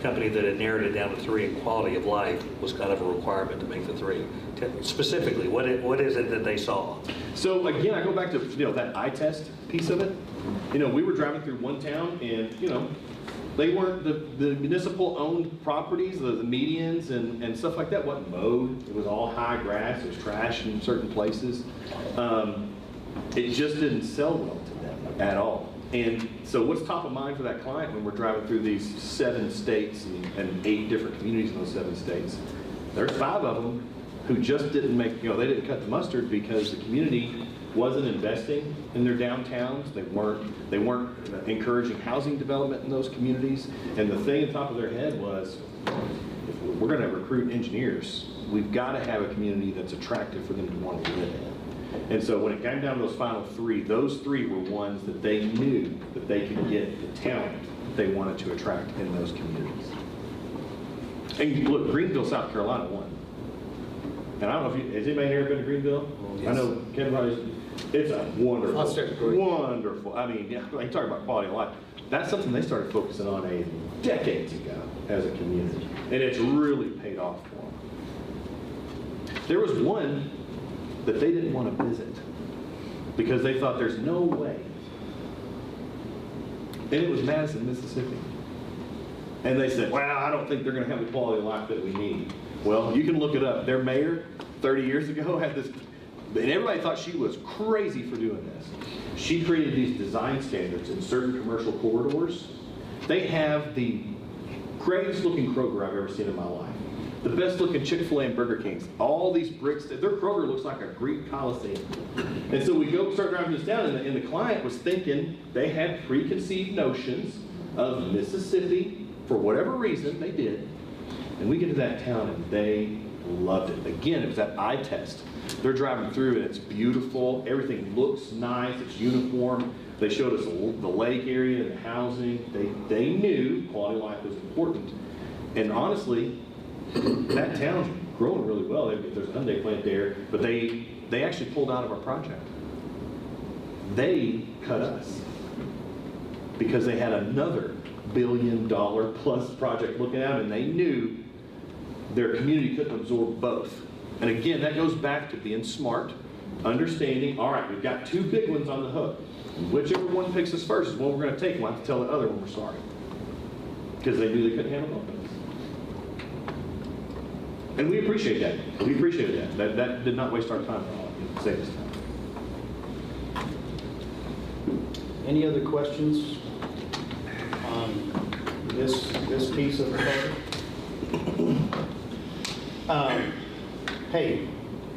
company that had narrowed it down to 3 in quality of life was kind of a requirement to make the 3. Specifically, what is it that they saw? So again, I go back to that eye test piece of it. We were driving through one town, and they weren't the municipal owned properties, the medians and stuff like that wasn't mowed. It was all high grass. It was trash in certain places. It just didn't sell well to them at all. And so what's top of mind for that client when we're driving through these 7 states and 8 different communities in those 7 states? There's 5 of them who just didn't make, they didn't cut the mustard because the community wasn't investing in their downtowns. They weren't encouraging housing development in those communities. And the thing on top of their head was, if we're going to recruit engineers, we've got to have a community that's attractive for them to want to live in. And so when it came down to those final three, those three were ones that they knew that they could get the talent that they wanted to attract in those communities. And look, Greenville, South Carolina won. And I don't know if has anybody here been to Greenville? Yes. I know Ken Rice. It's a wonderful, wonderful. I mean, yeah, like talk about quality of life. That's something they started focusing on decades ago as a community, and it's really paid off for them. There was one that they didn't want to visit because they thought there's no way. And it was Madison, Mississippi. And they said, well, I don't think they're going to have the quality of life that we need. Well, you can look it up. Their mayor 30 years ago had this, and everybody thought she was crazy for doing this. She created these design standards in certain commercial corridors. They have the greatest looking Kroger I've ever seen in my life. The best looking Chick-fil-A and Burger Kings. All these bricks, their Kroger looks like a Greek Colosseum. And so we start driving this down, and the client was thinking they had preconceived notions of Mississippi. For whatever reason, they did. And we get to that town, and they loved it. Again, it was that eye test. They're driving through, and it's beautiful. Everything looks nice. It's uniform. They showed us the lake area and the housing. They knew quality of life was important. And honestly, that town's growing really well. There's a Hyundai plant there, but they actually pulled out of our project. They cut us because they had another $1 billion plus project looking at them, and they knew their community couldn't absorb both. And again, that goes back to being smart, understanding, all right, we've got two big ones on the hook. And whichever one picks us first is one we're going to take. We'll have to tell the other one we're sorry. Because they knew they couldn't handle both. And we appreciate that. We appreciated that. That did not waste our time at all. It saved us time. Any other questions on this piece of the project? Hey,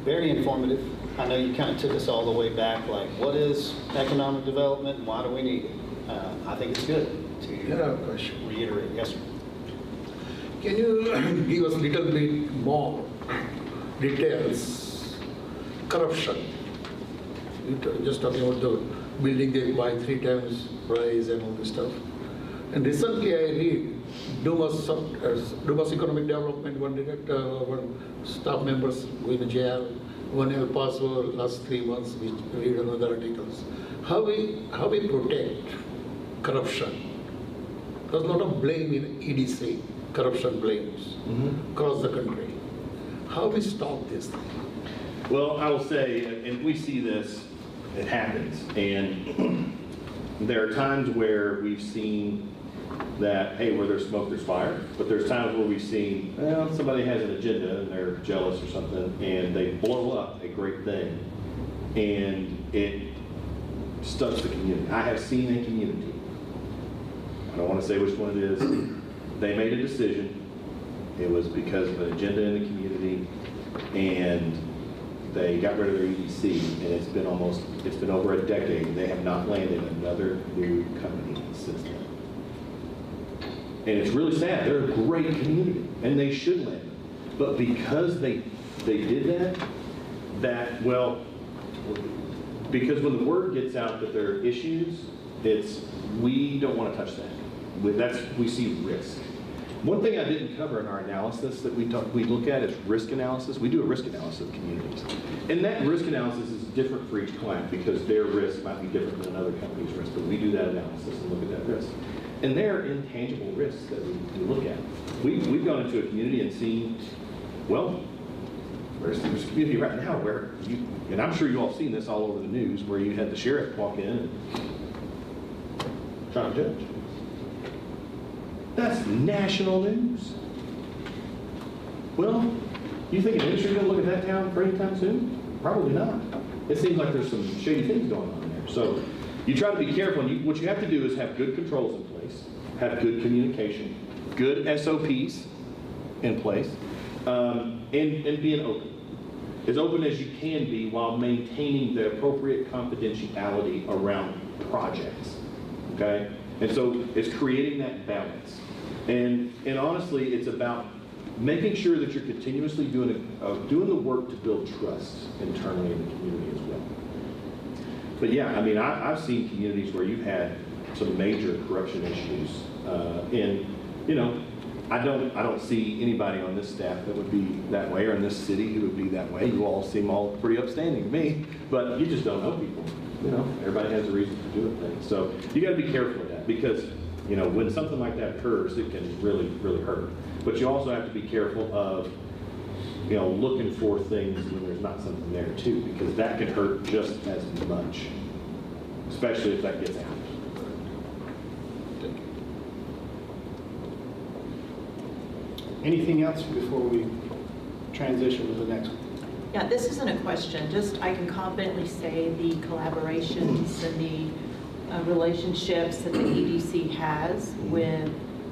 very informative. I know you kind of took us all the way back, like what is economic development and why do we need it? I think it's good to reiterate. Yes, sir. Can you give us a little bit more details? Corruption. You're just talking about the building they buy 3 times price and all this stuff. And recently I read Dumas Economic Development, one director, one staff members going to jail, one El Paso last 3 months, we read another articles. How we protect corruption? There's a lot of blame in AEDC, corruption blames across the country. How we stop this thing? Well, I will say, and we see this, it happens, and there are times where we've seen that, hey, where there's smoke, there's fire, but there's times where we've seen, well, somebody has an agenda and they're jealous or something, and they blow up a great thing, and it stunts the community. I have seen a community, I don't want to say which one it is, they made a decision, it was because of an agenda in the community, and they got rid of their EDC, and it's been over a decade, and they have not landed another new company since then. And it's really sad. They're a great community, and they should land. But because they did well, because when the word gets out that there are issues, we don't want to touch that. We see risk. One thing I didn't cover in our analysis that we look at is risk analysis. We do a risk analysis of communities. And that risk analysis is different for each client because their risk might be different than another company's risk, but we do that analysis and look at that risk. And there are intangible risks that we look at. We've gone into a community and seen, well, there's a community right now where and I'm sure you all have seen this all over the news, where you had the sheriff walk in and try to judge. That's national news. Well, you think an industry is going to look at that town for any time soon? Probably not. It seems like there's some shady things going on there. So you try to be careful. And what you have to do is have good controls in place, have good communication, good SOPs in place, and being open. as open as you can be while maintaining the appropriate confidentiality around projects, okay? And so it's creating that balance. And honestly, it's about making sure that you're continuously doing the work to build trust internally in the community as well. But yeah, I mean, I've seen communities where you've had some major corruption issues, and you know, I don't see anybody on this staff that would be that way, or in this city who would be that way. You all seem all pretty upstanding to me, but you just don't know people. You know, everybody has a reason for doing things. So you got to be careful of that, because you know, when something like that occurs, it can really, really hurt. But you also have to be careful of, you know, looking for things when there's not something there too, because that can hurt just as much, especially if that gets out. Anything else before we transition to the next one? Yeah, this isn't a question, just I can confidently say the collaborations and the relationships that the EDC has with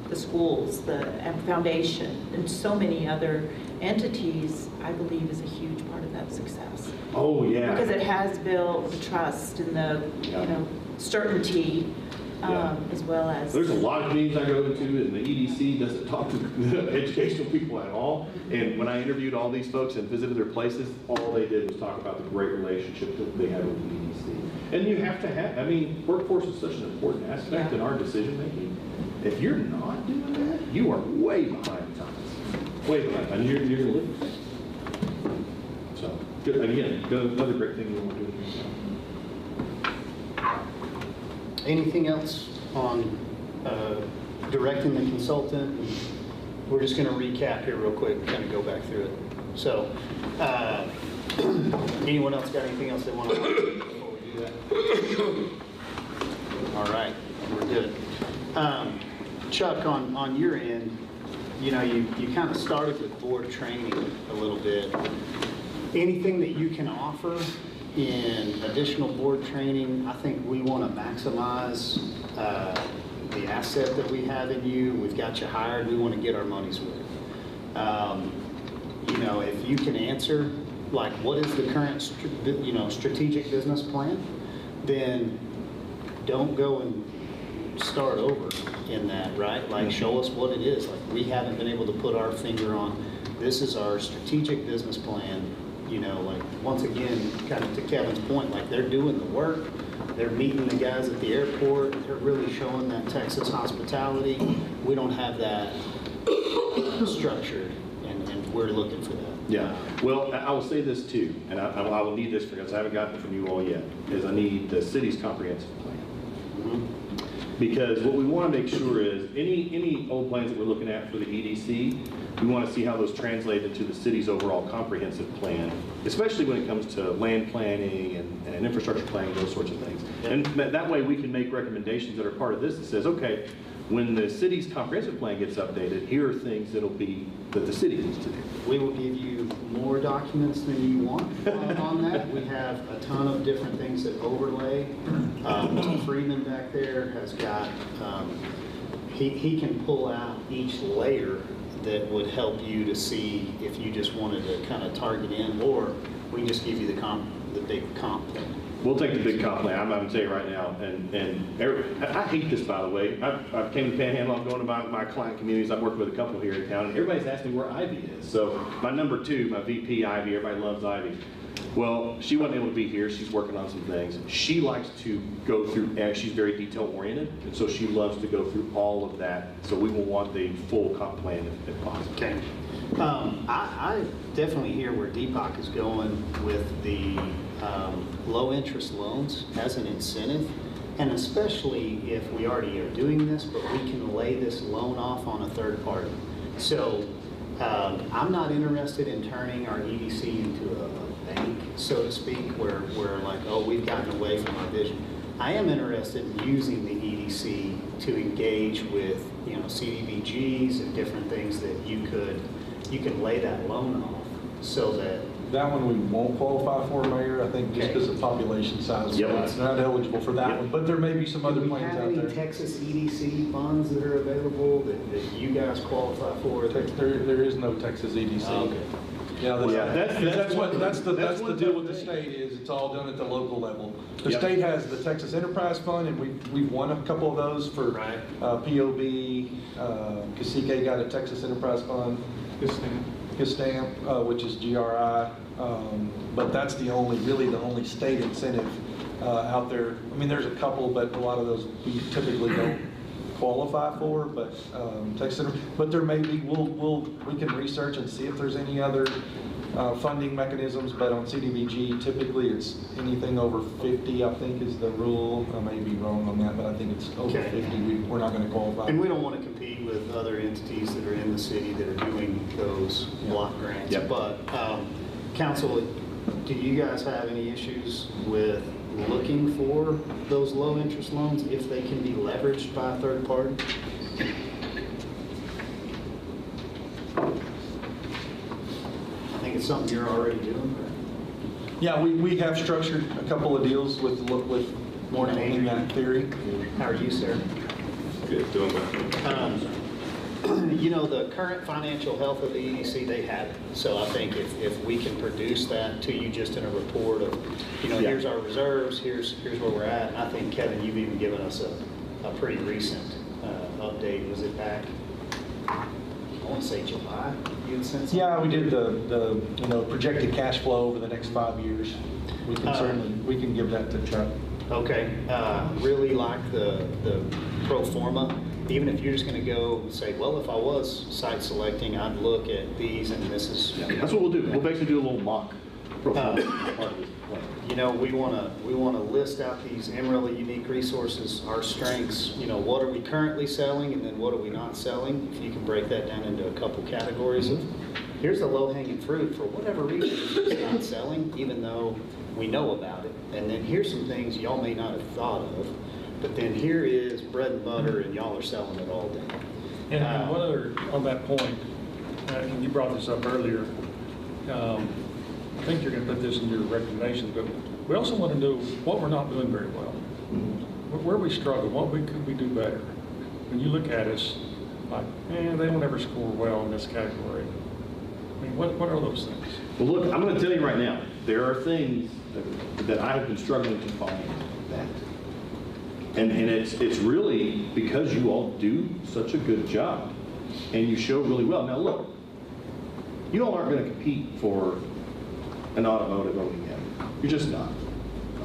the schools, the foundation, and so many other entities, I believe is a huge part of that success. Oh, yeah. Because it has built the trust and the, you know, certainty, as well as. There's a lot of meetings I go to, and the EDC doesn't talk to the educational people at all. And when I interviewed all these folks and visited their places, all they did was talk about the great relationship that they have with the EDC. And you have to have, I mean, workforce is such an important aspect in our decision making. If you're not doing that, you are way behind times. Way behind times. You're going to lose. So, good. And again, another great thing you want to do. Anything else on directing the consultant? We're just going to recap here real quick and kind of go back through it. So, anyone else got anything else they want to add before we do that? All right, we're good. Chuck, on your end, you know, you kind of started with board training a little bit. Anything that you can offer in additional board training? I think we want to maximize the asset that we have in you. We've got you hired. We want to get our money's worth. You know, if you can answer, like, what is the current, strategic business plan, then don't go and start over in that, right? Like, show us what it is. Like, we haven't been able to put our finger on, this is our strategic business plan. You know, like, once again, kind of to Kevin's point, like, they're doing the work, they're meeting the guys at the airport, they're really showing that Texas hospitality. We don't have that structured, and we're looking for that. Yeah, well, I will say this too, and I will need this because I haven't gotten it from you all yet, is I need the city's comprehensive plan. Mm-hmm. Because what we want to make sure is any old plans that we're looking at for the EDC, we want to see how those translate into the city's overall comprehensive plan, especially when it comes to land planning and infrastructure planning, those sorts of things. And that way we can make recommendations that are part of this that says, okay, when the city's comprehensive plan gets updated, here are things that the city needs to do. We will give you more documents than you want on that. We have a ton of different things that overlay. Mr. Freeman back there has got, he can pull out each layer that would help you to see if you just wanted to kind of target in, or we can just give you the big comp plan. We'll take the big comp plan. I'm going to tell you right now, and I hate this, by the way. I came to Panhandle. I'm going to my client communities. I'm working with a couple here in town, and everybody's asking me where Ivy is. So my number 2, my VP, Ivy, everybody loves Ivy. Well, she wasn't able to be here. She's working on some things. She likes to go through, she's very detail-oriented, and so she loves to go through all of that. So we will want the full comp plan if possible. Okay. I definitely hear where Deepak is going with the low-interest loans as an incentive, and especially if we already are doing this, but we can lay this loan off on a third party. So I'm not interested in turning our EDC into a bank, so to speak, where we're like, oh, we've gotten away from our vision. I am interested in using the EDC to engage with, you know, CDBGs and different things that you can lay that loan off so that. That one we won't qualify for, Mayor, I think just because of population size. Yep. It's not eligible for that one, but there may be some other Do we plans have out any there. Texas EDC funds that are available that you guys qualify for? There is no Texas EDC. Oh, okay. Yeah, that's one the deal with the thing. state is it's all done at the local level. The Yep. state has the Texas Enterprise Fund, and we've won a couple of those for Right. POB. Cacique got a Texas Enterprise Fund. His stamp, which is GRI. But that's really the only state incentive out there. I mean, there's a couple, but a lot of those we typically don't qualify for. But Texas, but there may be. We can research and see if there's any other funding mechanisms. But on CDBG, typically it's anything over 50. I think is the rule. I may be wrong on that, but I think it's over Okay. 50. We're not going to qualify. And we don't want to compete with other entities that are in the city that are doing those block grants. Yep. But, council, do you guys have any issues with looking for those low interest loans if they can be leveraged by a third party? I think it's something you're already doing. Yeah, we have structured a couple of deals with More than in that theory. How are you, sir? Good, doing well. You know, the current financial health of the EDC, they have it. So I think if we can produce that to you just in a report of, you know, Yeah. here's our reserves, here's where we're at. And I think, Kevin, you've even given us a pretty recent update. Was it back, I want to say July? You had sent something? Yeah, we did the projected cash flow over the next 5 years. We can we can give that to Chuck. Okay, really like the pro forma. Even if you're just going to go and say, well, if I was site selecting, I'd look at these and this is. That's what we'll do. We'll basically do a little mock. Part of this plan. You know, we want to list out these Amarillo unique resources, our strengths. You know, what are we currently selling, and then what are we not selling? If you can break that down into a couple categories of, here's the low-hanging fruit for whatever reason it's not selling, even though we know about it. And then here's some things y'all may not have thought of, but then here is bread and butter, and y'all are selling it all day. And one other, on that point, and you brought this up earlier, I think you're going to put this in your recommendations, but we also want to know what we're not doing very well, where we struggle, what could we do better. When you look at us, like, they don't ever score well in this category. I mean, what are those things? Well, look, I'm going to tell you right now, there are things that I have been struggling to find that. And it's really because you all do such a good job and you show really well. Now look, you all aren't going to compete for an automotive OEM. You're just not,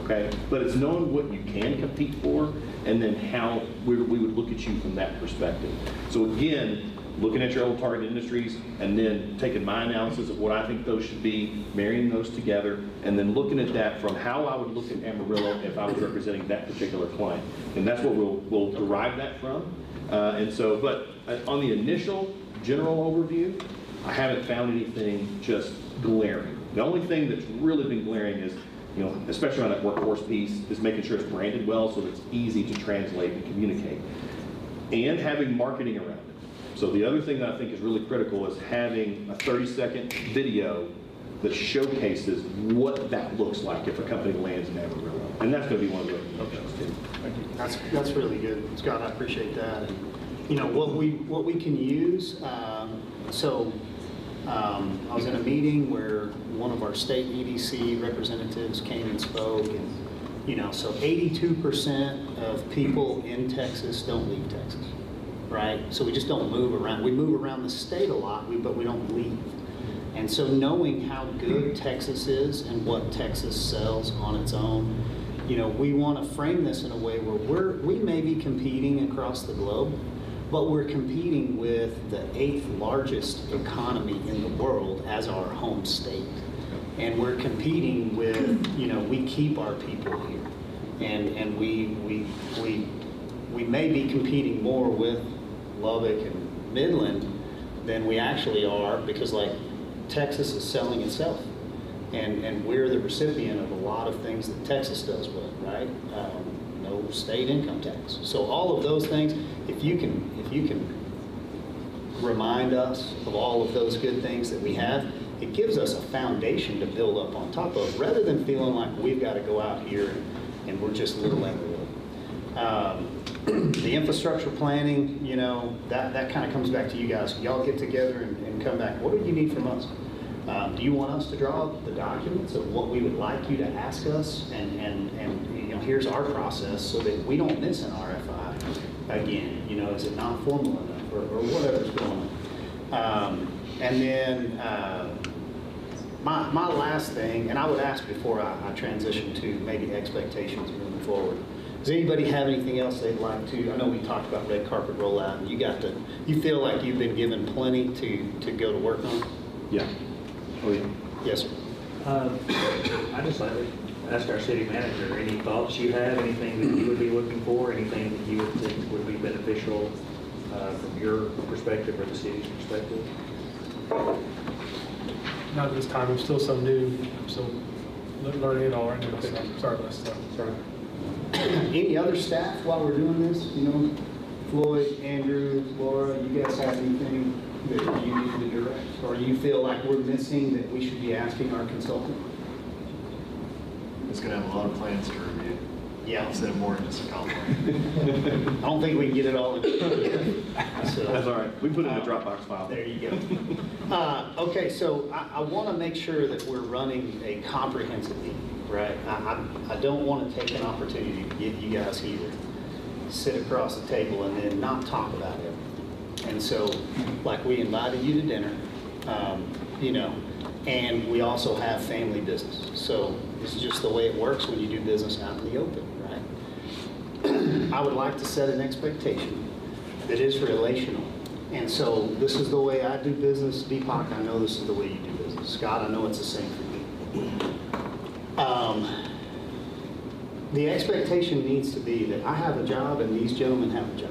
okay? But it's knowing what you can compete for and then how we would look at you from that perspective. So again, looking at your old target industries and then taking my analysis of what I think those should be, marrying those together, and then looking at that from how I would look at Amarillo if I was representing that particular client. And that's what we'll derive that from. But on the initial general overview, I haven't found anything just glaring. The only thing that's really been glaring is, you know, especially on that workforce piece, is making sure it's branded well so that it's easy to translate and communicate. And having marketing around it. So the other thing that I think is really critical is having a 30-second video that showcases what that looks like if a company lands in Amarillo. And that's going to be one of the recommendations too. That's really good, Scott. I appreciate that. And you know what we can use. I was in a meeting where one of our state EDC representatives came and spoke, and you know, so 82% of people in Texas don't leave Texas, right? So we just don't move around. We move around the state a lot, but we don't leave. And so knowing how good Texas is and what Texas sells on its own, you know, we want to frame this in a way where we may be competing across the globe, but we're competing with the 8th largest economy in the world as our home state. And we're competing with, you know, we keep our people here. And we may be competing more with Lubbock and Midland than we actually are, because like Texas is selling itself. And we're the recipient of a lot of things that Texas does well, right? No state income tax. So all of those things, if you can remind us of all of those good things that we have, it gives us a foundation to build up on top of, rather than feeling like we've got to go out here and we're just little Amarillo. The infrastructure planning, you know, that kind of comes back to you guys. Y'all get together and come back. What do you need from us? Do you want us to draw up the documents of what we would like you to ask us? And you know, here's our process so that we don't miss an RFI again. You know, is it not formal enough or whatever's going on? And then my last thing, and I would ask before I transition to maybe expectations moving forward. Does anybody have anything else they'd like to? I know we talked about red carpet rollout, and you feel like you've been given plenty to go to work on? Yeah. Oh, yeah. Yes, sir. I just like to ask our city manager, any thoughts you have, anything that you would be looking for, anything that you would think would be beneficial from your perspective or the city's perspective? Not at this time, I'm still so new, I'm still learning it all right now, so sorry, Les, sorry. Any other staff while we're doing this? You know, Floyd, Andrew, Laura, you guys have anything that you need to direct? Or you feel like we're missing that we should be asking our consultant? It's gonna have a lot of plans to review. Yeah. I'll send more into Chicago. I don't think we can get it all in. So, That's all right. We put it in a Dropbox file. there you go. Okay, so I want to make sure that we're running a comprehensive meeting, right? I don't want to take an opportunity to get you guys here, sit across the table, and then not talk about everything. And so, like, we invited you to dinner, you know, and we also have family business. So this is just the way it works when you do business out in the open, right? I would like to set an expectation that is relational. And so this is the way I do business. Deepak, I know this is the way you do business. Scott, I know it's the same for you. The expectation needs to be that I have a job and these gentlemen have a job.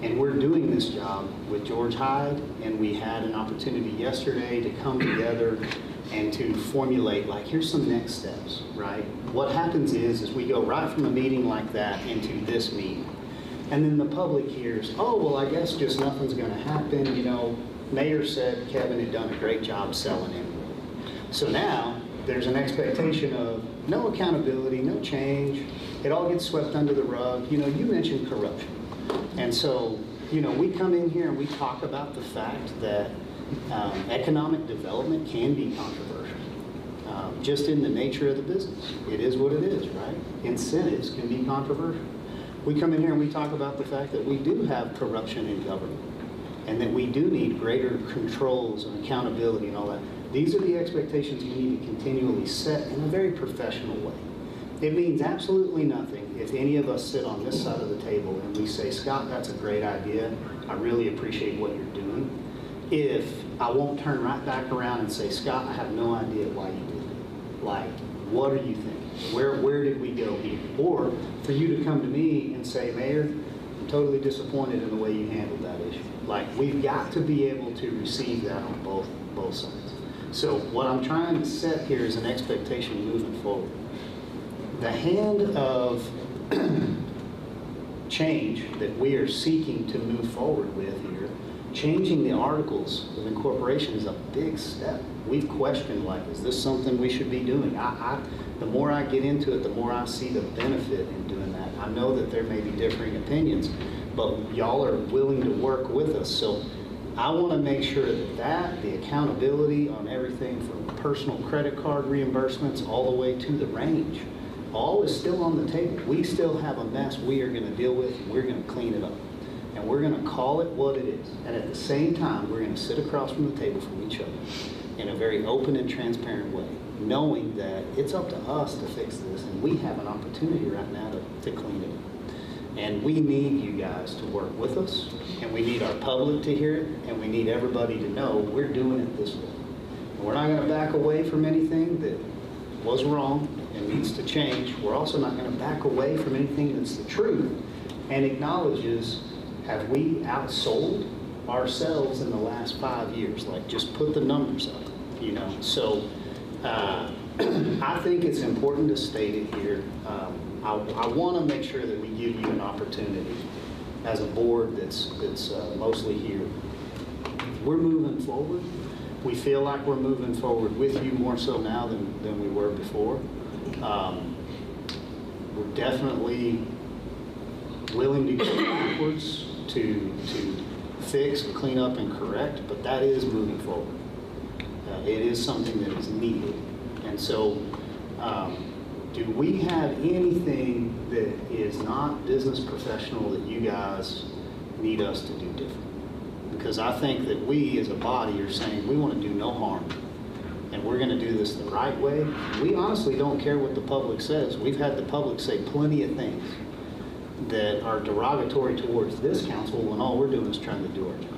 And we're doing this job with George Hyde, and we had an opportunity yesterday to come together and to formulate, like, here's some next steps, right? What happens is we go right from a meeting like that into this meeting. And then the public hears, oh, well, I guess just nothing's going to happen. You know, Mayor said Kevin had done a great job selling it. So now there's an expectation of no accountability, no change. It all gets swept under the rug. You know, you mentioned corruption. And so, you know, we come in here and we talk about the fact that economic development can be controversial, just in the nature of the business. It is what it is, right? Incentives can be controversial. We come in here and we talk about the fact that we do have corruption in government and that we do need greater controls and accountability and all that. These are the expectations you need to continually set in a very professional way. It means absolutely nothing if any of us sit on this side of the table and we say, Scott, that's a great idea. I really appreciate what you're doing. If I won't turn right back around and say, Scott, I have no idea why you did it. Like, what are you thinking? Where did we go here? Or for you to come to me and say, Mayor, I'm totally disappointed in the way you handled that issue. Like, we've got to be able to receive that on both sides. So what I'm trying to set here is an expectation moving forward. The hand of change that we are seeking to move forward with here, changing the articles of incorporation is a big step. We've questioned, like, is this something we should be doing? The more I get into it, the more I see the benefit in doing that. I know that there may be differing opinions, but y'all are willing to work with us. So I want to make sure that the accountability on everything from personal credit card reimbursements all the way to the range, all is still on the table. We still have a mess we are going to deal with. We're going to clean it up. And we're going to call it what it is. And at the same time, we're going to sit across from the table from each other in a very open and transparent way, knowing that it's up to us to fix this. And we have an opportunity right now to clean it up. And we need you guys to work with us. And we need our public to hear it. And we need everybody to know we're doing it this way. And we're not going to back away from anything that was wrong and needs to change. We're also not going to back away from anything that's the truth and acknowledges, have we outsold ourselves in the last 5 years? Like, just put the numbers up, you know. So I think it's important to state it here. I want to make sure that we give you an opportunity as a board that's mostly here. We're moving forward. We feel like we're moving forward with you more so now than we were before. We're definitely willing to go backwards to fix and clean up and correct, but that is moving forward. It is something that is needed. And so, do we have anything that is not business professional that you guys need us to do different? Because I think that we as a body are saying we want to do no harm and we're going to do this the right way. We honestly don't care what the public says. We've had the public say plenty of things that are derogatory towards this council when all we're doing is trying to do our job.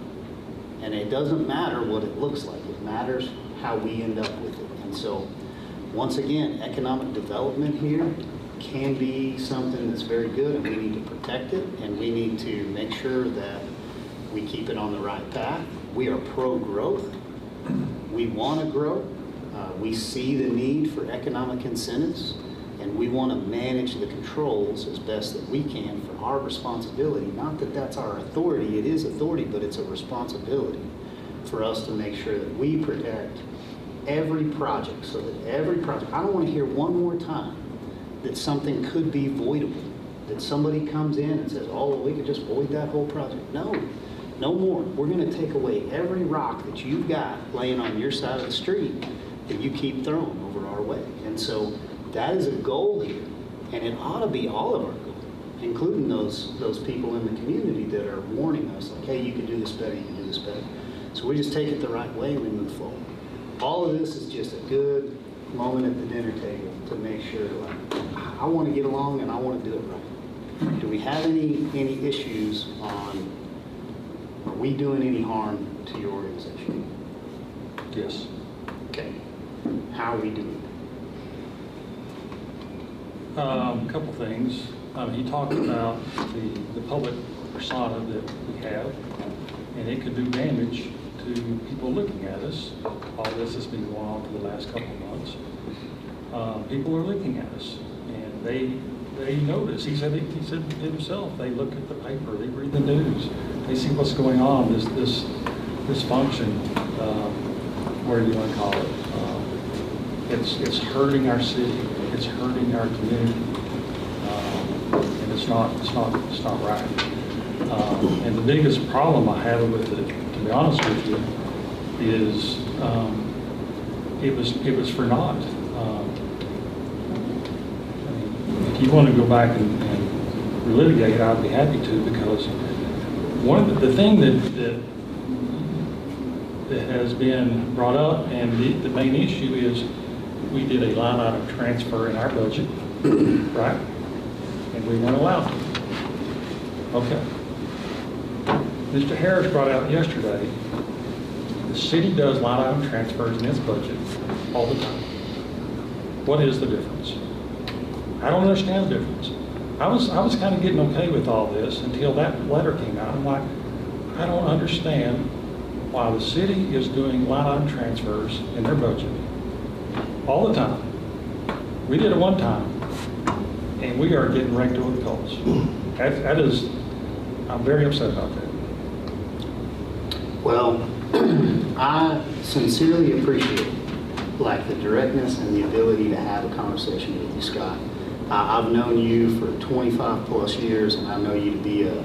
And it doesn't matter what it looks like. It matters how we end up with it. And so, once again, economic development here can be something that's very good, and we need to protect it, and we need to make sure that we keep it on the right path. We are pro-growth. We want to grow. We see the need for economic incentives, and we want to manage the controls as best that we can for our responsibility. Not that that's our authority. It is authority, but it's a responsibility for us to make sure that we protect every project, so that every project, I don't want to hear one more time that something could be voidable, that somebody comes in and says, oh, well, we could just void that whole project. No, no more. We're going to take away every rock that you've got laying on your side of the street that you keep throwing over our way. And so that is a goal here, and it ought to be all of our goals, including those people in the community that are warning us, like, hey, you can do this better, you can do this better. So we just take it the right way and we move forward. All of this is just a good moment at the dinner table to make sure, like, I want to get along and I want to do it right. Do we have any issues on, are we doing any harm to your organization? Yes. Okay. How are we doing? A couple things. He talked about the public persona that we have, and it could do damage to people looking at us. All this has been going on for the last couple of months. People are looking at us, and they notice. He said himself, they look at the paper, they read the news, they see what's going on, this function, what do you want to call it? It's hurting our city, it's hurting our community, and it's not right. And the biggest problem I have with it, to be honest with you, is it was for naught. If you want to go back and relitigate, I'd be happy to, because one of the thing that has been brought up, and the main issue is we did a line item transfer in our budget, right? And we weren't allowed to. Okay. Mr. Harris brought out yesterday, the city does line item transfers in its budget all the time. What is the difference? I don't understand the difference. I was kind of getting okay with all this until that letter came out. I'm like, I don't understand why the city is doing line item transfers in their budget all the time. We did it one time, and we are getting raked over the coals. That is, I'm very upset about that. Well, I sincerely appreciate like the directness and the ability to have a conversation with you, Scott. I've known you for 25 plus years, and I know you to be a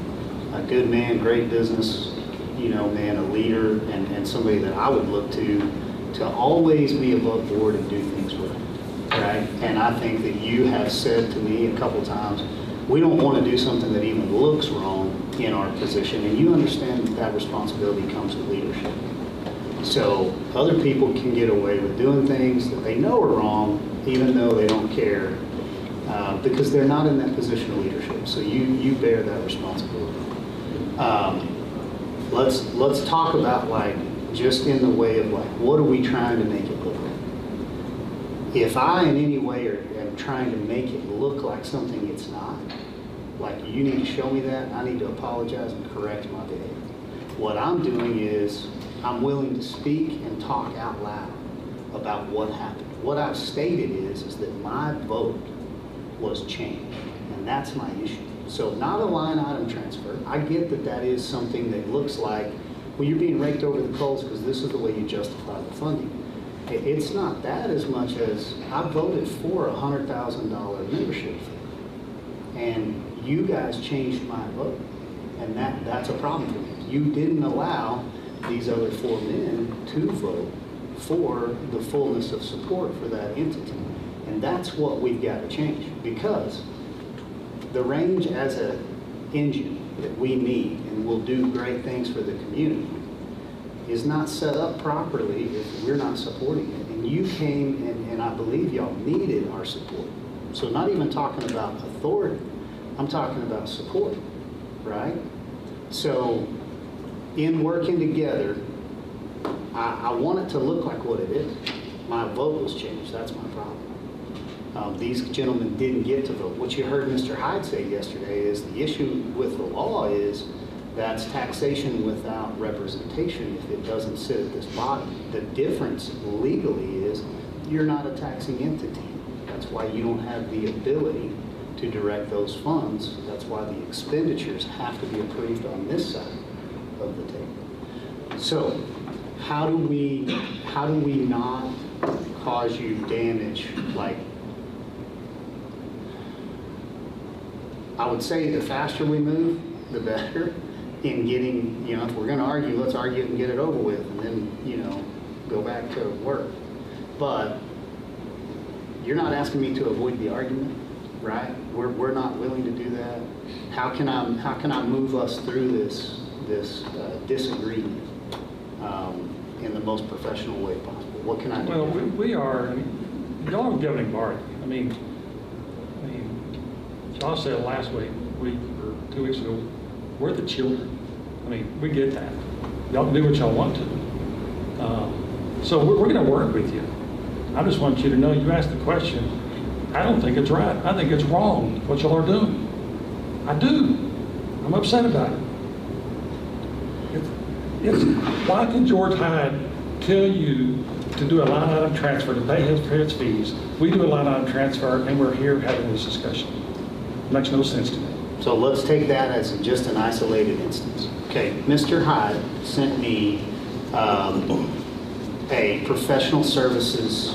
good man, great business, man, a leader, and somebody that I would look to always be above board and do things right? And I think that you have said to me a couple times, we don't want to do something that even looks wrong in our position, and you understand that responsibility comes with leadership. So other people can get away with doing things that they know are wrong, even though they don't care, because they're not in that position of leadership. So you bear that responsibility. Let's talk about, like, just in the way of, like, what are we trying to make it look like? If I in any way am trying to make it look like something it's not, like, you need to show me that, I need to apologize and correct my behavior. What I'm doing is I'm willing to speak and talk out loud about what happened. What I've stated is that my vote was changed, and that's my issue. So not a line item transfer. I get that that is something that looks like, well, you're being raked over the coals because this is the way you justify the funding. It's not that as much as I voted for a $100,000 membership fee, and you guys changed my vote, and that's a problem for me. You didn't allow these other 4 men to vote for the fullness of support for that entity. And that's what we've got to change, because the range as an engine that we need and will do great things for the community is not set up properly if we're not supporting it. And you came and I believe y'all needed our support. So not even talking about authority, I'm talking about support, right? So in working together, I want it to look like what it is. My vote was changed, that's my problem. These gentlemen didn't get to vote. What you heard Mr. Hyde say yesterday is the issue with the law is that's taxation without representation if it doesn't sit at this body. The difference legally is you're not a taxing entity. That's why you don't have the ability to direct those funds. That's why the expenditures have to be approved on this side of the table. So how do we not cause you damage? Like, I would say the faster we move, the better in getting, if we're going to argue, let's argue it and get it over with, and then, go back to work. But you're not asking me to avoid the argument, right? We're not willing to do that. How can I move us through this disagreement in the most professional way possible? What can I do? Well, we are, y'all are governing body. I mean, Josh said last week, or 2 weeks ago, we're the children. We get that. Y'all can do what y'all want to. So we're going to work with you. I just want you to know, you asked the question, I don't think it's right. I think it's wrong what y'all are doing. I do. I'm upset about it. Why can George Hyde tell you to do a line item transfer to pay his fees? We do a line item transfer and we're here having this discussion. Makes no sense to me. So let's take that as just an isolated instance. Okay, Mr. Hyde sent me a professional services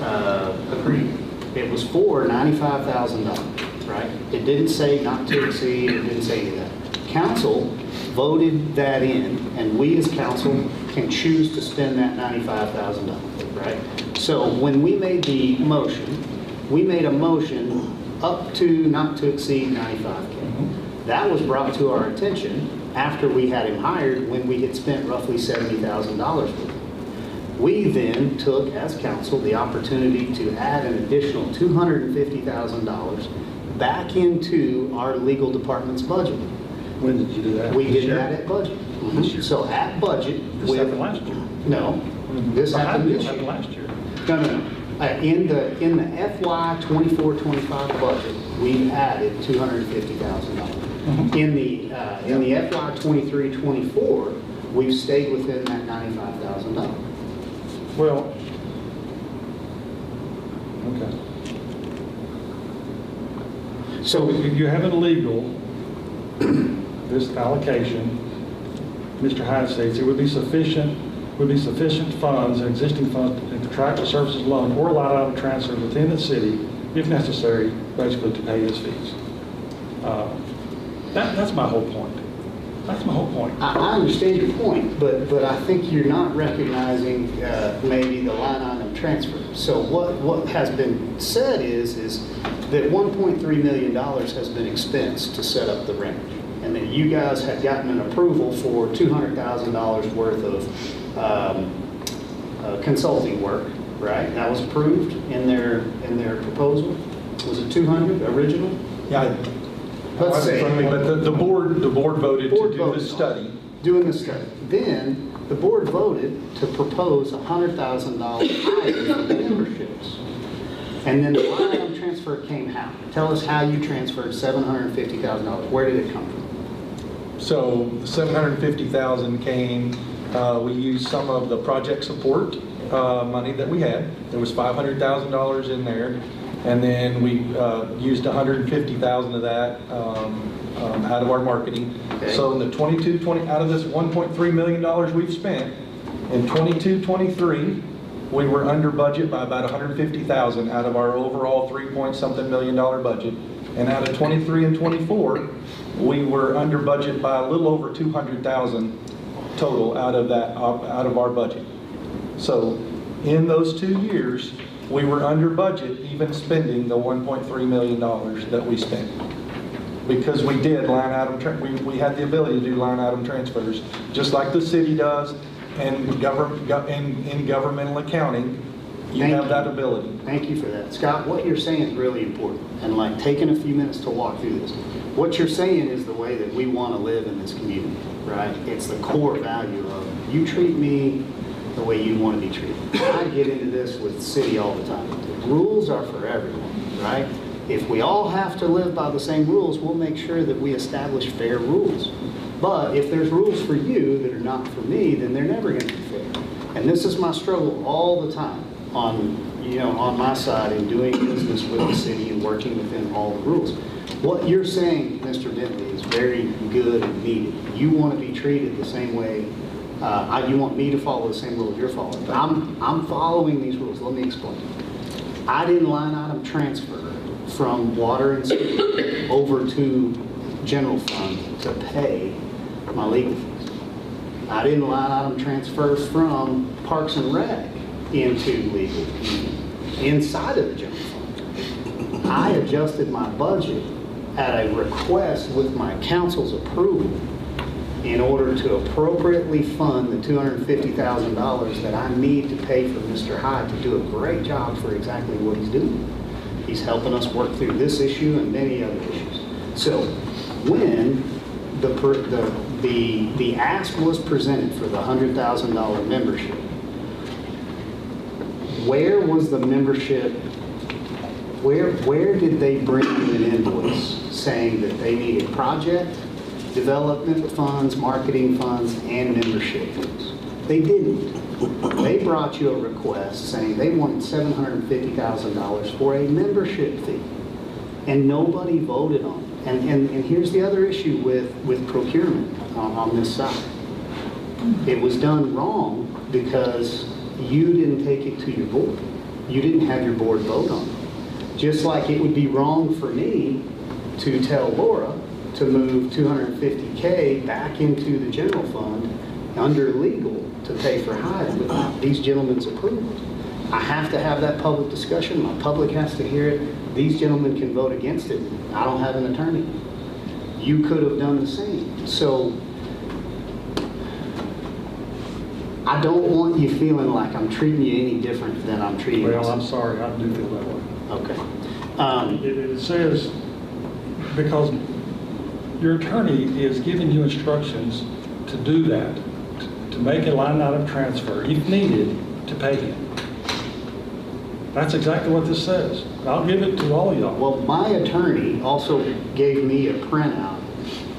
agreement. It was for $95,000, right? It didn't say not to exceed, it didn't say any of that. Council voted that in, and we as council can choose to spend that $95,000, right? So when we made the motion, we made a motion up to not to exceed 95K. That was brought to our attention after we had him hired when we had spent roughly $70,000 with him. We then took, as council, the opportunity to add an additional $250,000 back into our legal department's budget. When did you do that? We did that at budget. So at budget. This happened last year. No, this happened this year. last year. No. In the FY 24-25 budget, we added $250,000. In the FY 23-24, we've stayed within that $95,000. Well, okay. So you have it legal, this allocation. Mr. Hyde states it would be sufficient funds and existing funds in contractual services loan or line item transfer within the city, if necessary, basically to pay his fees. That's my whole point. That's my whole point. I understand your point, but I think you're not recognizing maybe the line item transfer. So what has been said is that $1.3 million has been expensed to set up the range, and that you guys had gotten an approval for $200,000 worth of consulting work, right? That was approved in their proposal. Was it 200 original? Yeah. Let's say. But the board voted to do the study. Doing the study. Then the board voted to propose $100,000 higher for memberships. And then the line item transfer came how? Tell us how you transferred $750,000. Where did it come from? So the $750,000 came, we used some of the project support money that we had. There was $500,000 in there. And then we used $150,000 of that out of our marketing. Okay. So in the out of this $1.3 million we've spent, in 22-23, we were under budget by about $150,000 out of our overall $3-point-something million budget. And out of 23 and 24, we were under budget by a little over $200,000 total out of our budget. So In those 2 years, we were under budget, even spending the $1.3 million that we spent. Because we did line item, we had the ability to do line item transfers, just like the city does, and in governmental accounting, you have that ability. Thank you for that. Scott, what you're saying is really important, and like taking a few minutes to walk through this. What you're saying is the way that we want to live in this community, right? It's the core value of you treat me the way you want to be treated. I get into this with the city all the time. The rules are for everyone, right? If we all have to live by the same rules, we'll make sure that we establish fair rules. But if there's rules for you that are not for me, then they're never going to be fair. And this is my struggle all the time on my side in doing business with the city and working within all the rules. What you're saying, Mr. Bentley, is very good and needed. You want to be treated the same way. You want me to follow the same rules you're following. I'm following these rules. Let me explain. I didn't line item transfer from water and sewer over to general fund to pay my legal fees. I didn't line item transfer from Parks and Rec into legal inside of the general fund. I adjusted my budget at a request with my council's approval in order to appropriately fund the $250,000 that I need to pay for Mr. Hyde to do a great job for exactly what he's doing. He's helping us work through this issue and many other issues. So when the ask was presented for the $100,000 membership, where was the membership? Where did they bring you an invoice saying that they needed project, development funds, marketing funds, and membership fees? They didn't. They brought you a request saying they wanted $750,000 for a membership fee, and nobody voted on it. And here's the other issue with procurement on this side. It was done wrong because you didn't take it to your board. You didn't have your board vote on it. Just like it would be wrong for me to tell Laura to move $250K back into the general fund under legal to pay for Hyde without these gentlemen's approval. I have to have that public discussion. My public has to hear it. These gentlemen can vote against it. I don't have an attorney. You could have done the same. So I don't want you feeling like I'm treating you any different than I'm treating you. Well, I'm sorry, I do feel that way. Okay. It says, because your attorney is giving you instructions to do that, to make a line item transfer, if needed, to pay him. That's exactly what this says. I'll give it to all of y'all. Well, my attorney also gave me a printout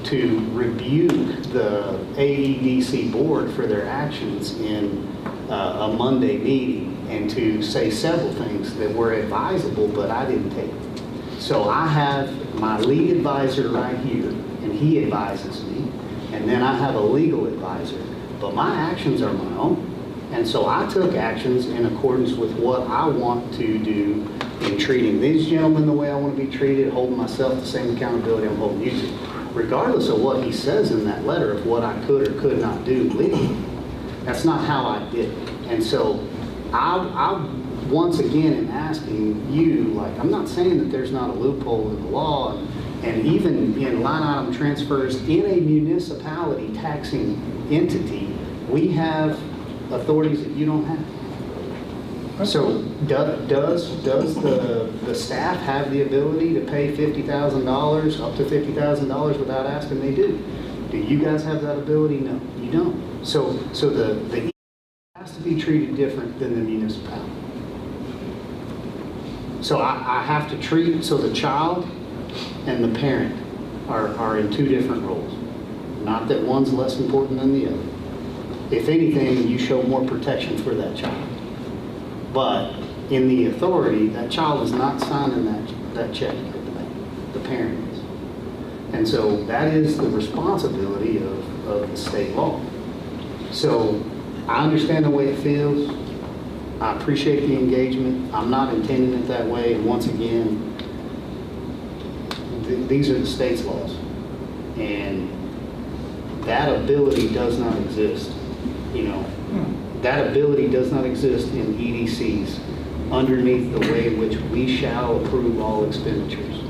to rebuke the AEDC board for their actions in a Monday meeting and to say several things that were advisable, but I didn't take it. So I have my lead advisor right here, and he advises me, and then I have a legal advisor, but my actions are my own. And so I took actions in accordance with what I want to do in treating these gentlemen the way I want to be treated, holding myself the same accountability I'm holding you to, regardless of what he says in that letter of what I could or could not do legally. That's not how I did it. And so I once again am asking you, like, I'm not saying that there's not a loophole in the law, and even in line item transfers in a municipality taxing entity, we have authorities that you don't have. So does the staff have the ability to pay $50,000, up to $50,000 without asking? They do. Do you guys have that ability? No, you don't. So the has to be treated different than the municipality. So I have to treat, so the child and the parent are in two different roles. Not that one's less important than the other. If anything, you show more protection for that child. But in the authority, that child is not signing that check at the bank. The parent is. And so that is the responsibility of the state law. So I understand the way it feels. I appreciate the engagement. I'm not intending it that way. And once again, these are the state's laws. And that ability does not exist. You know, That ability does not exist in EDCs underneath the way in which we shall approve all expenditures.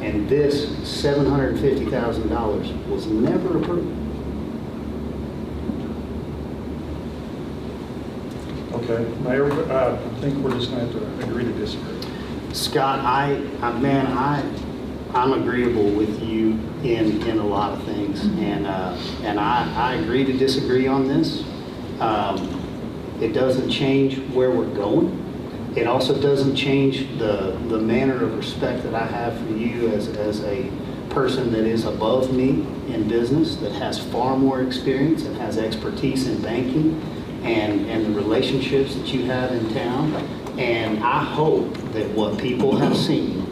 And this $750,000 was never approved. Okay, Mayor, I think we're just going to have to agree to disagree. Scott, I'm agreeable with you in a lot of things, and I agree to disagree on this. It doesn't change where we're going. It also doesn't change the manner of respect that I have for you as a person that is above me in business, that has far more experience and has expertise in banking and the relationships that you have in town. And I hope that what people have seen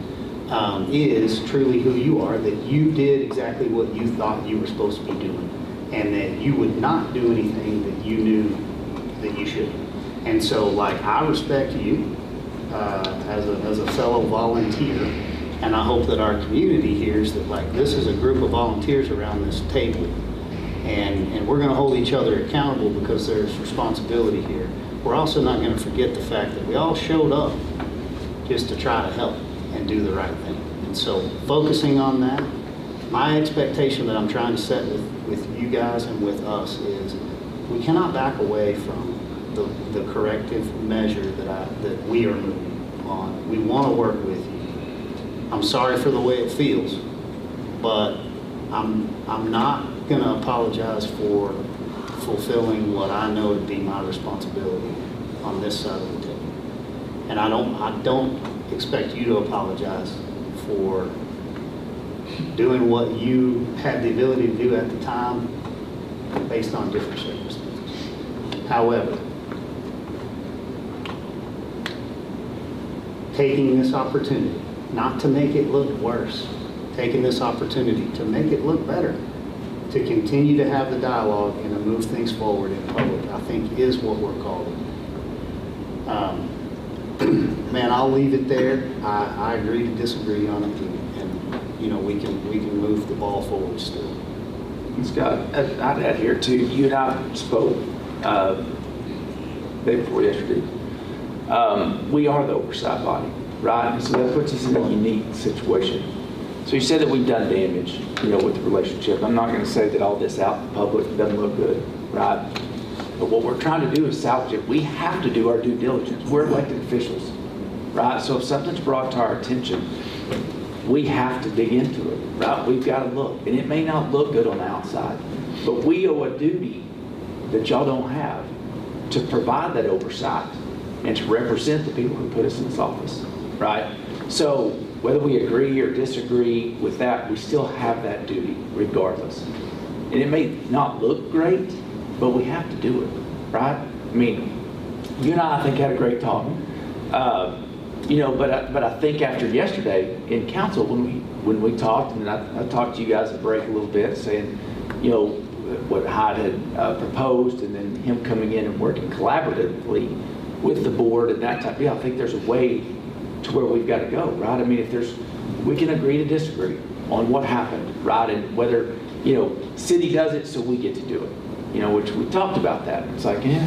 is truly who you are, that you did exactly what you thought you were supposed to be doing, and that you would not do anything that you knew that you shouldn't. And so, like, I respect you as a fellow volunteer, and I hope that our community hears that, like, this is a group of volunteers around this table, and we're going to hold each other accountable because there's responsibility here. We're also not going to forget the fact that we all showed up just to try to help and do the right thing. And so, focusing on that, my expectation that I'm trying to set with you guys and with us is we cannot back away from the corrective measure that we are moving on. We want to work with you. I'm sorry for the way it feels, but I'm not going to apologize for fulfilling what I know to be my responsibility on this side of the table. And I don't expect you to apologize for doing what you had the ability to do at the time based on different circumstances. However, taking this opportunity, not to make it look worse, taking this opportunity to make it look better, to continue to have the dialogue and to move things forward in public, I think is what we're called. Man, I'll leave it there. I agree to disagree on it, and you know, we can move the ball forward still. Scott, I'd add here too, you and I spoke day before yesterday. We are the oversight body, right? And so that puts us in a unique situation. So you said that we've done damage, you know, with the relationship. I'm not going to say that all this out in public doesn't look good, right? But what we're trying to do is salvage it. We have to do our due diligence. We're elected officials, right? So if something's brought to our attention, we have to dig into it, right? We've got to look. And it may not look good on the outside, but we owe a duty that y'all don't have to provide that oversight and to represent the people who put us in this office, right? So whether we agree or disagree with that, we still have that duty regardless. And it may not look great, but we have to do it, right? I mean, you and I think, had a great talk. You know, but I think after yesterday in council, when we talked, and I talked to you guys at break a little bit, saying, you know, what Hyde had proposed, and then him coming in and working collaboratively with the board and that type of deal. I think there's a way to where we've got to go, right? I mean, we can agree to disagree on what happened, right? And whether, you know, city does it, so we get to do it, you know, which we talked about that. It's like, yeah,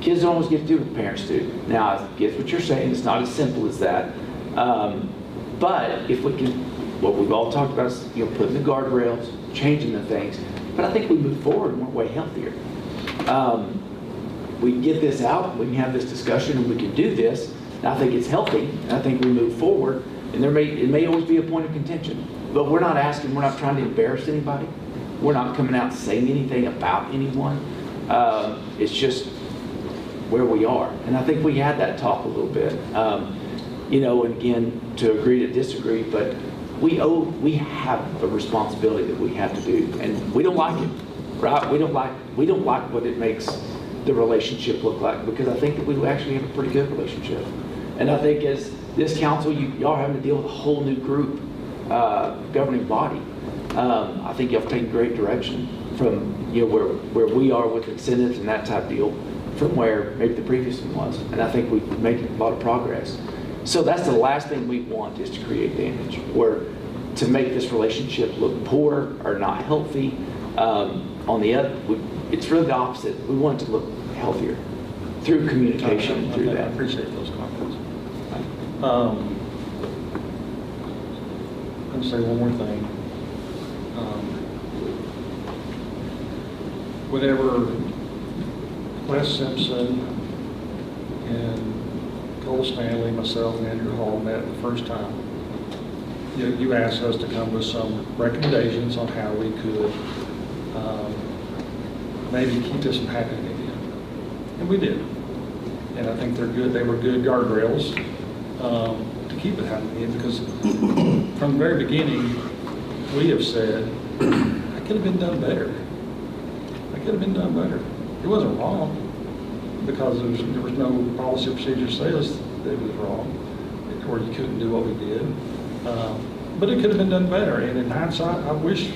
kids don't always get to do what the parents do. Now, I get what you're saying. It's not as simple as that. But if we can, what we've all talked about is, you know, putting the guardrails, changing the things. But I think we move forward and we're way healthier. We can get this out, we can have this discussion, and we can do this. And I think it's healthy, and I think we move forward. And it may always be a point of contention. But we're not asking, we're not trying to embarrass anybody. We're not coming out saying anything about anyone. It's just where we are. And I think we had that talk a little bit. You know, and again, to agree to disagree, but we have a responsibility that we have to do, and we don't like it, right? We don't like what it makes the relationship look like, because I think that we actually have a pretty good relationship. And I think as this council, y'all are having to deal with a whole new group, governing body. I think y'all have taken great direction from, you know, where we are with incentives and that type of deal, from where maybe the previous one was. And I think we've made a lot of progress. So that's the last thing we want, is to create damage, or to make this relationship look poor or not healthy. On the other, it's really the opposite. We want it to look healthier through communication, through I that. appreciate those comments. I'm going to say one more thing. Whenever Wes Simpson and Cole Stanley, myself, and Andrew Hall met the first time, you asked us to come with some recommendations on how we could maybe keep this from happening again. And we did. And I think they're good. They were good guardrails to keep it happening again, because from the very beginning, we have said, I could have been done better. I could have been done better. It wasn't wrong, because there was no policy or procedure that says that it was wrong, or you couldn't do what we did. But it could have been done better. And in hindsight, I wish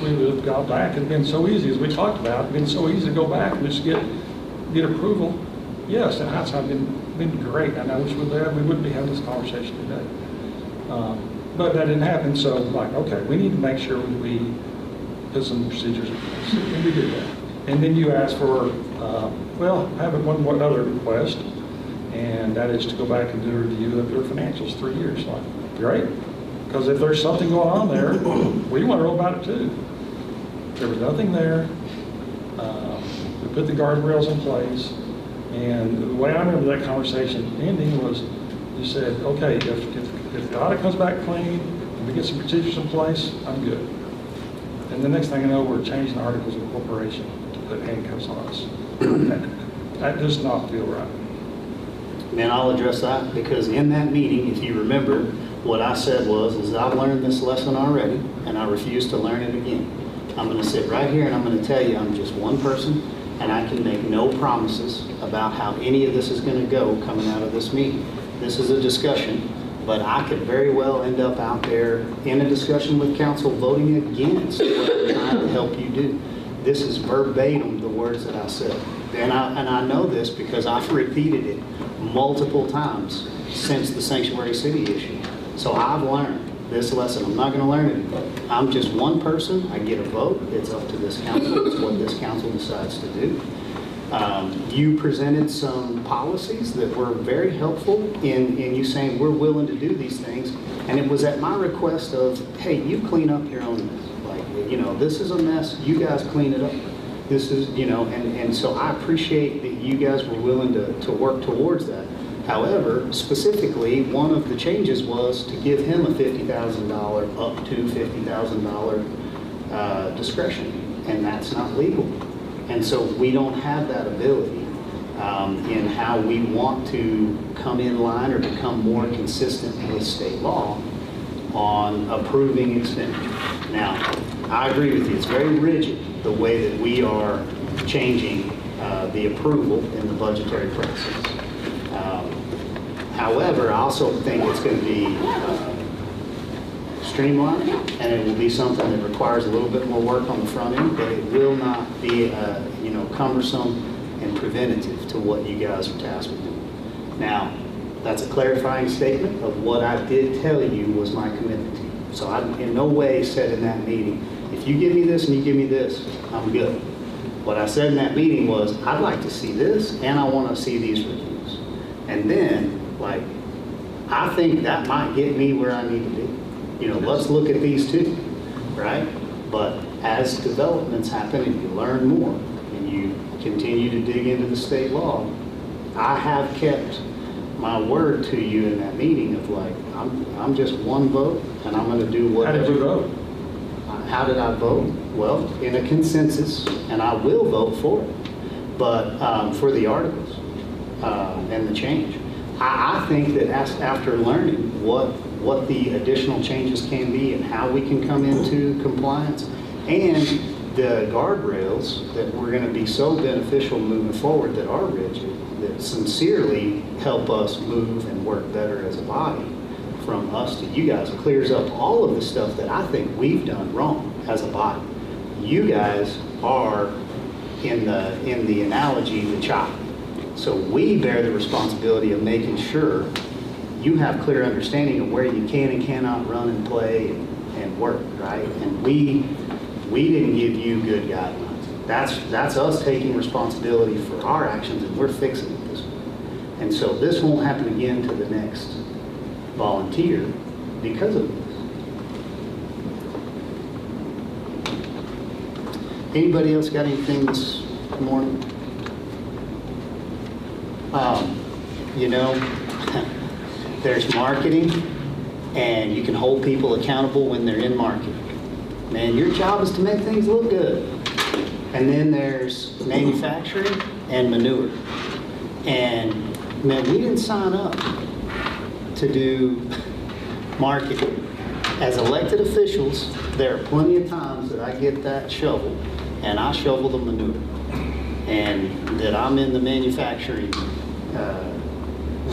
we would have gone back. It'd been so easy, as we talked about, it'd been so easy to go back and just get approval. Yes, in hindsight, been great. And I wish we wouldn't be having this conversation today. But that didn't happen. So, like, okay, we need to make sure we put some procedures in place, and we did that. And then you asked for, well, I have one other request, and that is to go back and do a review of their financials 3 years. Like, great, because if there's something going on there, we want to know about it too. There was nothing there. We put the guardrails in place, and the way I remember that conversation ending was, you said, okay, if the audit comes back clean, and we get some procedures in place, I'm good. And the next thing I know, we're changing articles of incorporation to put handcuffs on us. That does not feel right. And I'll address that, because in that meeting, if you remember, what I said was, I've learned this lesson already, and I refuse to learn it again. I'm going to sit right here and I'm going to tell you I'm just one person, and I can make no promises about how any of this is going to go coming out of this meeting. This is a discussion, but I could very well end up out there in a discussion with council voting against what I'm trying to help you do. This is verbatim the words that I said. And I know this because I've repeated it multiple times since the sanctuary city issue. So I've learned this lesson. I'm not going to learn it again. I'm just one person. I get a vote. It's up to this council. It's what this council decides to do. You presented some policies that were very helpful in you saying we're willing to do these things. And it was at my request of, hey, you clean up your own mess. Like, this is a mess. You guys clean it up. This is, and so I appreciate that you guys were willing to work towards that. However, specifically, one of the changes was to give him a $50,000 up to $50,000 discretion, and that's not legal. And so we don't have that ability in how we want to come in line or become more consistent with state law on approving expenditure. Now, I agree with you. It's very rigid, the way that we are changing the approval in the budgetary process. However, I also think it's going to be streamlined, and it will be something that requires a little bit more work on the front end, but it will not be cumbersome and preventative to what you guys are tasked with doing. Now, that's a clarifying statement of what I did tell you was my commitment to you. So I in no way said in that meeting, if you give me this and you give me this, I'm good. What I said in that meeting was, I'd like to see this, and I want to see these reviews. And then, like, I think that might get me where I need to be. Let's look at these two, right? But as developments happen and you learn more and you continue to dig into the state law, I have kept my word to you in that meeting of like, I'm just one vote and I'm going to do what. How did you vote? How did I vote? Well, in a consensus, and I will vote for it, but for the articles and the change. I think that after learning what the additional changes can be and how we can come into compliance and the guardrails that we're going to be so beneficial moving forward that are rigid, that sincerely help us move and work better as a body from us to you guys. It clears up all of the stuff that I think we've done wrong as a body. You guys are, in the analogy, the child. So we bear the responsibility of making sure you have clear understanding of where you can and cannot run and play and work, right? And we didn't give you good guidelines. That's us taking responsibility for our actions, and we're fixing it this way. And so this won't happen again to the next volunteer because of this. Anybody else got anything this morning? You know, there's marketing, and you can hold people accountable when they're in marketing. Man, your job is to make things look good. And then there's manufacturing and manure. And man, we didn't sign up to do marketing. As elected officials, there are plenty of times that I get that shovel and I shovel the manure. And that I'm in the manufacturing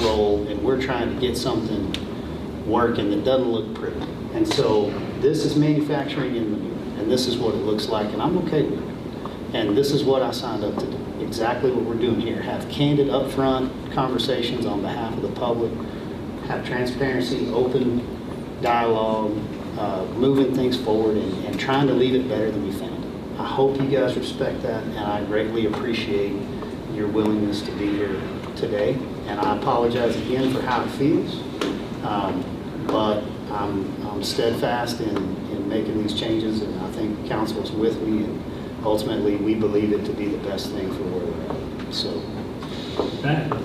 role, and we're trying to get something working that doesn't look pretty. And so this is manufacturing in manure, and this is what it looks like, and I'm okay with it. And this is what I signed up to do. Exactly what we're doing here. Have candid, upfront conversations on behalf of the public. Have transparency, open dialogue, moving things forward, and trying to leave it better than we found it. I hope you guys respect that, and I greatly appreciate your willingness to be here today. And I apologize again for how it feels, but I'm steadfast in making these changes, and I think council's with me, and ultimately we believe it to be the best thing for where we're at. So,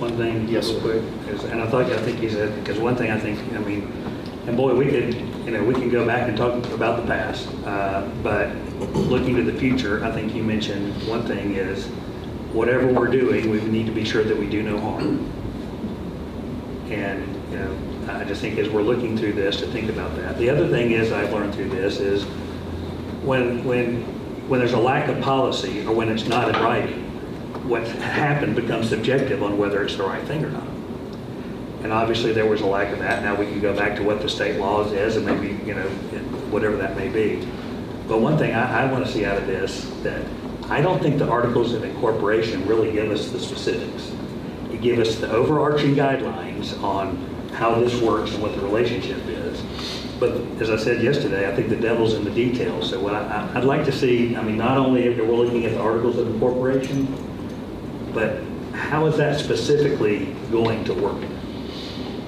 One thing, yes, real sir. quick, and I think he said, because one thing I think, I mean, and boy, we can go back and talk about the past, but looking to the future, I think you mentioned one thing is, whatever we're doing, we need to be sure that we do no harm. And, I just think as we're looking through this, to think about that. The other thing is, I've learned through this, is when there's a lack of policy, or when it's not in writing, what's happened becomes subjective on whether it's the right thing or not. And obviously there was a lack of that. Now we can go back to what the state laws is, and maybe, whatever that may be. But one thing I want to see out of this, that I don't think the Articles of Incorporation really give us the specifics. It give us the overarching guidelines on how this works and what the relationship is. But as I said yesterday, I think the devil's in the details. So what I'd like to see, I mean, not only if we're looking at the Articles of Incorporation, but how is that specifically going to work?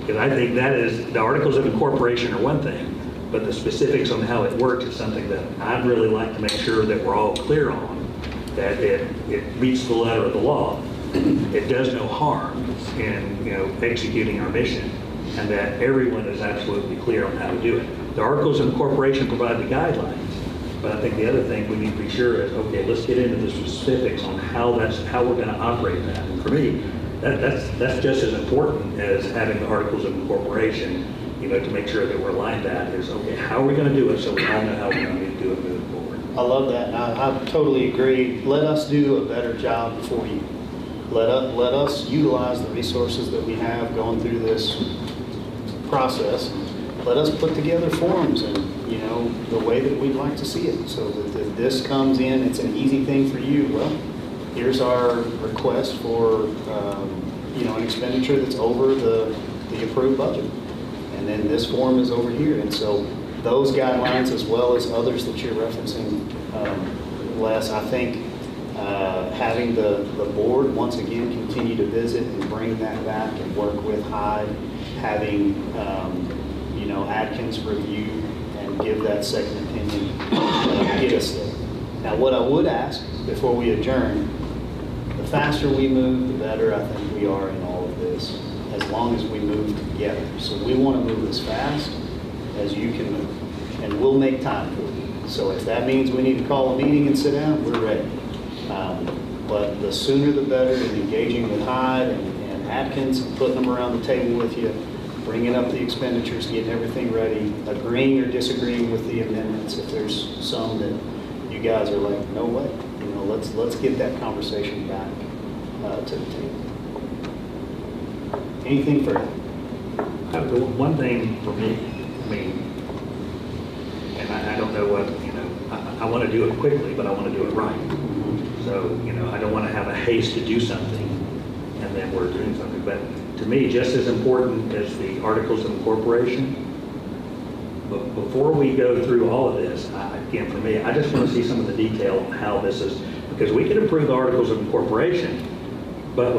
Because I think that is, the Articles of Incorporation are one thing, but the specifics on how it works is something that I'd really like to make sure that we're all clear on, that it meets the letter of the law. It does no harm in executing our mission, and that everyone is absolutely clear on how to do it. The Articles of Incorporation provide the guidelines, but I think the other thing we need to be sure is, okay, let's get into the specifics on how we're going to operate that. And for me, that's just as important as having the Articles of Incorporation, to make sure that we're aligned at is, okay, how are we going to do it so we all know how we're going to do it moving forward. I love that. I totally agree. Let us do a better job for you. Let us utilize the resources that we have going through this process. Let us put together forums and, the way that we'd like to see it, so that if this comes in, it's an easy thing for you. Well, here's our request for, an expenditure that's over the approved budget. And then this form is over here. And so those guidelines, as well as others that you're referencing, Les, I think having the board once again continue to visit and bring that back and work with Hyde, having Atkins review and give that second opinion, get us there. Now, what I would ask before we adjourn, the faster we move, the better I think we are in all of this, as long as we move together. So we want to move as fast as you can move, and we'll make time for you. So if that means we need to call a meeting and sit down, we're ready. But the sooner the better in engaging with Hyde and Atkins, and putting them around the table with you, bringing up the expenditures, getting everything ready, agreeing or disagreeing with the amendments if there's some that you guys are like, no way. Let's get that conversation back to the table. Anything further? The one thing for me, and I don't know what, I want to do it quickly, but I want to do it right. So, I don't want to have a haste to do something and then we're doing something. But to me, just as important as the Articles of Incorporation, but before we go through all of this, again, for me, I just want to see some of the detail on how this is, Because we can approve articles of incorporation, but without